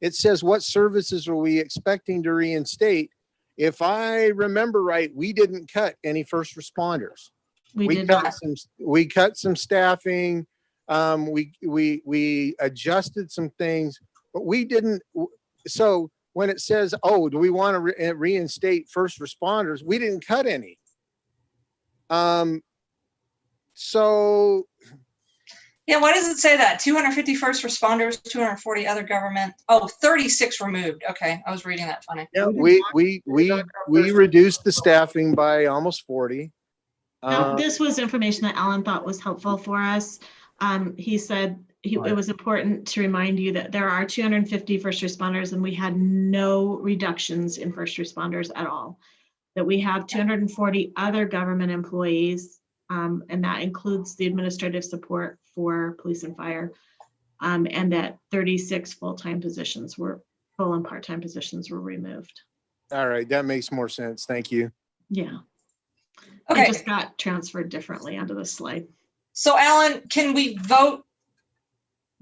Speaker 3: It says, what services are we expecting to reinstate? If I remember right, we didn't cut any first responders.
Speaker 6: We cut
Speaker 3: some staffing. We adjusted some things, but we didn't. So when it says, oh, do we want to reinstate first responders? We didn't cut any. So.
Speaker 2: Yeah, why does it say that? 250 first responders, 240 other government. Oh, 36 removed. Okay, I was reading that funny.
Speaker 3: Yeah, we reduced the staffing by almost 40.
Speaker 6: Now, this was information that Alan thought was helpful for us. He said it was important to remind you that there are 250 first responders, and we had no reductions in first responders at all. That we have 240 other government employees, and that includes the administrative support for police and fire, and that 36 full-time positions were full and part-time positions were removed.
Speaker 3: All right, that makes more sense. Thank you.
Speaker 6: Yeah.
Speaker 2: Okay.
Speaker 6: It just got transferred differently onto this slide.
Speaker 2: So Alan, can we vote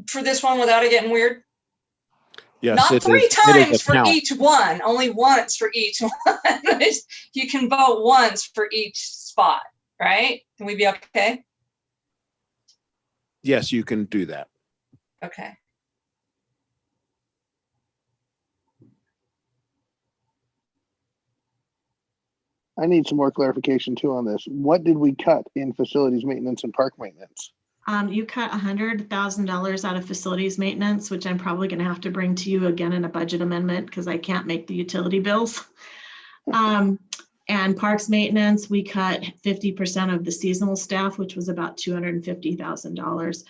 Speaker 2: for this one without it getting weird?
Speaker 1: yes,
Speaker 2: Not three
Speaker 1: it is
Speaker 2: times
Speaker 1: a
Speaker 2: for
Speaker 1: count.
Speaker 2: each one, only once for each one. You can vote once for each spot, right? Can we be okay?
Speaker 1: Yes, you can do that.
Speaker 2: Okay.
Speaker 8: I need some more clarification too on this. What did we cut in facilities maintenance and park maintenance?
Speaker 6: You cut $100,000 out of facilities maintenance, which I'm probably going to have to bring to you again in a budget amendment because I can't make the utility bills. And parks maintenance, we cut 50% of the seasonal staff, which was about $250,000,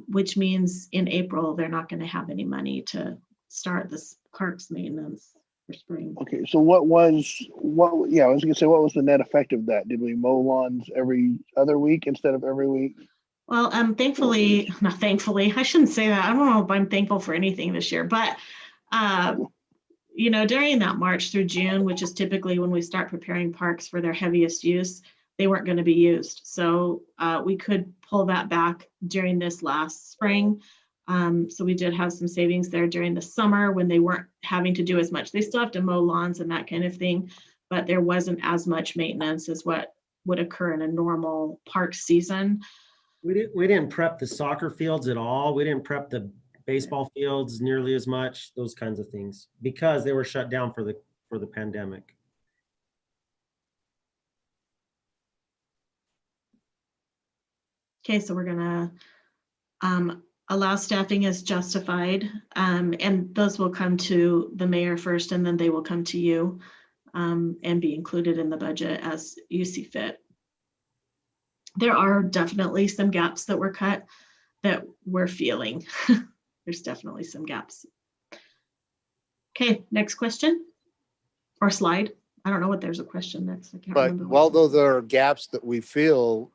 Speaker 6: which means in April, they're not going to have any money to start this parks maintenance for spring.
Speaker 8: Okay, so I was gonna say, what was the net effect of that? Did we mow lawns every other week instead of every week?
Speaker 6: Well, not thankfully, I shouldn't say that. I don't know if I'm thankful for anything this year, but during that March through June, which is typically when we start preparing parks for their heaviest use, they weren't going to be used. So we could pull that back during this last spring. So we did have some savings there during the summer when they weren't having to do as much. They still have to mow lawns and that kind of thing, but there wasn't as much maintenance as what would occur in a normal park season.
Speaker 7: We didn't prep the soccer fields at all. We didn't prep the baseball fields nearly as much, those kinds of things, because they were shut down for the pandemic.
Speaker 6: Okay, so we're gonna allow staffing as justified, and those will come to the mayor first, and then they will come to you and be included in the budget as you see fit. There are definitely some gaps that were cut that we're feeling. There's definitely some gaps. Okay, next question or slide. I don't know what there's a question next. I can't
Speaker 3: But
Speaker 6: remember. what-
Speaker 3: although there are gaps that we feel,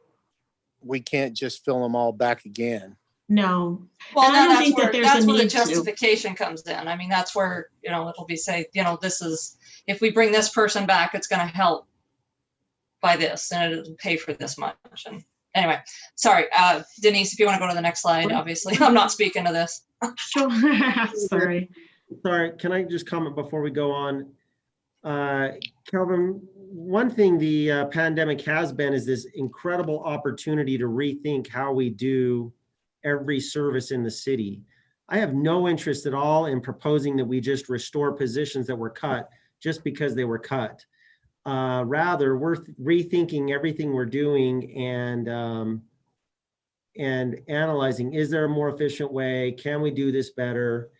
Speaker 3: we can't just fill them all back again.
Speaker 6: No,
Speaker 2: Well,
Speaker 6: And I
Speaker 2: no,
Speaker 6: don't
Speaker 2: that's
Speaker 6: think that
Speaker 2: where,
Speaker 6: there's a
Speaker 2: that's where the
Speaker 6: need to.
Speaker 2: justification comes in. I mean, that's where, it'll be say, this is, if we bring this person back, it's gonna help by this and it'll pay for this much. And anyway, sorry, Denise, if you want to go to the next slide, obviously, I'm not speaking to this.
Speaker 6: sure. Sorry.
Speaker 7: Sorry, can I just comment before we go on? Kelvin, one thing the pandemic has been is this incredible opportunity to rethink how we do every service in the city. I have no interest at all in proposing that we just restore positions that were cut just because they were cut. Rather, we're rethinking everything we're doing and analyzing, is there a more efficient way? Can we do this better?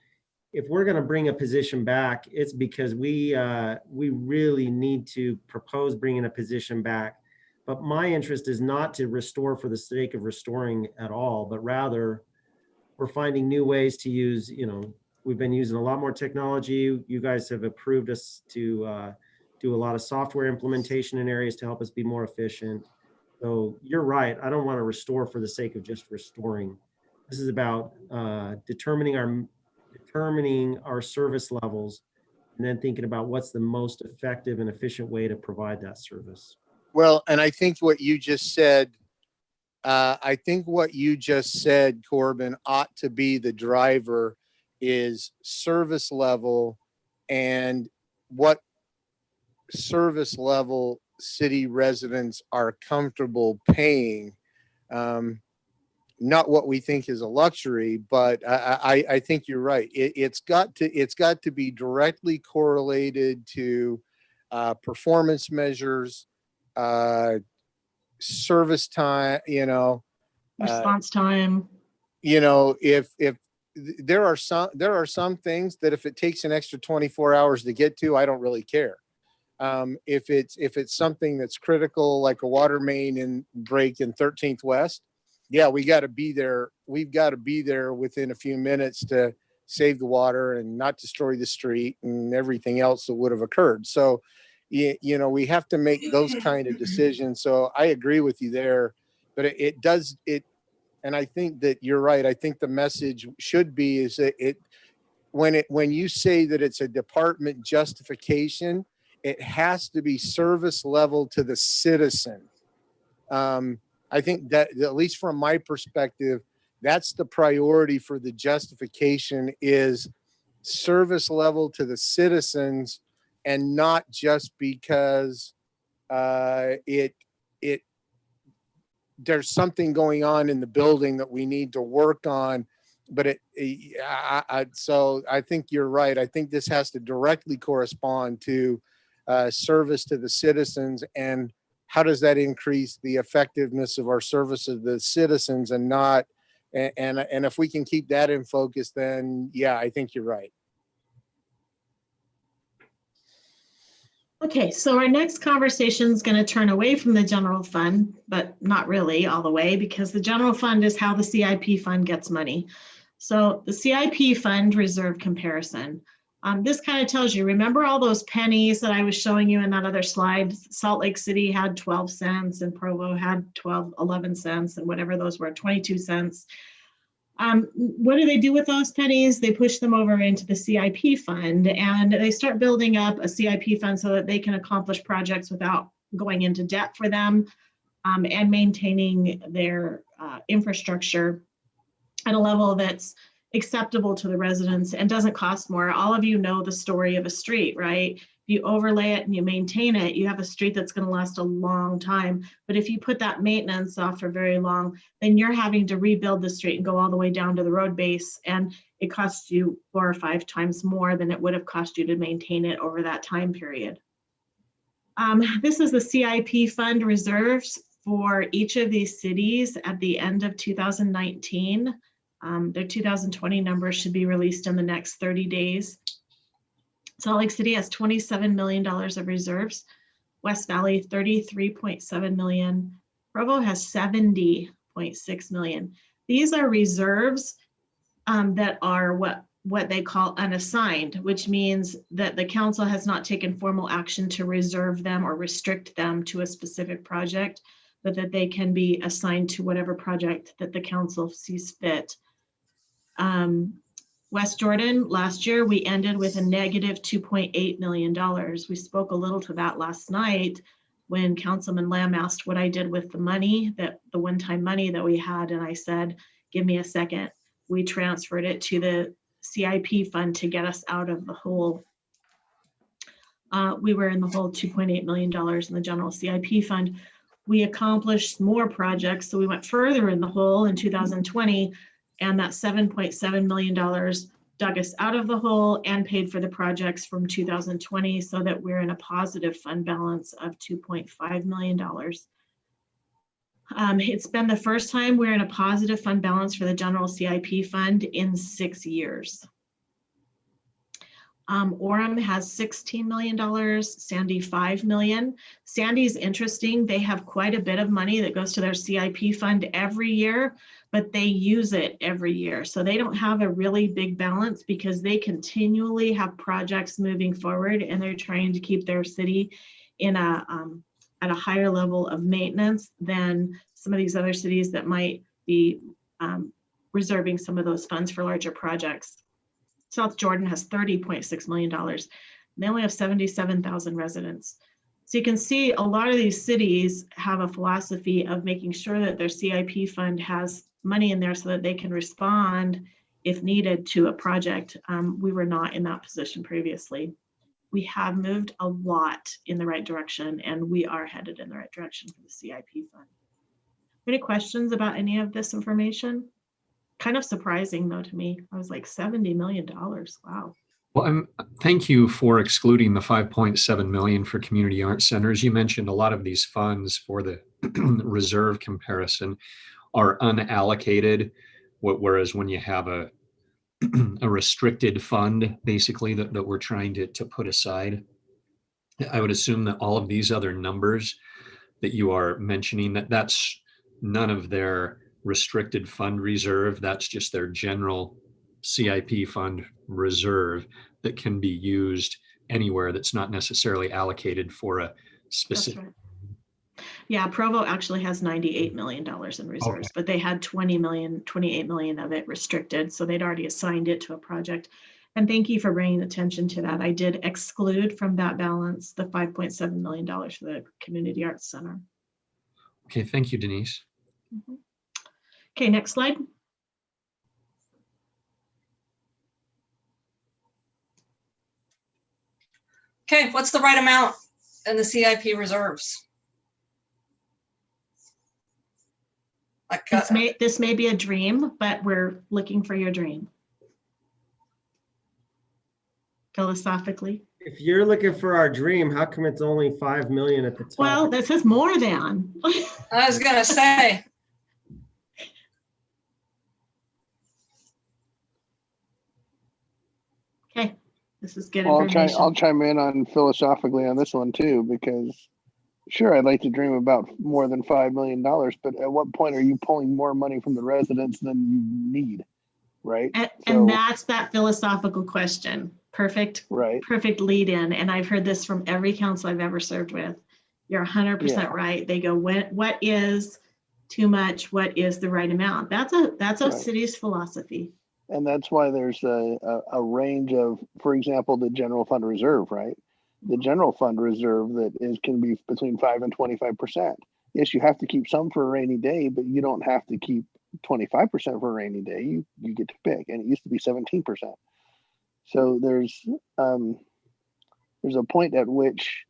Speaker 7: If we're going to bring a position back, it's because we really need to propose bringing a position back. But my interest is not to restore for the sake of restoring at all, but rather we're finding new ways to use, we've been using a lot more technology. You guys have approved us to do a lot of software implementation in areas to help us be more efficient. So you're right. I don't want to restore for the sake of just restoring. This is about determining our service levels and then thinking about what's the most effective and efficient way to provide that service.
Speaker 3: Well, and I think what you just said, Corbin, ought to be the driver is service level and what service level city residents are comfortable paying. Not what we think is a luxury, but I think you're right. It's got to be directly correlated to performance measures, service time,
Speaker 6: Response time.
Speaker 3: if there are some things that if it takes an extra 24 hours to get to, I don't really care. If it's something that's critical, like a water main and break in 13th West, yeah, we got to be there. We've got to be there within a few minutes to save the water and not destroy the street and everything else that would have occurred. So, we have to make those kind of decisions. So I agree with you there, but and I think that you're right. I think the message should be is that when you say that it's a department justification, it has to be service level to the citizen. I think that, at least from my perspective, that's the priority for the justification is service level to the citizens, and not just because there's something going on in the building that we need to work on. But so I think you're right. I think this has to directly correspond to service to the citizens, and how does that increase the effectiveness of our service of the citizens and not, and if we can keep that in focus, then yeah, I think you're right.
Speaker 6: Okay, so our next conversation is going to turn away from the general fund, but not really all the way, because the general fund is how the CIP fund gets money. So the CIP fund reserve comparison. This kind of tells you, remember all those pennies that I was showing you in that other slide? Salt Lake City had 12 cents and Provo had 11 cents and whatever those were, 22 cents. What do they do with those pennies? They push them over into the CIP fund, and they start building up a CIP fund so that they can accomplish projects without going into debt for them, and maintaining their infrastructure at a level that's acceptable to the residents and doesn't cost more. All of you know the story of a street, right? If you overlay it and you maintain it, you have a street that's going to last a long time. But if you put that maintenance off for very long, then you're having to rebuild the street and go all the way down to the road base, and it costs you 4 or 5 times more than it would have cost you to maintain it over that time period. This is the CIP fund reserves. for each of these cities at the end of 2019. Their 2020 numbers should be released in the next 30 days. Salt Lake City has $27 million of reserves. West Valley, 33.7 million. Provo has 70.6 million. These are reserves that are what they call unassigned, which means that the council has not taken formal action to reserve them or restrict them to a specific project, but that they can be assigned to whatever project that the council sees fit. West Jordan, last year, we ended with a negative $2.8 million. We spoke a little to that last night when Councilman Lamb asked what I did with the money, the one-time money that we had, and I said, give me a second. We transferred it to the CIP fund to get us out of the hole. We were in the hole $2.8 million in the general CIP fund. We accomplished more projects, so we went further in the hole in 2020, and that $7.7 million dug us out of the hole and paid for the projects from 2020, so that we're in a positive fund balance of $2.5 million. It's been the first time we're in a positive fund balance for the general CIP fund in 6 years. Orem has $16 million, Sandy $5 million. Sandy's interesting. They have quite a bit of money that goes to their CIP fund every year, but they use it every year. So they don't have a really big balance because they continually have projects moving forward, and they're trying to keep their city in at a higher level of maintenance than some of these other cities that might be reserving some of those funds for larger projects. South Jordan has $30.6 million. And they only have 77,000 residents. So you can see a lot of these cities have a philosophy of making sure that their CIP fund has money in there so that they can respond if needed to a project. We were not in that position previously. We have moved a lot in the right direction, and we are headed in the right direction for the CIP fund. Any questions about any of this information? Kind of surprising though to me. I was like $70 million. Wow.
Speaker 9: Well, thank you for excluding the 5.7 million for community art centers. You mentioned a lot of these funds for the reserve comparison are unallocated, whereas when you have a restricted fund, basically, that we're trying to put aside, I would assume that all of these other numbers that you are mentioning, that's none of their restricted fund reserve. That's just their general CIP fund reserve that can be used anywhere that's not necessarily allocated for a specific.
Speaker 6: That's right. Yeah, Provo actually has $98 million in reserves, okay, but they had 28 million of it restricted. So they'd already assigned it to a project. And thank you for bringing attention to that. I did exclude from that balance the $5.7 million for the Community Arts Center.
Speaker 9: Okay, thank you, Denise.
Speaker 6: Mm-hmm. Okay, next slide.
Speaker 2: Okay, what's the right amount in the CIP reserves? Like,
Speaker 6: this may be a dream, but we're looking for your dream. Philosophically.
Speaker 7: If you're looking for our dream, how come it's only 5 million at the top?
Speaker 6: Well, this is more than.
Speaker 2: I was gonna say.
Speaker 6: Okay, this is good
Speaker 8: Well,
Speaker 6: information.
Speaker 8: I'll chime in on philosophically on this one too, because sure, I'd like to dream about more than $5 million, but at what point are you pulling more money from the residents than you need, right?
Speaker 6: And that's that philosophical question. Perfect,
Speaker 8: right?
Speaker 6: Perfect lead in. And I've heard this from every council I've ever served with. You're 100% right. They go, what is too much? What is the right amount? That's a right. City's philosophy.
Speaker 8: And that's why there's a range of, for example, the general fund reserve, right? The general fund reserve can be between 5 and 25%. Yes, you have to keep some for a rainy day, but you don't have to keep 25% for a rainy day. You get to pick, and it used to be 17%. So there's a point at which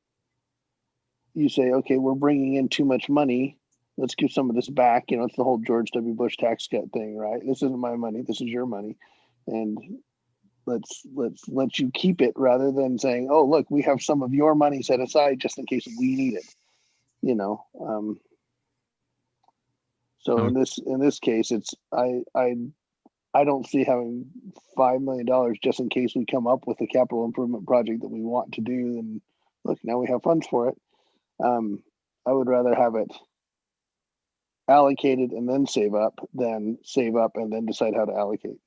Speaker 8: you say, okay, we're bringing in too much money. Let's give some of this back. You know, it's the whole George W. Bush tax cut thing, right? This isn't my money. This is your money. And let's let you keep it rather than saying, oh, look, we have some of your money set aside just in case we need it. You know, So in this case, it's I don't see having $5 million just in case we come up with a capital improvement project that we want to do. And look, now we have funds for it. I would rather have it allocated and then save up than save up and then decide how to allocate.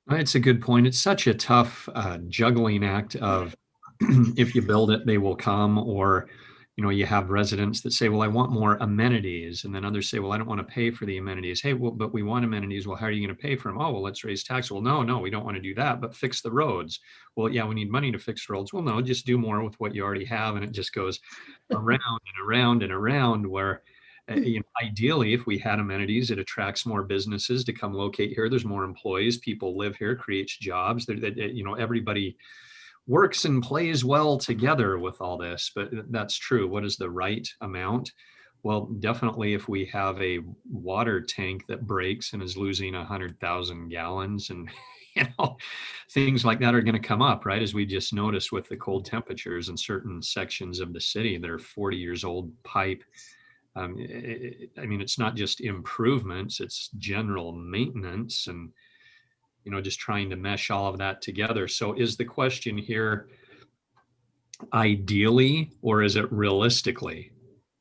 Speaker 9: It's a good point. It's such a tough juggling act of if you build it, they will come, or you have residents that say, well, I want more amenities. And then others say, well, I don't want to pay for the amenities. Hey, well, but we want amenities. Well, how are you going to pay for them? Oh, well, let's raise tax. Well, no, we don't want to do that, but fix the roads. Well, yeah, we need money to fix roads. Well, no, just do more with what you already have. And it just goes around and around and around where, ideally, if we had amenities, it attracts more businesses to come locate here. There's more employees, people live here, creates jobs. Everybody works and plays well together with all this, but that's true. What is the right amount? Well, definitely if we have a water tank that breaks and is losing 100,000 gallons and things like that are going to come up, right? As we just noticed with the cold temperatures in certain sections of the city that are 40 years old pipe. It's not just improvements, it's general maintenance and just trying to mesh all of that together. So is the question here ideally, or is it realistically?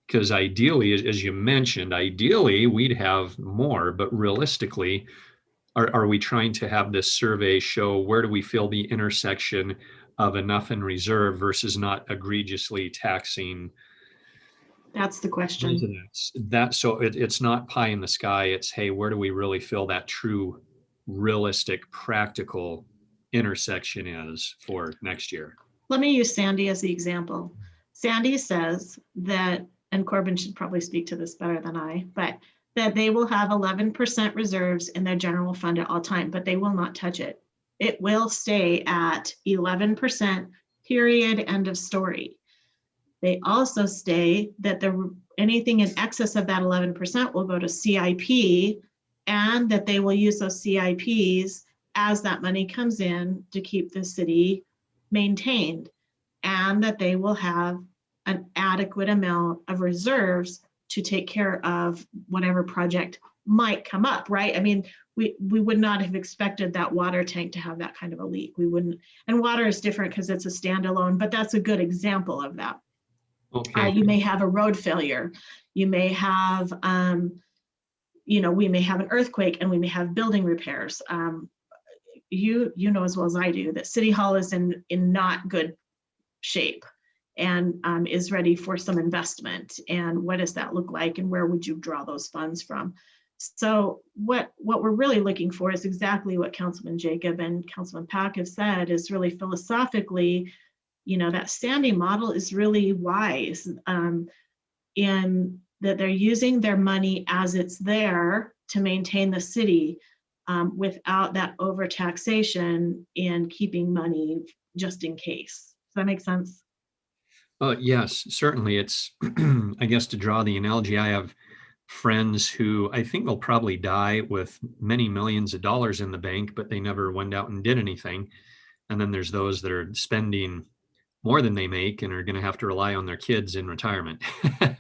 Speaker 9: Because ideally, as you mentioned, ideally we'd have more, but realistically, are we trying to have this survey show where do we feel the intersection of enough in reserve versus not egregiously taxing?
Speaker 6: That's the question.
Speaker 9: It's not pie in the sky. It's, hey, where do we really feel that true realistic, practical intersection is for next year?
Speaker 6: Let me use Sandy as the example. Sandy says that, and Corbin should probably speak to this better than I, but that they will have 11% reserves in their general fund at all time, but they will not touch it. It will stay at 11%, period, end of story. They also state that anything in excess of that 11% will go to CIP, and that they will use those CIPs as that money comes in to keep the city maintained, and that they will have an adequate amount of reserves to take care of whatever project might come up, right? We would not have expected that water tank to have that kind of a leak. We wouldn't, and water is different because it's a standalone, but that's a good example of that.
Speaker 9: Okay.
Speaker 6: You may have a road failure. You may have, we may have an earthquake and we may have building repairs. You know as well as I do that City Hall is in not good shape and is ready for some investment. And what does that look like? And where would you draw those funds from? So what we're really looking for is exactly what Councilman Jacob and Councilman Pack have said, is really philosophically, that Sandy model is really wise in that they're using their money as it's there to maintain the city without that overtaxation and keeping money just in case. Does that make sense?
Speaker 9: Yes, certainly. It's, I guess, to draw the analogy, I have friends who I think will probably die with many millions of dollars in the bank, but they never went out and did anything. And then there's those that are spending more than they make and are going to have to rely on their kids in retirement.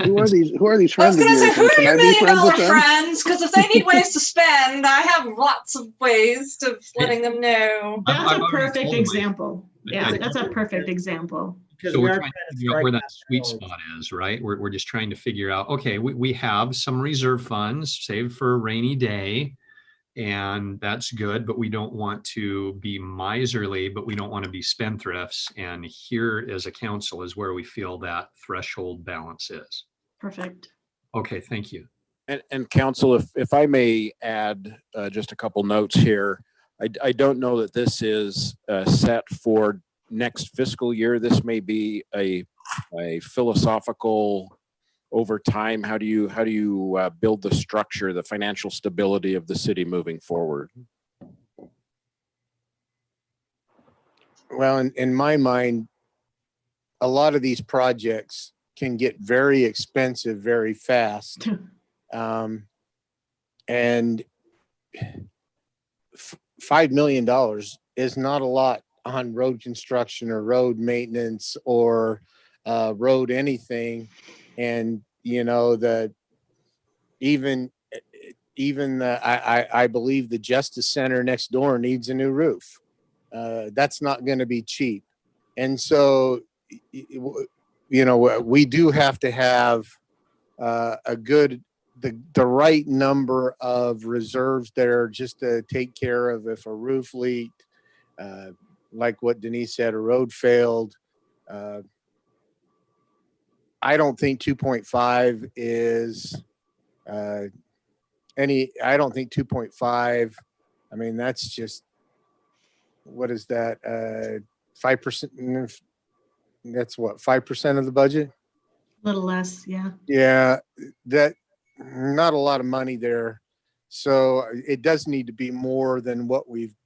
Speaker 8: Who are these
Speaker 2: I was
Speaker 8: friends of
Speaker 2: going to say,
Speaker 8: yours?
Speaker 2: who are
Speaker 8: Can
Speaker 2: your
Speaker 8: I be
Speaker 2: $1 million
Speaker 8: friends with them?
Speaker 2: friends? Because if they need ways to spend, I have lots of ways of letting them know.
Speaker 6: That's
Speaker 9: I've
Speaker 6: a
Speaker 9: already
Speaker 6: perfect
Speaker 9: told them.
Speaker 6: example. Yeah, that's a perfect example.
Speaker 7: Because
Speaker 9: So
Speaker 7: we
Speaker 9: we're
Speaker 7: are
Speaker 9: trying
Speaker 7: trying
Speaker 9: to
Speaker 7: to
Speaker 9: figure out
Speaker 7: strike
Speaker 9: where that
Speaker 7: that
Speaker 9: sweet
Speaker 7: balance.
Speaker 9: spot is, right? We're just trying to figure out, okay, we have some reserve funds saved for a rainy day, and that's good, but we don't want to be miserly, but we don't want to be spendthrifts. And here as a council is where we feel that threshold balance is.
Speaker 6: Perfect.
Speaker 9: Okay, thank you.
Speaker 1: And council, if I may add just a couple notes here, I don't know that this is set for next fiscal year. This may be a philosophical over time. How do you build the structure, the financial stability of the city moving forward?
Speaker 3: Well, in my mind, a lot of these projects can get very expensive very fast. And $5 million is not a lot on road construction or road maintenance or road anything. And, even I believe the Justice Center next door needs a new roof. That's not going to be cheap. And so, we do have to have the right number of reserves there just to take care of if a roof leaked, like what Denise said, a road failed. I don't think 2.5 is I don't think 2.5. I mean, that's just, what is that? 5%. That's what, 5% of the budget?
Speaker 6: A little less, yeah.
Speaker 3: Yeah, that not a lot of money there. So it does need to be more than what we've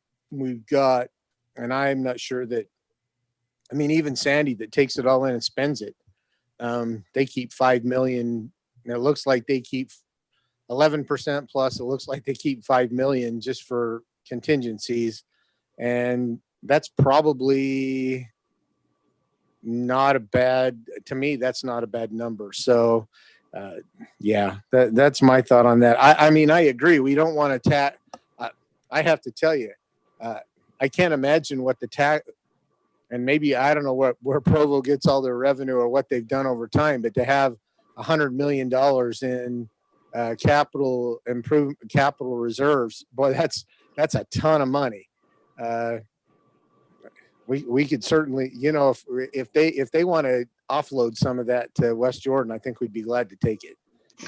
Speaker 3: got. And I'm not sure that, I mean, even Sandy that takes it all in and spends it, they keep 5 million. And it looks like they keep 11% plus. It looks like they keep 5 million just for contingencies. And that's probably not a bad, to me, that's not a bad number. So yeah, that's my thought on that. I mean, I agree. We don't want to tax. I have to tell you, I can't imagine what the tax, and maybe, I don't know where Provo gets all their revenue or what they've done over time, but to have $100 million in capital reserves, boy, that's a ton of money. We could certainly, if they want to offload some of that to West Jordan, I think we'd be glad to take it.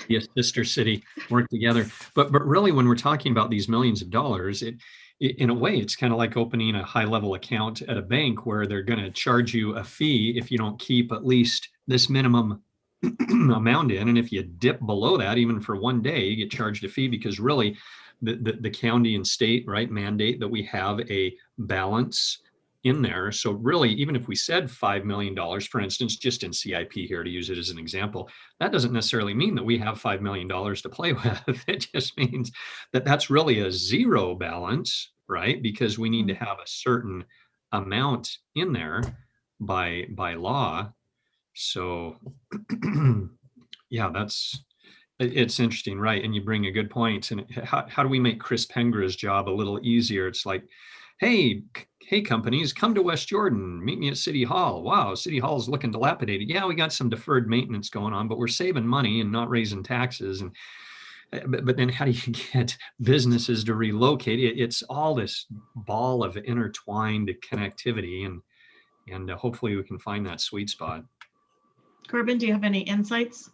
Speaker 9: Yes, sister city, work together. But really, when we're talking about these millions of dollars, it in a way, it's kind of like opening a high level account at a bank where they're going to charge you a fee if you don't keep at least this minimum amount in. And if you dip below that, even for one day, you get charged a fee, because really the county and state, right, mandate that we have a balance in there. So really, even if we said $5 million, for instance, just in CIP here, to use it as an example, that doesn't necessarily mean that we have $5 million to play with. It just means that that's really a zero balance, right? Because we need to have a certain amount in there by law. So yeah, it's interesting, right? And you bring a good point. And how do we make Chris Pengra's job a little easier? It's like, hey, companies, come to West Jordan, meet me at City Hall. Wow, City Hall is looking dilapidated. Yeah, we got some deferred maintenance going on, but we're saving money and not raising taxes. And but then how do you get businesses to relocate? It's all this ball of intertwined connectivity, and hopefully we can find that sweet spot.
Speaker 6: Corbin, do you have any insights?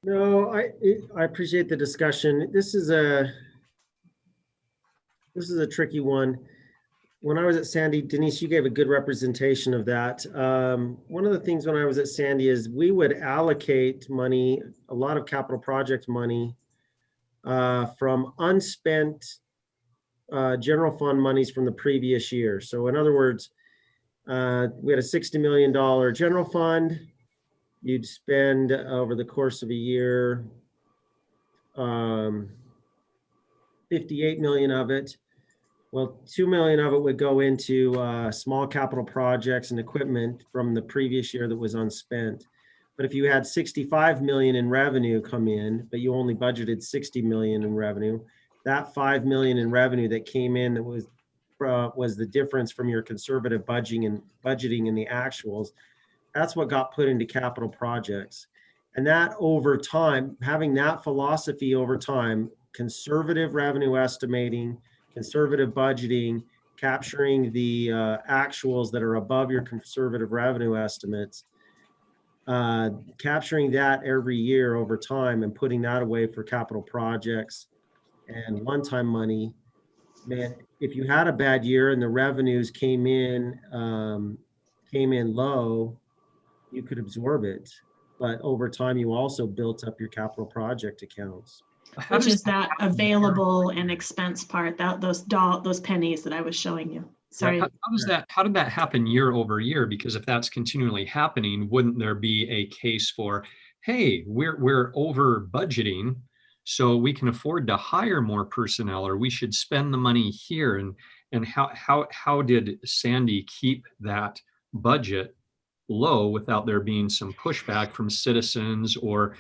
Speaker 7: No, I appreciate the discussion. This is a tricky one. When I was at Sandy, Denise, you gave a good representation of that. One of the things when I was at Sandy is we would allocate money, a lot of capital project money, from unspent general fund monies from the previous year. So in other words, we had a $60 million general fund. You'd spend over the course of a year, 58 million of it. Well, 2 million of it would go into small capital projects and equipment from the previous year that was unspent. But if you had 65 million in revenue come in, but you only budgeted 60 million in revenue, that 5 million in revenue that came in that was the difference from your conservative budgeting and the actuals. That's what got put into capital projects. And that over time, having that philosophy over time, conservative revenue estimating, conservative budgeting, capturing the actuals that are above your conservative revenue estimates, capturing that every year over time and putting that away for capital projects and one-time money. Man, if you had a bad year and the revenues came in low, you could absorb it, but over time you also built up your capital project accounts.
Speaker 6: Which is that available and expense part, those pennies that I was showing you. Sorry.
Speaker 9: How did that happen year over year? Because if that's continually happening, wouldn't there be a case for, hey, we're over budgeting, so we can afford to hire more personnel, or we should spend the money here? And how did Sandy keep that budget low without there being some pushback from citizens or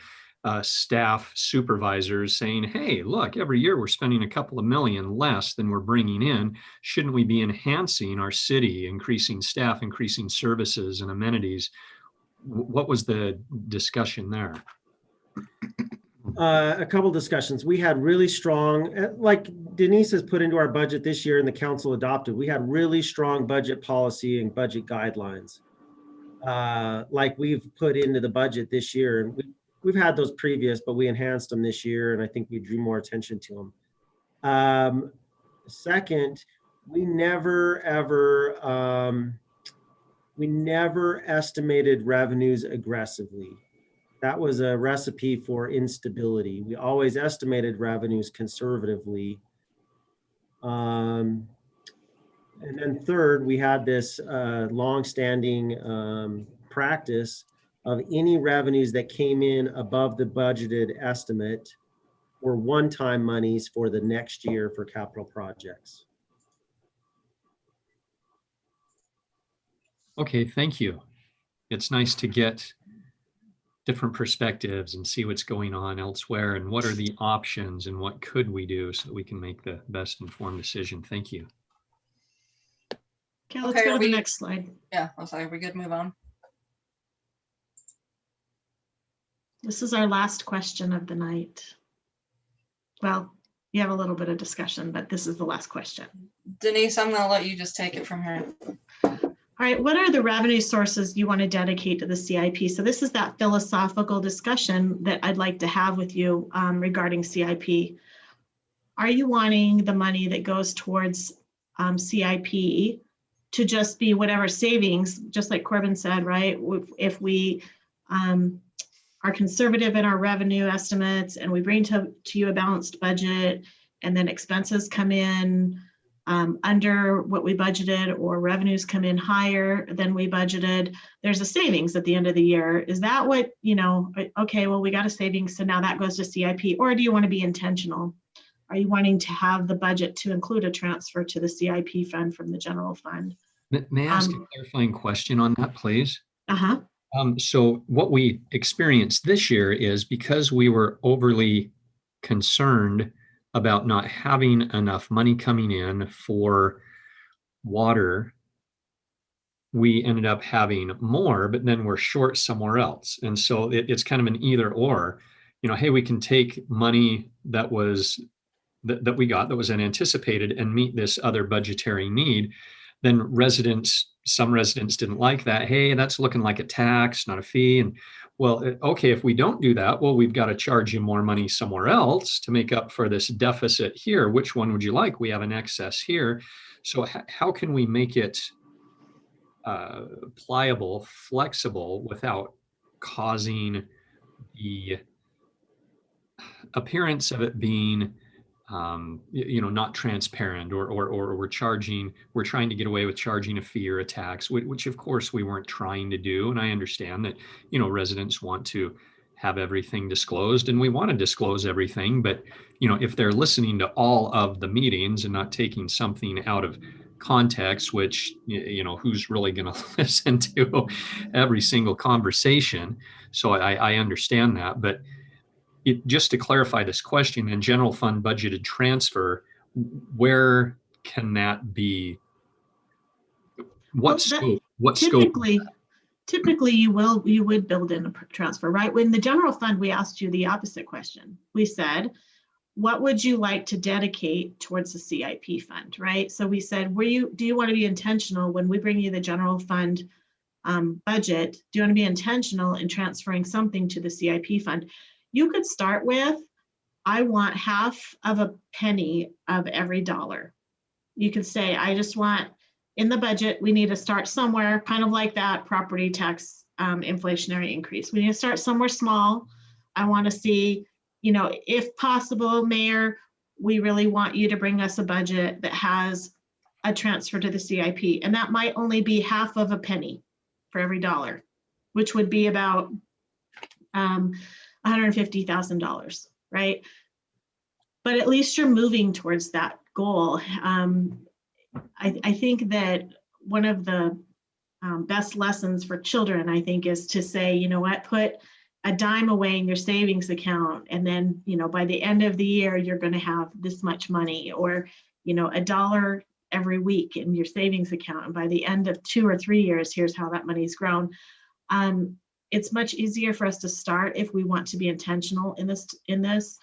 Speaker 9: staff supervisors saying, hey, look, every year we're spending a couple of million less than we're bringing in. Shouldn't we be enhancing our city, increasing staff, increasing services and amenities? What was the discussion there?
Speaker 7: A couple discussions. We had really strong, like Denise has put into our budget this year and the council adopted, we had really strong budget policy and budget guidelines. Like we've put into the budget this year, and we've had those previous, but we enhanced them this year, and I think we drew more attention to them. Second, we never estimated revenues aggressively. That was a recipe for instability. We always estimated revenues conservatively. And then third, we had this longstanding practice of any revenues that came in above the budgeted estimate were one-time monies for the next year for capital projects.
Speaker 9: Okay, thank you. It's nice to get different perspectives and see what's going on elsewhere and what are the options and what could we do so that we can make the best informed decision. Thank you.
Speaker 6: Okay, let's
Speaker 2: Okay,
Speaker 6: go to the
Speaker 2: we-
Speaker 6: next slide.
Speaker 2: Yeah, I'm sorry, we good, move on.
Speaker 6: This is our last question of the night. Well, you have a little bit of discussion, but this is the last question.
Speaker 2: Denise, I'm gonna let you just take it from here.
Speaker 6: All right, what are the revenue sources you want to dedicate to the CIP? So this is that philosophical discussion that I'd like to have with you regarding CIP. Are you wanting the money that goes towards CIP to just be whatever savings, just like Corbin said, right? If we are conservative in our revenue estimates and we bring to you a balanced budget and then expenses come in under what we budgeted or revenues come in higher than we budgeted, there's a savings at the end of the year. Is that what, okay, well, we got a savings, so now that goes to CIP, or do you want to be intentional? Are you wanting to have the budget to include a transfer to the CIP fund from the general fund?
Speaker 9: May I ask a clarifying question on that, please?
Speaker 6: Uh-huh.
Speaker 9: So what we experienced this year is because we were overly concerned about not having enough money coming in for water, we ended up having more, but then we're short somewhere else. And so it's kind of an either or, hey, we can take money that we got that was unanticipated and meet this other budgetary need. Then some residents didn't like that. Hey, that's looking like a tax, not a fee. And well, okay, if we don't do that, well, we've got to charge you more money somewhere else to make up for this deficit here. Which one would you like? We have an excess here. So how can we make it pliable, flexible without causing the appearance of it being not transparent, or we're trying to get away with charging a fee or a tax, which of course we weren't trying to do. And I understand that, residents want to have everything disclosed and we want to disclose everything, but if they're listening to all of the meetings and not taking something out of context, which, who's really going to listen to every single conversation. So I understand that, but just to clarify this question, in general fund budgeted transfer, where can that be? What scope?
Speaker 6: Typically you would build in a transfer, right? When the general fund, we asked you the opposite question. We said, what would you like to dedicate towards the CIP fund, right? So we said, do you want to be intentional when we bring you the general fund budget? Do you want to be intentional in transferring something to the CIP fund? You could start with, I want half of a penny of every dollar. You could say, I just want, in the budget, we need to start somewhere, kind of like that property tax inflationary increase. We need to start somewhere small. I want to see, if possible, Mayor, we really want you to bring us a budget that has a transfer to the CIP. And that might only be half of a penny for every dollar, which would be about $150,000, right? But at least you're moving towards that goal. I think that one of the best lessons for children, I think, is to say, you know what, put a dime away in your savings account. And then, by the end of the year, you're going to have this much money, or, $1 every week in your savings account. And by the end of 2 or 3 years, here's how that money's grown. It's much easier for us to start if we want to be intentional in this.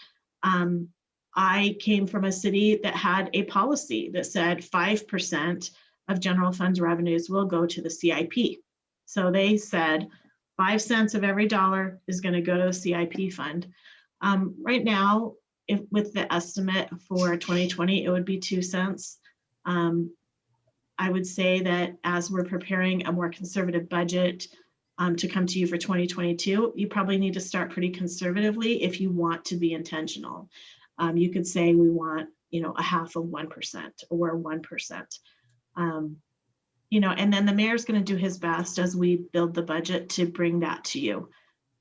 Speaker 6: I came from a city that had a policy that said 5% of general funds revenues will go to the CIP. So they said 5 cents of every dollar is going to go to the CIP fund. Right now, with the estimate for 2020, it would be 2 cents. I would say that as we're preparing a more conservative budget to come to you for 2022, you probably need to start pretty conservatively if you want to be intentional. You could say we want, a half of 1% or 1%. And then the mayor's going to do his best as we build the budget to bring that to you.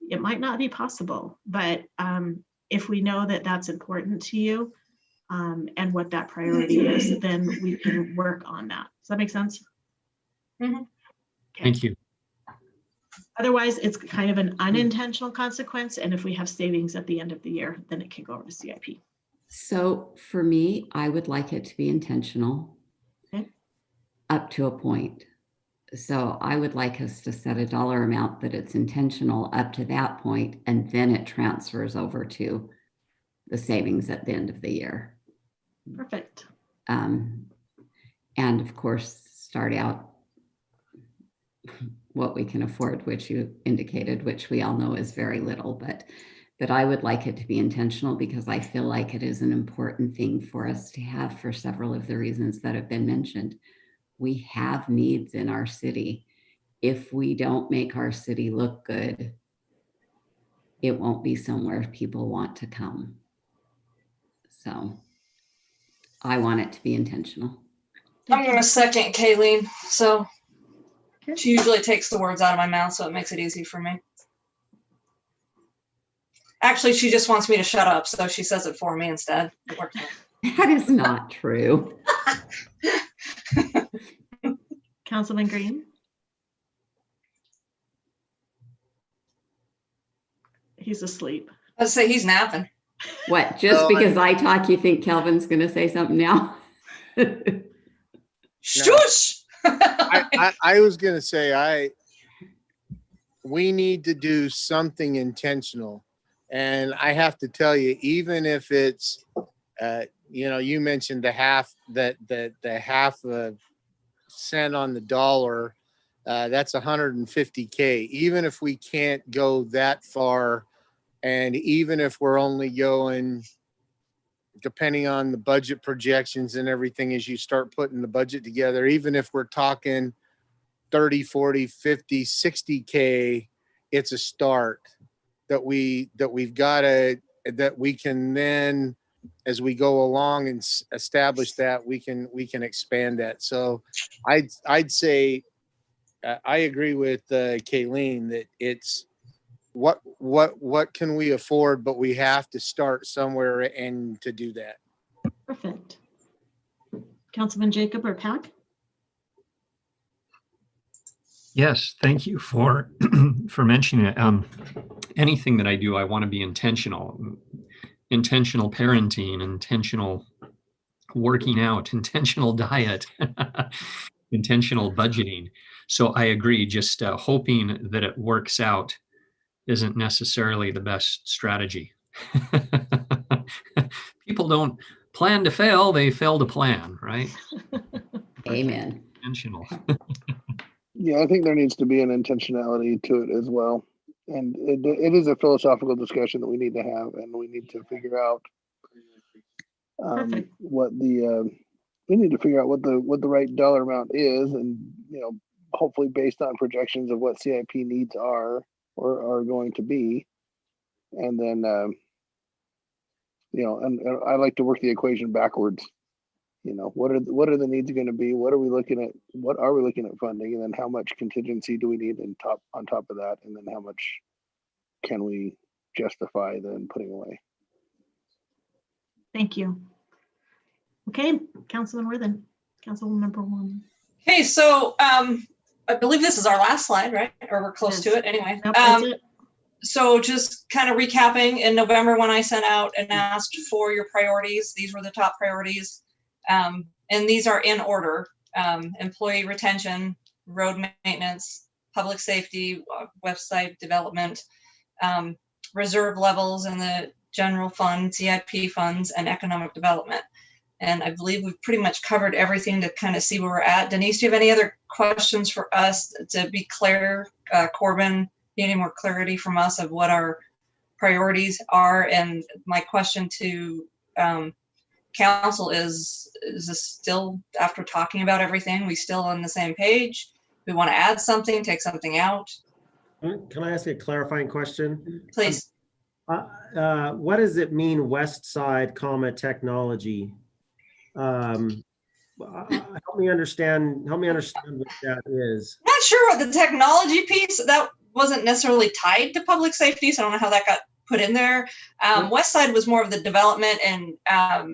Speaker 6: It might not be possible, but if we know that that's important to you and what that priority is, then we can work on that. Does that make sense?
Speaker 2: Mhm.
Speaker 6: Okay.
Speaker 9: Thank you.
Speaker 6: Otherwise, it's kind of an unintentional consequence. And if we have savings at the end of the year, then it can go over to CIP.
Speaker 5: So for me, I would like it to be intentional.
Speaker 6: Okay.
Speaker 5: Up to a point. So I would like us to set a dollar amount that it's intentional up to that point, and then it transfers over to the savings at the end of the year.
Speaker 6: Perfect.
Speaker 5: And of course, start out what we can afford, which you indicated, which we all know is very little, but I would like it to be intentional because I feel like it is an important thing for us to have for several of the reasons that have been mentioned. We have needs in our city. If we don't make our city look good, it won't be somewhere people want to come. So I want it to be intentional.
Speaker 2: I'm going to second Kayleen. So she usually takes the words out of my mouth, so it makes it easy for me. Actually, she just wants me to shut up, so she says it for me instead. It works out.
Speaker 5: That is not true.
Speaker 6: Councilman Green? He's asleep.
Speaker 2: Let's say he's napping.
Speaker 5: What, just because I talk, you think Kelvin's going to say something now?
Speaker 2: Shush!
Speaker 3: I was going to say, we need to do something intentional. And I have to tell you, even if it's, you mentioned the half a cent on the dollar, that's 150K. Even if we can't go that far, and even if we're only going, depending on the budget projections and everything, as you start putting the budget together, even if we're talking 30, 40, 50, 60K, it's a start that we can then, as we go along and establish that, we can expand that. So I'd say I agree with Kayleen that it's what can we afford, but we have to start somewhere and to do that.
Speaker 6: Perfect. Councilman Jacob or Pack?
Speaker 9: Yes, thank you for mentioning it. Anything that I do, I want to be intentional parenting, intentional working out, intentional diet, intentional budgeting. So I agree, just hoping that it works out isn't necessarily the best strategy. People don't plan to fail, they fail to plan, right?
Speaker 5: Amen.
Speaker 9: Intentional.
Speaker 8: Yeah, I think there needs to be an intentionality to it as well. And it is a philosophical discussion that we need to have, and we need to figure out what the right dollar amount is, and hopefully based on projections of what CIP needs are or are going to be, and then and I like to work the equation backwards. What are the needs going to be? What are we looking at funding, and then how much contingency do we need on top of that, and then how much can we justify then putting away?
Speaker 6: Thank you. Okay, Councilman Worthen, Councilmember 1.
Speaker 2: Okay, so I believe this is our last slide, right? Or we're close to it anyway.
Speaker 6: Yep, that's it.
Speaker 2: So just kind of recapping, in November when I sent out and asked for your priorities, these were the top priorities. And these are in order: employee retention, road maintenance, public safety, website development, reserve levels in the general fund, CIP funds, and economic development. And I believe we've pretty much covered everything to kind of see where we're at. Denise, do you have any other questions for us to be clear? Corbin, you need any more clarity from us of what our priorities are? And my question to council is this still, after talking about everything, we still on the same page? We want to add something, take something out?
Speaker 7: Can I ask a clarifying question?
Speaker 2: Please.
Speaker 7: What does it mean, west side, comma, technology? Help me understand what that is.
Speaker 2: I'm not sure what the technology piece, that wasn't necessarily tied to public safety, so I don't know how that got put in there. West side was more of the development and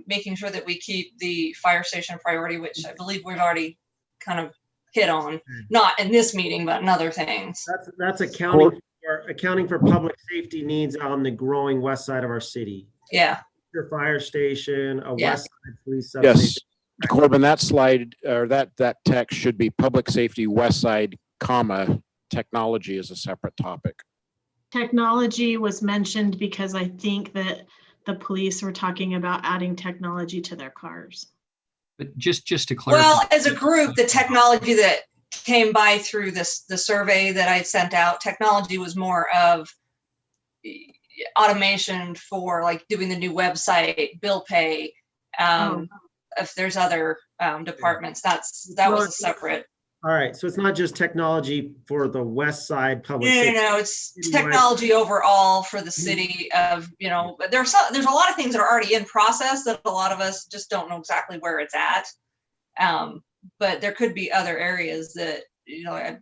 Speaker 2: making sure that we keep the fire station priority, which I believe we've already kind of hit on, not in this meeting, but in other things.
Speaker 7: That's accounting for public safety needs on the growing west side of our city.
Speaker 2: Yeah.
Speaker 7: Your fire station, a
Speaker 2: Yeah.
Speaker 7: west side police substation.
Speaker 1: Yes, Corbin, that slide or that text should be public safety west side, comma, technology is a separate topic.
Speaker 6: Technology was mentioned because I think that the police were talking about adding technology to their cars.
Speaker 9: But just to clarify.
Speaker 2: Well, as a group, the technology that came by through the survey that I sent out, technology was more of automation for like doing the new website, bill pay. If there's other departments, that was a separate.
Speaker 7: All right, so it's not just technology for the west side public safety.
Speaker 2: No, it's technology overall for the city of, there's a lot of things that are already in process that a lot of us just don't know exactly where it's at. But there could be other areas that,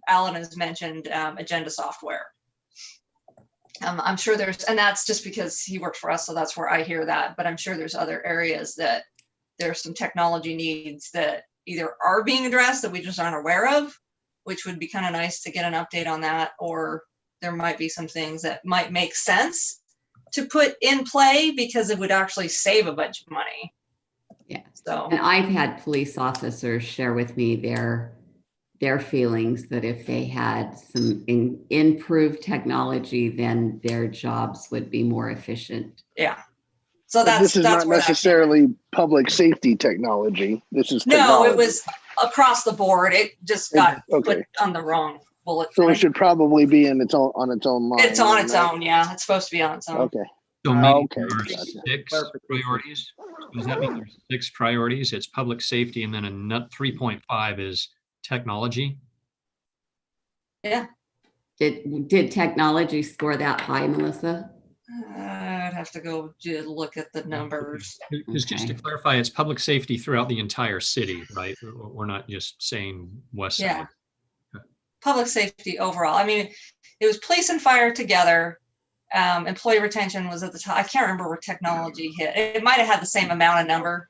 Speaker 2: Alan has mentioned, agenda software. I'm sure and that's just because he worked for us, so that's where I hear that, but I'm sure there's other areas that there's some technology needs that either are being addressed that we just aren't aware of, which would be kind of nice to get an update on that, or there might be some things that might make sense to put in play because it would actually save a bunch of money.
Speaker 5: Yeah.
Speaker 2: So,
Speaker 5: and I've had police officers share with me their feelings that if they had some improved technology, then their jobs would be more efficient.
Speaker 2: Yeah. So
Speaker 8: this is not necessarily public safety technology. This is technology.
Speaker 2: No, it was across the board. It just got put on the wrong bullet.
Speaker 8: So it should probably be on its own line.
Speaker 2: It's on its own, yeah. It's supposed to be on its own.
Speaker 8: Okay.
Speaker 9: So maybe
Speaker 8: okay.
Speaker 9: there are 6 priorities. Does that mean there's 6 priorities? It's public safety, and then a 3.5 is technology.
Speaker 2: Yeah.
Speaker 5: Did technology score that high, Melissa?
Speaker 2: I'd have to go look at the numbers.
Speaker 9: Because just to clarify, it's public safety throughout the entire city, right? We're not just saying west side.
Speaker 2: Yeah. Okay. Public safety overall. I mean, it was police and fire together. Employee retention was at the top. I can't remember where technology hit. It might have had the same amount of number.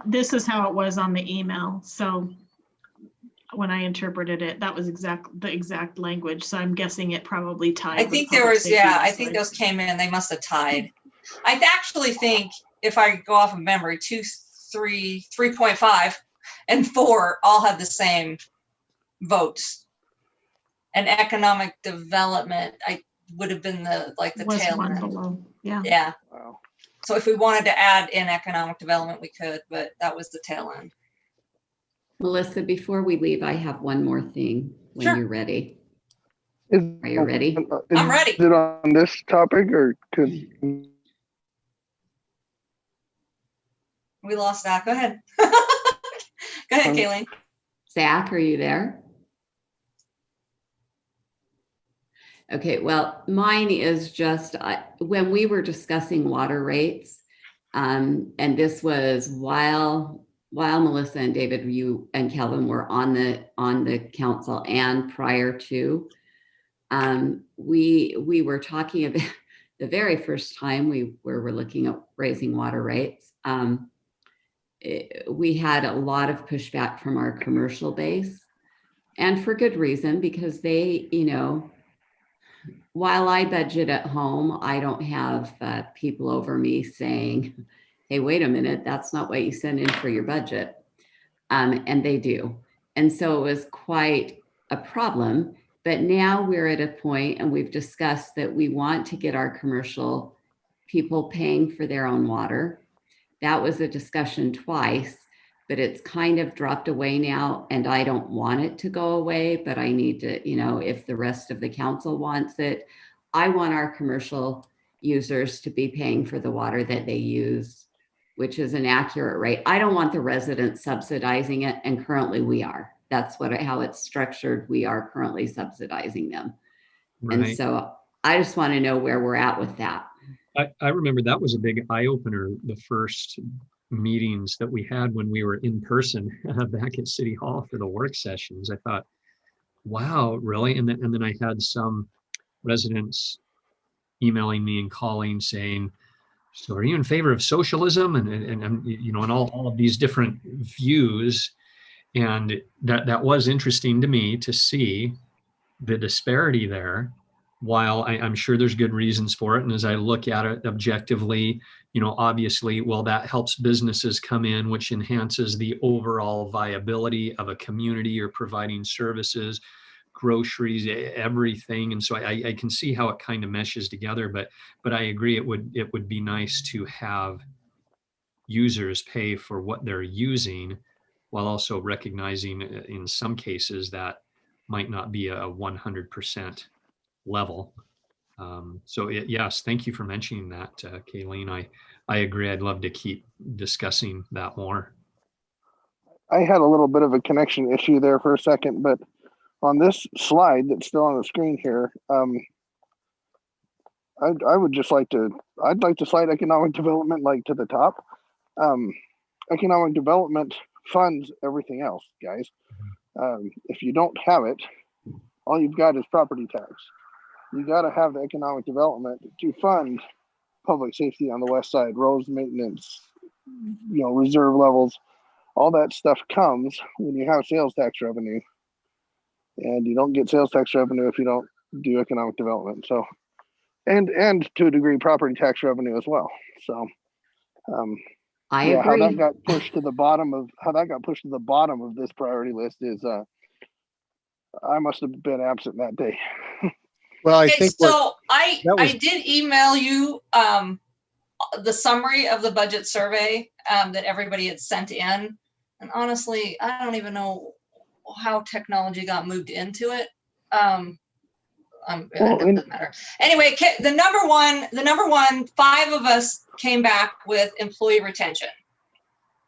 Speaker 6: This is how it was on the email. So when I interpreted it, that was the exact language. So I'm guessing it probably tied.
Speaker 2: I think there was, I think those came in, they must have tied. I actually think if I go off of memory, 2, 3, 3.5 and 4 all had the same votes. And economic development, I would have been the tail
Speaker 6: one
Speaker 2: end.
Speaker 6: below. Yeah.
Speaker 2: Yeah.
Speaker 8: Wow.
Speaker 2: So if we wanted to add in economic development, we could, but that was the tail end.
Speaker 5: Melissa, before we leave, I have one more thing when
Speaker 2: Sure.
Speaker 5: you're ready.
Speaker 8: Are
Speaker 5: Are you ready?
Speaker 2: I'm ready.
Speaker 8: Is it on this topic or could?
Speaker 2: We lost that. Go ahead. Go ahead, Kayleen.
Speaker 5: Zach, are you there? Okay, well, mine is just when we were discussing water rates, and this was while Melissa and David, you and Kelvin were on the council and prior to, we were talking about the very first time we were looking at raising water rates. we had a lot of pushback from our commercial base, and for good reason, because they, while I budget at home, I don't have people over me saying, hey, wait a minute, that's not what you sent in for your budget. And they do. And so it was quite a problem. But now we're at a point, and we've discussed that we want to get our commercial people paying for their own water. That was a discussion twice, but it's kind of dropped away now, and I don't want it to go away, but I need to, if the rest of the council wants it, I want our commercial users to be paying for the water that they use, which is an accurate rate. I don't want the residents subsidizing it, and currently we are. That's how it's structured. We are currently subsidizing them.
Speaker 9: Right.
Speaker 5: And so I just want to know where we're at with that.
Speaker 9: I remember that was a big eye opener, the first meetings that we had when we were in person back at City Hall for the work sessions. I thought, wow, really? And then I had some residents emailing me and calling saying, so are you in favor of socialism? And all of these different views. And that was interesting to me to see the disparity there. While I'm sure there's good reasons for it. And as I look at it objectively, obviously, well, that helps businesses come in, which enhances the overall viability of a community or providing services, groceries, everything. And so I can see how it kind of meshes together, but I agree it would be nice to have users pay for what they're using, while also recognizing in some cases that might not be a 100% level. Yes, thank you for mentioning that, Kayleen. I agree. I'd love to keep discussing that more.
Speaker 8: I had a little bit of a connection issue there for a second, but on this slide that's still on the screen here, I would just I'd like to slide economic development to the top. Economic development funds everything else, guys. If you don't have it, all you've got is property tax. You got to have the economic development to fund public safety on the west side, roads maintenance, reserve levels. All that stuff comes when you have sales tax revenue, and you don't get sales tax revenue if you don't do economic development. So, and to a degree, property tax revenue as well. So,
Speaker 5: I agree.
Speaker 8: How that got pushed to the bottom of this priority list is, I must have been absent that day.
Speaker 3: Well, I
Speaker 2: Okay,
Speaker 3: think
Speaker 2: so I did email you the summary of the budget survey that everybody had sent in. And honestly, I don't even know how technology got moved into it. It doesn't matter. Anyway, the number one, 5 of us came back with employee retention.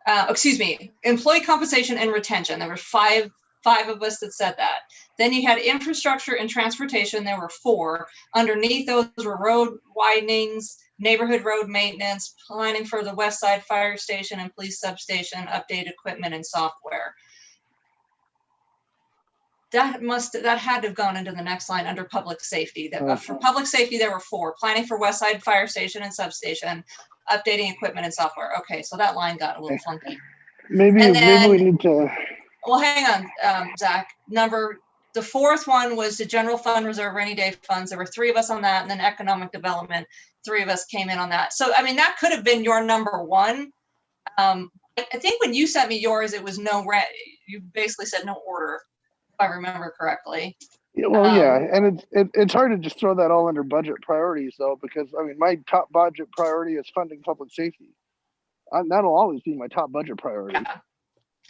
Speaker 2: Employee compensation and retention. There were five of us that said that. Then you had infrastructure and transportation. There were 4. Underneath those were road widenings, neighborhood road maintenance, planning for the West Side Fire Station and police substation, updated equipment and software. That had to have gone into the next line under public safety. For public safety, there were 4: planning for West Side Fire Station and substation, updating equipment and software. Okay, so that line got a little funky.
Speaker 8: Maybe we need to.
Speaker 2: Well, hang on, Zach. The 4th one was the general fund reserve rainy day funds. There were 3 of us on that, and then economic development, 3 of us came in on that. So, that could have been your number 1. I think when you sent me yours, it was you basically said no order, if I remember correctly.
Speaker 8: Yeah, well, and it's hard to just throw that all under budget priorities, though, because my top budget priority is funding public safety. That'll always be my top budget priority.
Speaker 2: Yeah.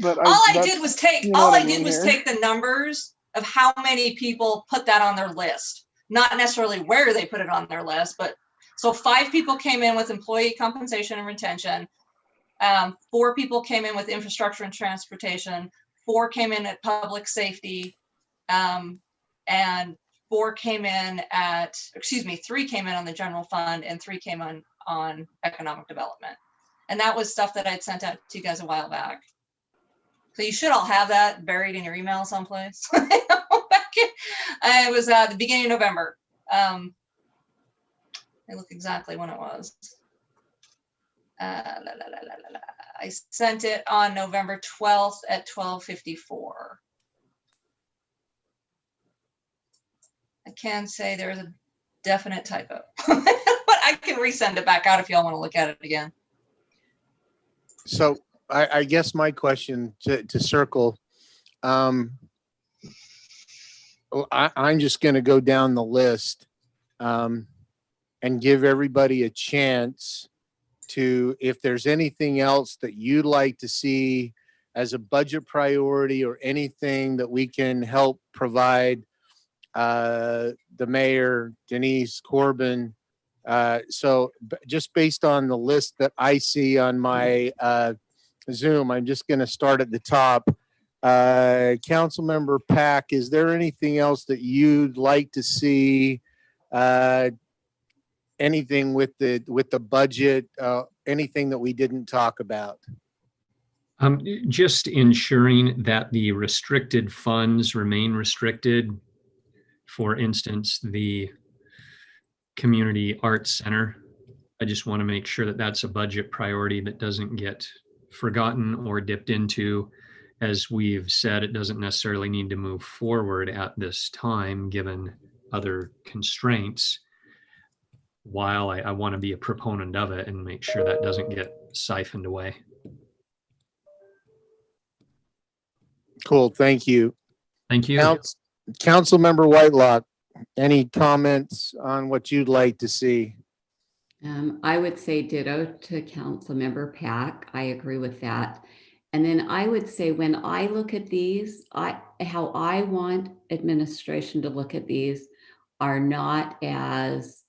Speaker 8: But
Speaker 2: all I did was take the numbers of how many people put that on their list, not necessarily where they put it on their list, but so 5 people came in with employee compensation and retention. 4 people came in with infrastructure and transportation. 4 came in at public safety, and 3 came in on the general fund, and 3 came on economic development. And that was stuff that I'd sent out to you guys a while back. So you should all have that buried in your email someplace. It was the beginning of November. I look exactly when it was. I sent it on November 12th at 12:54. I can say there's a definite typo, but I can resend it back out if y'all want to look at it again.
Speaker 3: So I guess my question to circle, I'm just going to go down the list and give everybody a chance to, if there's anything else that you'd like to see as a budget priority or anything that we can help provide the mayor, Denise, Corbin. So just based on the list that I see on my Zoom, I'm just going to start at the top. Councilmember Pack, is there anything else that you'd like to see? Anything with the budget? Anything that we didn't talk about?
Speaker 9: Just ensuring that the restricted funds remain restricted. For instance, the Community Arts Center. I just want to make sure that that's a budget priority that doesn't get forgotten or dipped into. As we've said, it doesn't necessarily need to move forward at this time, given other constraints. While I want to be a proponent of it and make sure that doesn't get siphoned away.
Speaker 3: Cool, thank you.
Speaker 9: Thank you.
Speaker 3: Councilmember Whitelock, any comments on what you'd like to see?
Speaker 5: I would say ditto to Councilmember Pack. I agree with that. And then I would say when I look at these, how I want administration to look at these are not as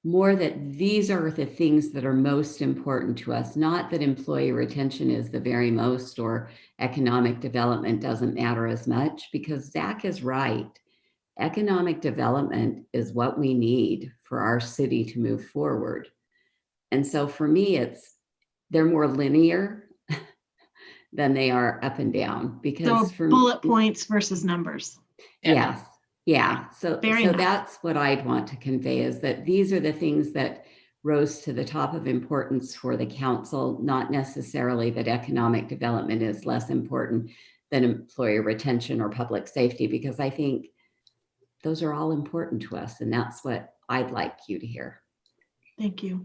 Speaker 5: more that these are the things that are most important to us, not that employee retention is the very most or economic development doesn't matter as much, because Zach is right. Economic development is what we need for our city to move forward. And so for me, they're more linear than they are up and down, because
Speaker 6: So bullet points versus numbers.
Speaker 5: Yes. Yeah. So
Speaker 6: nice.
Speaker 5: That's what I'd want to convey, is that these are the things that rose to the top of importance for the council, not necessarily that economic development is less important than employee retention or public safety, because I think those are all important to us. And that's what I'd like you to hear.
Speaker 6: Thank you.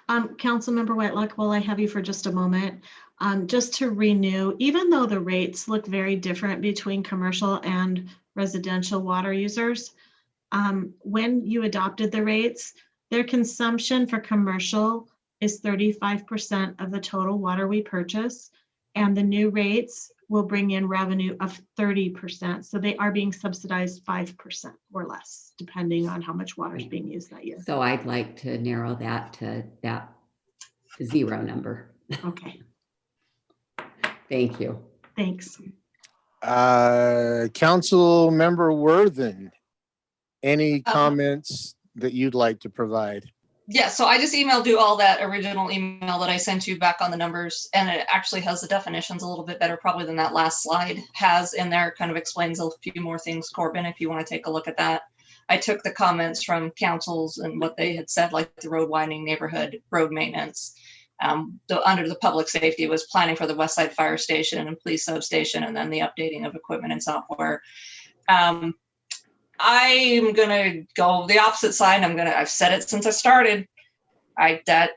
Speaker 6: Councilmember Whitelock, while I have you for just a moment, just to renew, even though the rates look very different between commercial and residential water users, when you adopted the rates, their consumption for commercial is 35% of the total water we purchase, and the new rates will bring in revenue of 30%. So they are being subsidized 5% or less, depending on how much water is being used that year.
Speaker 5: So I'd like to narrow that to that zero number.
Speaker 6: Okay,
Speaker 5: Thank you.
Speaker 6: thanks.
Speaker 3: Councilmember Worthen, any comments that you'd like to provide?
Speaker 2: Yeah, so I just emailed you all that original email that I sent you back on the numbers, and it actually has the definitions a little bit better probably than that last slide has in there. Kind of explains a few more things, Corbin, if you want to take a look at that. I took the comments from councils and what they had said, like the road widening, neighborhood road maintenance. Under the public safety was planning for the West Side Fire Station and police substation, and then the updating of equipment and software. I'm gonna go the opposite side. I've said it since I started. That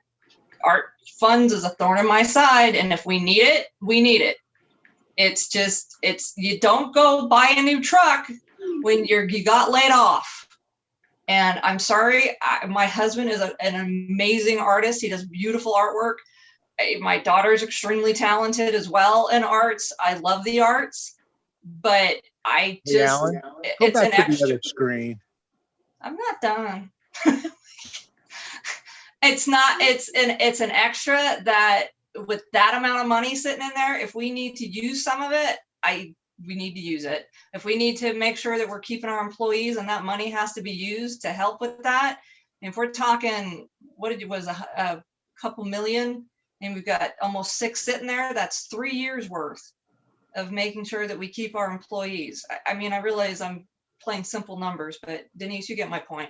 Speaker 2: art funds is a thorn in my side, and if we need it, we need it. You don't go buy a new truck when you got laid off. And I'm sorry, my husband is an amazing artist. He does beautiful artwork. My daughter is extremely talented as well in arts. I love the arts, but
Speaker 3: Hey, Alan, go
Speaker 2: it's
Speaker 3: back
Speaker 2: an
Speaker 3: to the
Speaker 2: extra.
Speaker 3: other screen.
Speaker 2: I'm not done. It's an extra that with that amount of money sitting in there, if we need to use some of it, we need to use it. If we need to make sure that we're keeping our employees and that money has to be used to help with that. And if we're talking, a couple million and we've got almost 6 sitting there, that's 3 years worth of making sure that we keep our employees. I mean, I realize I'm playing simple numbers, but Denise, you get my point.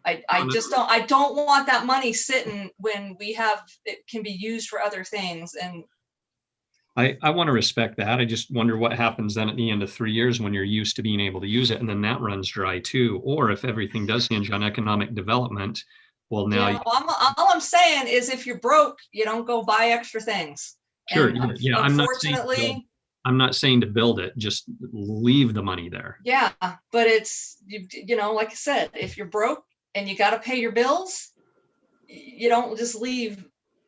Speaker 2: I just don't, I don't want that money sitting when we have, it can be used for other things. And
Speaker 9: I want to respect that. I just wonder what happens then at the end of 3 years when you're used to being able to use it, and then that runs dry too. Or if everything does hinge on economic development, well, now,
Speaker 2: yeah, all I'm saying is if you're broke, you don't go buy extra things.
Speaker 9: sure,
Speaker 2: And
Speaker 9: yeah,
Speaker 2: unfortunately,
Speaker 9: I'm not saying to build it, just leave the money there.
Speaker 2: yeah, but it's, you know, like I said, if you're broke and you got to pay your bills, you don't just leave,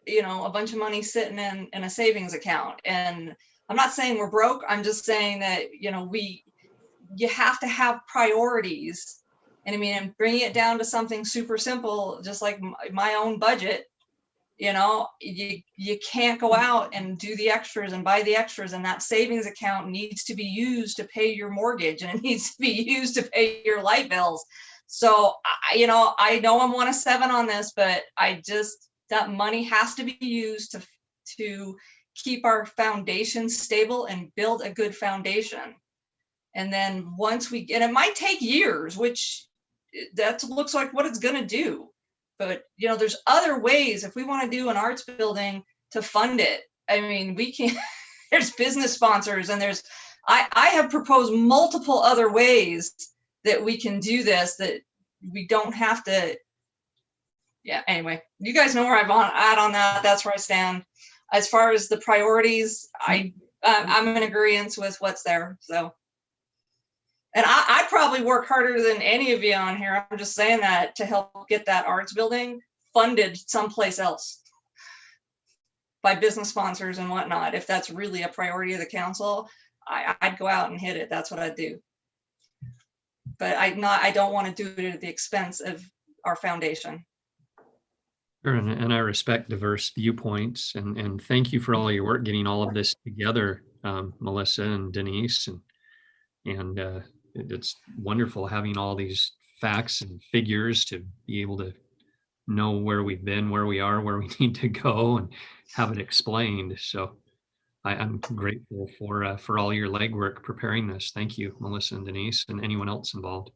Speaker 2: you know, a bunch of money sitting in a savings account. And I'm not saying we're broke. I'm just saying that, you know, you have to have priorities. And I mean, and bringing it down to something super simple, just like my own budget, you know, you can't go out and do the extras and buy the extras, and that savings account needs to be used to pay your mortgage, and it needs to be used to pay your light bills. So, you know I'm 1 of 7 on this, but that money has to be used to keep our foundation stable and build a good foundation. And then once and it might take years, which that looks like what it's going to do. But, you know, there's other ways if we want to do an arts building to fund it. I mean, we can, there's business sponsors, and I have proposed multiple other ways that we can do this, that we don't have to. Yeah, anyway, you guys know where I'm at on that. That's where I stand. As far as the priorities, I'm in agreement with what's there. So, and I probably work harder than any of you on here. I'm just saying that to help get that arts building funded someplace else by business sponsors and whatnot. If that's really a priority of the council, I'd go out and hit it. That's what I'd do. But I don't want to do it at the expense of our foundation.
Speaker 9: Sure, and I respect diverse viewpoints, and thank you for all your work getting all of this together, Melissa and Denise, and it's wonderful having all these facts and figures to be able to know where we've been, where we are, where we need to go, and have it explained. So I'm grateful for all your legwork preparing this. Thank you, Melissa and Denise, and anyone else involved.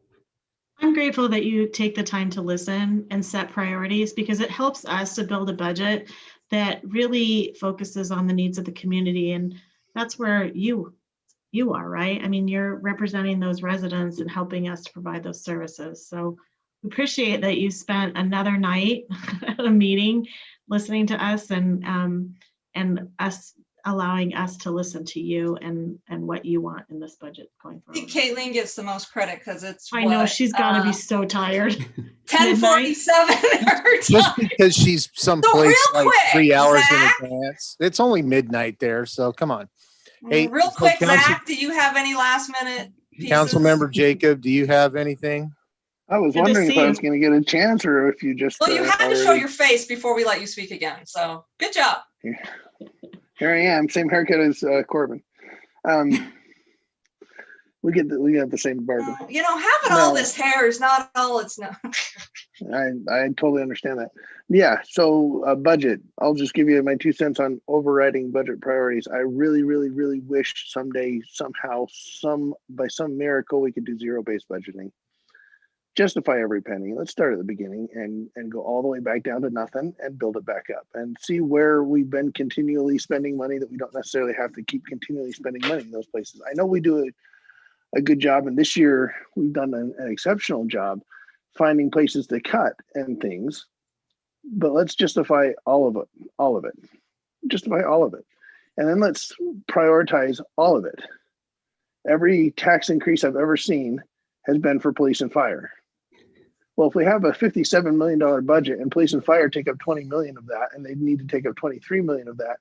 Speaker 6: I'm grateful that you take the time to listen and set priorities, because it helps us to build a budget that really focuses on the needs of the community. And that's where you are, right? I mean, you're representing those residents and helping us to provide those services. So we appreciate that you spent another night at a meeting listening to us, and us allowing us to listen to you and what you want in this budget going
Speaker 2: I think
Speaker 6: forward.
Speaker 2: Caitlin gets the most credit because it's
Speaker 6: I know she's got to be so tired.
Speaker 2: 10:47.
Speaker 3: Just because she's someplace
Speaker 2: real
Speaker 3: like
Speaker 2: quick,
Speaker 3: 3 hours
Speaker 2: Zach.
Speaker 3: in advance. It's only midnight there, so come on. Hey,
Speaker 2: Real
Speaker 3: so
Speaker 2: quick,
Speaker 3: Council-
Speaker 2: Zach, do you have any last minute pieces?
Speaker 3: Councilmember Jacob, do you have anything?
Speaker 8: I was
Speaker 6: Good to
Speaker 8: wondering if
Speaker 6: see
Speaker 8: I
Speaker 6: you.
Speaker 8: was going to get a chance, or if you just.
Speaker 2: Well, you had to show
Speaker 8: already-
Speaker 2: your face before we let you speak again. So good job.
Speaker 8: Here I am, same haircut as Corbin. We have the same barber.
Speaker 2: You know, having all
Speaker 8: No.
Speaker 2: this hair is not all it's not.
Speaker 8: I totally understand that. Yeah. So budget. I'll just give you my 2 cents on overriding budget priorities. I really, really, really wish someday, somehow, by some miracle, we could do zero-based budgeting. Justify every penny. Let's start at the beginning and go all the way back down to nothing and build it back up and see where we've been continually spending money that we don't necessarily have to keep continually spending money in those places. I know we do a good job, and this year we've done an exceptional job finding places to cut and things, but let's justify all of it. Justify all of it. And then let's prioritize all of it. Every tax increase I've ever seen has been for police and fire. Well, if we have a $57 million budget and police and fire take up 20 million of that, and they need to take up 23 million of that,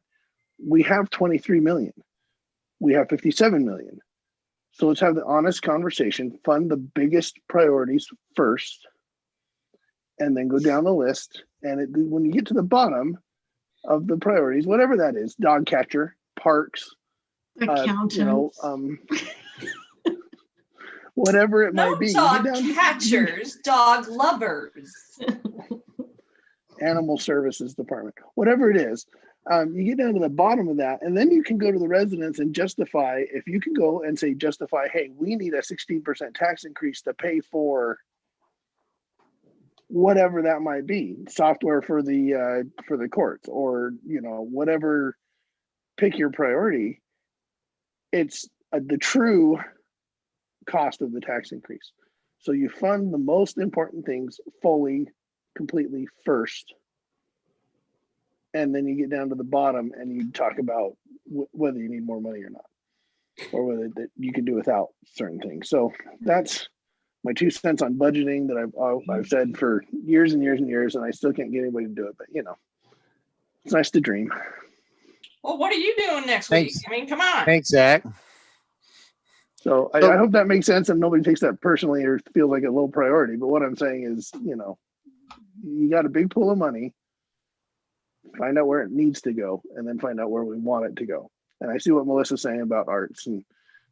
Speaker 8: we have 23 million. We have 57 million. So let's have the honest conversation, fund the biggest priorities first, and then go down the list. And when you get to the bottom of the priorities, whatever that is, dog catcher, parks,
Speaker 6: Accountants.
Speaker 8: whatever it
Speaker 2: No
Speaker 8: might be.
Speaker 2: dog
Speaker 8: You get down-
Speaker 2: catchers, dog lovers.
Speaker 8: Animal services department, whatever it is, you get down to the bottom of that, and then you can go to the residents and justify. If you can go and say, justify, hey, we need a 16% tax increase to pay for whatever that might be, software for the courts, or whatever. Pick your priority. It's the true cost of the tax increase. So you fund the most important things fully, completely first, and then you get down to the bottom and you talk about whether you need more money or not, or whether that you can do without certain things. So that's my 2 cents on budgeting that I've said for years and years and years, and I still can't get anybody to do it. But it's nice to dream.
Speaker 2: Well, what are you doing next
Speaker 3: Thanks.
Speaker 2: week? I mean, come on.
Speaker 3: Thanks, Zach.
Speaker 8: So I hope that makes sense and nobody takes that personally or feels like a low priority. But what I'm saying is, you got a big pool of money, find out where it needs to go, and then find out where we want it to go. And I see what Melissa's saying about arts and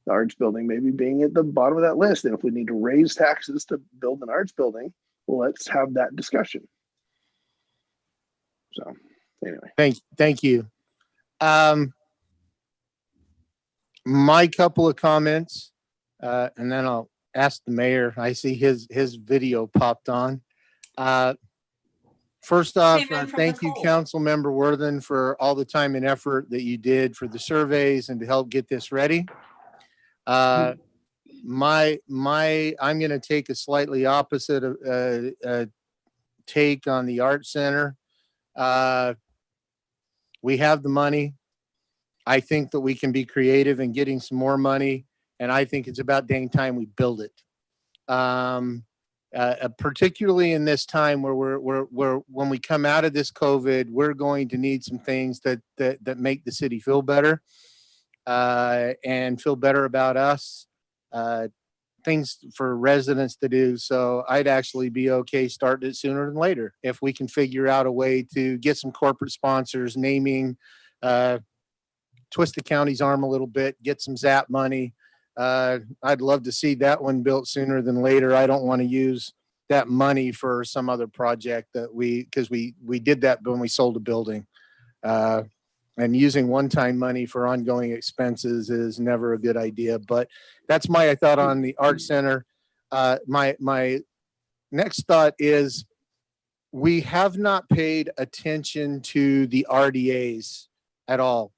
Speaker 8: the arts building maybe being at the bottom of that list. And if we need to raise taxes to build an arts building, well, let's have that discussion. So anyway.
Speaker 3: Thank you. My couple of comments, and then I'll ask the mayor. I see his video popped on. First off,
Speaker 2: Came in from
Speaker 3: thank you,
Speaker 2: Nicole.
Speaker 3: Councilmember Worthen, for all the time and effort that you did for the surveys and to help get this ready. I'm going to take a slightly opposite take on the Art Center. We have the money. I think that we can be creative in getting some more money, and I think it's about dang time we build it. Particularly in this time where we're when we come out of this COVID, we're going to need some things that make the city feel better, and feel better about us. Things for residents to do. So I'd actually be okay starting it sooner than later if we can figure out a way to get some corporate sponsors, naming, twist the county's arm a little bit, get some ZAP money. I'd love to see that one built sooner than later. I don't want to use that money for some other project because we did that when we sold a building. And using one-time money for ongoing expenses is never a good idea. But that's my thought on the Art Center. My next thought is we have not paid attention to the RDAs at all.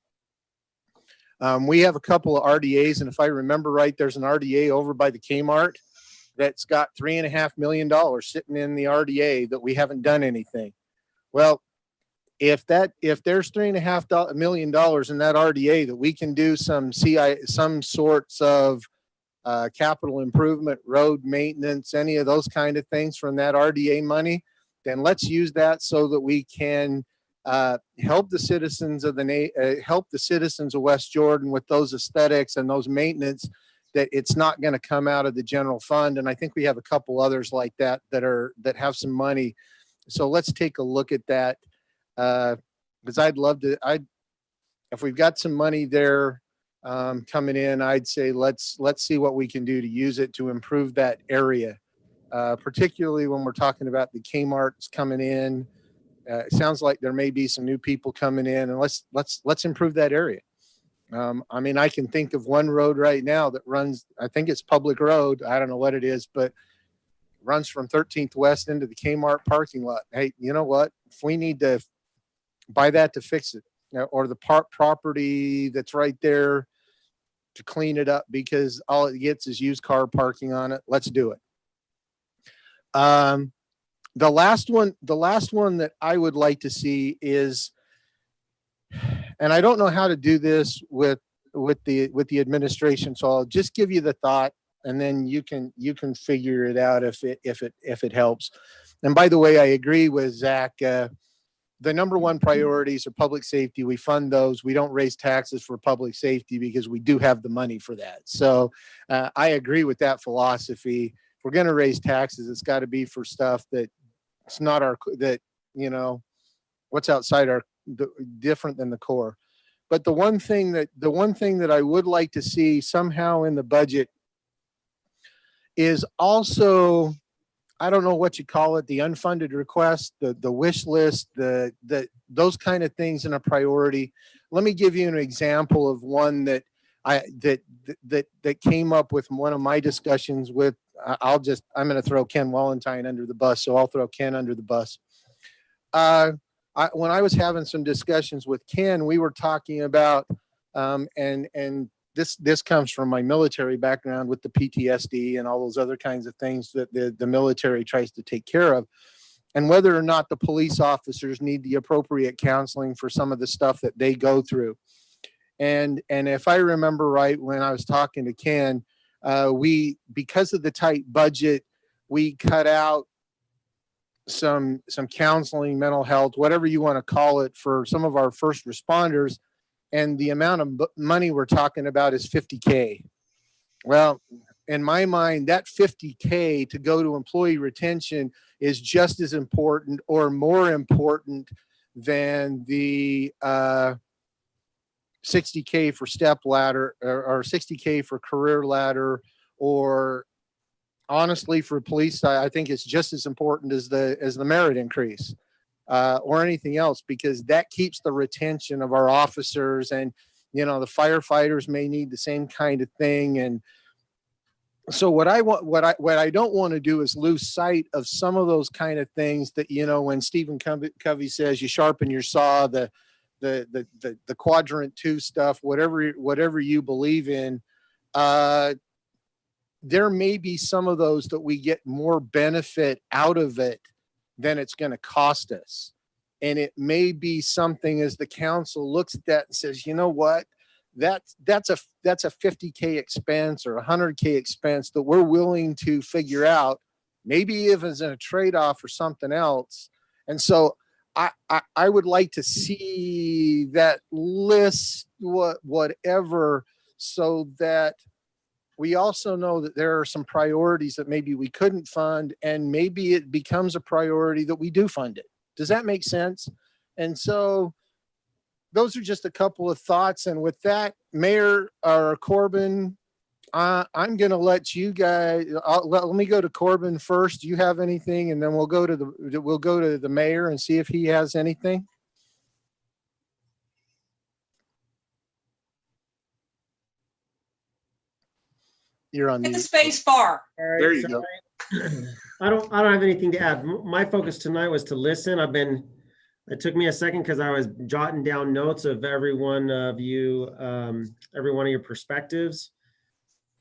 Speaker 3: We have a couple of RDAs, and if I remember right, there's an RDA over by the Kmart that's got $3.5 million sitting in the RDA that we haven't done anything. Well, if there's $3.5 million in that RDA that we can do some sorts of capital improvement, road maintenance, any of those kind of things from that RDA money, then let's use that so that we can help the citizens of West Jordan with those aesthetics and those maintenance, that it's not going to come out of the general fund. And I think we have a couple others like that that have some money. So let's take a look at that. Because if we've got some money there coming in, I'd say let's see what we can do to use it to improve that area. Particularly when we're talking about the Kmart's coming in. It sounds like there may be some new people coming in, and let's improve that area. I mean, I can think of one road right now that runs, I think it's public road. I don't know what it is, but runs from 13th West into the Kmart parking lot. Hey, you know what? If we need to buy that to fix it, or the property that's right there to clean it up because all it gets is used car parking on it, let's do it. The last one that I would like to see is, and I don't know how to do this with the administration, so I'll just give you the thought, and then you can figure it out if it helps. And by the way, I agree with Zach. The number one priorities are public safety. We fund those. We don't raise taxes for public safety because we do have the money for that. So I agree with that philosophy. If we're going to raise taxes, it's got to be for stuff that it's not what's outside different than the core. But the one thing that I would like to see somehow in the budget is also, I don't know what you call it, the unfunded request, the wish list, those kind of things in a priority. Let me give you an example of one that came up with one of my discussions with I'm going to throw Ken Wallentine under the bus. So I'll throw Ken under the bus. When I was having some discussions with Ken, we were talking about, and this comes from my military background with the PTSD and all those other kinds of things that the military tries to take care of, and whether or not the police officers need the appropriate counseling for some of the stuff that they go through. And if I remember right, when I was talking to Ken, because of the tight budget, we cut out some counseling, mental health, whatever you want to call it, for some of our first responders. And the amount of money we're talking about is $50K. Well, in my mind, that $50K to go to employee retention is just as important or more important than the $60K for step ladder or $60K for career ladder, or honestly for police, I think it's just as important as the merit increase or anything else, because that keeps the retention of our officers. And, the firefighters may need the same kind of thing. And so what I don't want to do is lose sight of some of those kind of things that, when Stephen Covey says you sharpen your saw, the quadrant 2 stuff, whatever you believe in, there may be some of those that we get more benefit out of it than it's going to cost us. And it may be something, as the council looks at that and says, you know what, that's a $50K expense or $100K expense that we're willing to figure out, maybe even as a trade-off or something else. And so I would like to see that list, whatever, so that we also know that there are some priorities that maybe we couldn't fund, and maybe it becomes a priority that we do fund it. Does that make sense? And so those are just a couple of thoughts. And with that, Mayor Corbin, I'm going to let you guys, let me go to Corbin first. Do you have anything? And then we'll go to the mayor and see if he has anything. You're on
Speaker 2: Hit the
Speaker 3: mute.
Speaker 2: space bar.
Speaker 1: There you go.
Speaker 7: I don't have anything to add. My focus tonight was to listen. It took me a second because I was jotting down notes of every one of you, every one of your perspectives.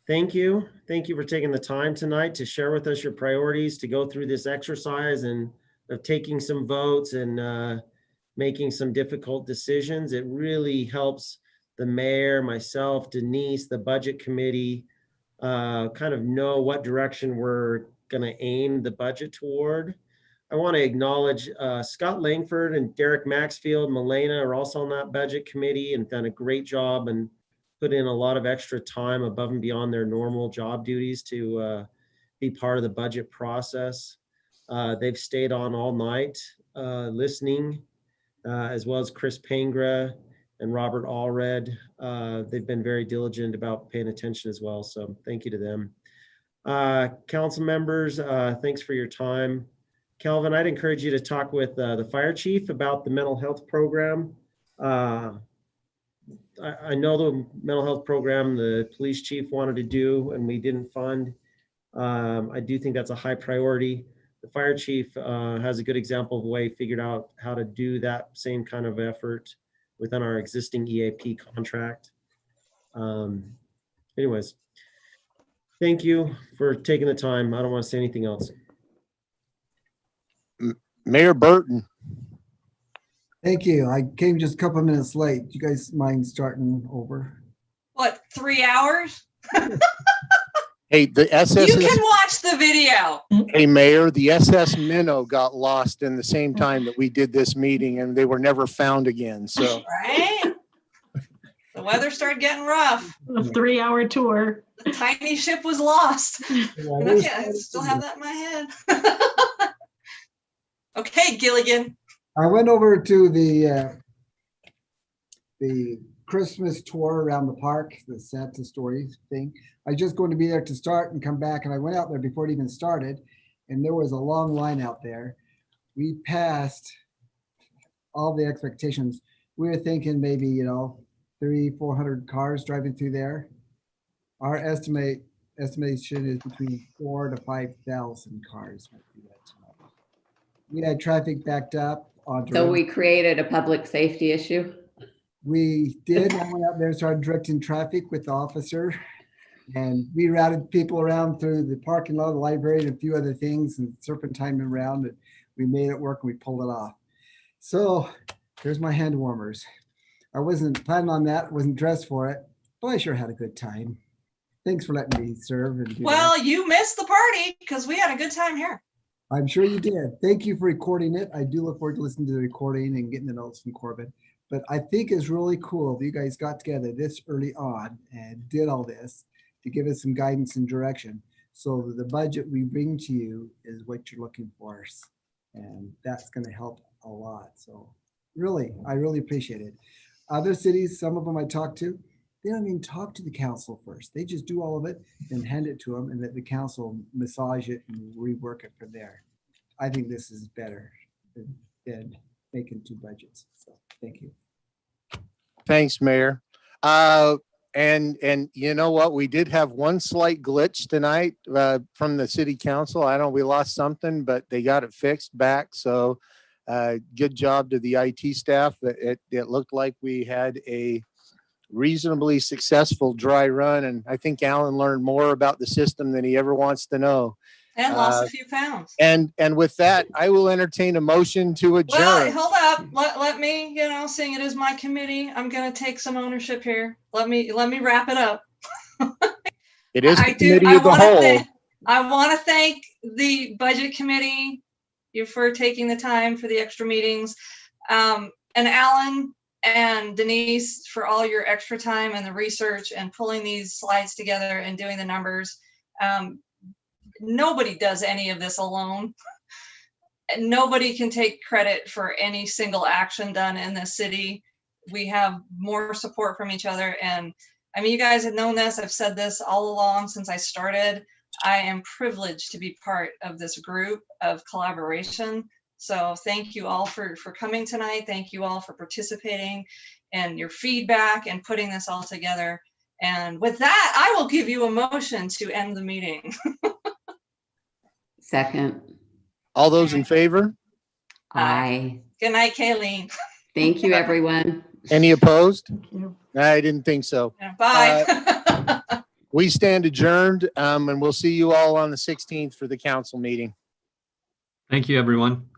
Speaker 7: Thank you. Thank you for taking the time tonight to share with us your priorities, to go through this exercise and of taking some votes and making some difficult decisions. It really helps the mayor, myself, Denise, the budget committee, kind of know what direction we're going to aim the budget toward. I want to acknowledge Scott Langford and Derek Maxfield, Milena are also on that budget committee and done a great job and put in a lot of extra time above and beyond their normal job duties to be part of the budget process. They've stayed on all night listening, as well as Chris Pangra and Robert Allred. They've been very diligent about paying attention as well. So thank you to them. Council members, thanks for your time. Calvin, I'd encourage you to talk with the fire chief about the mental health program. I know the mental health program the police chief wanted to do and we didn't fund. I do think that's a high priority. The fire chief has a good example of a way figured out how to do that same kind of effort within our existing EAP contract. Anyways, thank you for taking the time. I don't want to say anything else.
Speaker 3: Mayor Burton.
Speaker 10: Thank you. I came just a couple of minutes late. Do you guys mind starting over?
Speaker 2: What, 3 hours?
Speaker 3: Hey, the SS.
Speaker 2: You can watch the video.
Speaker 3: Hey, Mayor, the SS Minnow got lost in the same time that we did this meeting, and they were never found again. So,
Speaker 2: Right? The weather started getting rough.
Speaker 6: A 3-hour tour.
Speaker 2: The tiny ship was lost. And I still have that in my head. Okay, Gilligan.
Speaker 10: I went over to the Christmas tour around the park, the Santa stories thing. I was just going to be there to start and come back, and I went out there before it even started, and there was a long line out there. We passed all the expectations. We were thinking maybe, 300-400 cars driving through there. Our estimate estimation is between 4,000 to 5,000 cars. might be that tonight. We had traffic backed up on.
Speaker 5: So we created a public safety issue.
Speaker 10: We did. I went out there and started directing traffic with the officer. And we routed people around through the parking lot, the library, and a few other things, and serpentined around. And we made it work and we pulled it off. So here's my hand warmers. I wasn't planning on that, wasn't dressed for it, but I sure had a good time. Thanks for letting me serve. And do
Speaker 2: Well,
Speaker 10: that.
Speaker 2: you missed the party because we had a good time here.
Speaker 10: I'm sure you did. Thank you for recording it. I do look forward to listening to the recording and getting the notes from Corbin. But I think it's really cool that you guys got together this early on and did all this to give us some guidance and direction. So that the budget we bring to you is what you're looking for. And that's going to help a lot. So really, I really appreciate it. Other cities, some of them I talked to, they don't even talk to the council first. They just do all of it and hand it to them and let the council massage it and rework it from there. I think this is better than making two budgets. So thank you.
Speaker 3: Thanks, Mayor. And you know what? We did have one slight glitch tonight from the city council. I know we lost something, but they got it fixed back. So good job to the IT staff. It looked like we had a reasonably successful dry run. And I think Alan learned more about the system than he ever wants to know.
Speaker 2: And lost a few pounds.
Speaker 3: And with that, I will entertain a motion to adjourn.
Speaker 2: Well, hold up. Let me, seeing it is my committee, I'm gonna take some ownership here. Let me wrap it up.
Speaker 3: It is the
Speaker 2: I do.
Speaker 3: committee of the whole.
Speaker 2: I want to thank the budget committee for taking the time for the extra meetings, and Alan and Denise for all your extra time and the research and pulling these slides together and doing the numbers. Nobody does any of this alone. Nobody can take credit for any single action done in this city. We have more support from each other. And I mean, you guys have known this. I've said this all along since I started. I am privileged to be part of this group of collaboration. So thank you all for coming tonight. Thank you all for participating and your feedback and putting this all together. And with that, I will give you a motion to end the meeting.
Speaker 5: Second.
Speaker 3: All those in favor?
Speaker 5: Aye.
Speaker 2: Good night, Kayleen.
Speaker 5: Thank you, everyone.
Speaker 3: Any opposed? I didn't think so.
Speaker 2: Bye.
Speaker 3: We stand adjourned, and we'll see you all on the 16th for the council meeting.
Speaker 9: Thank you, everyone.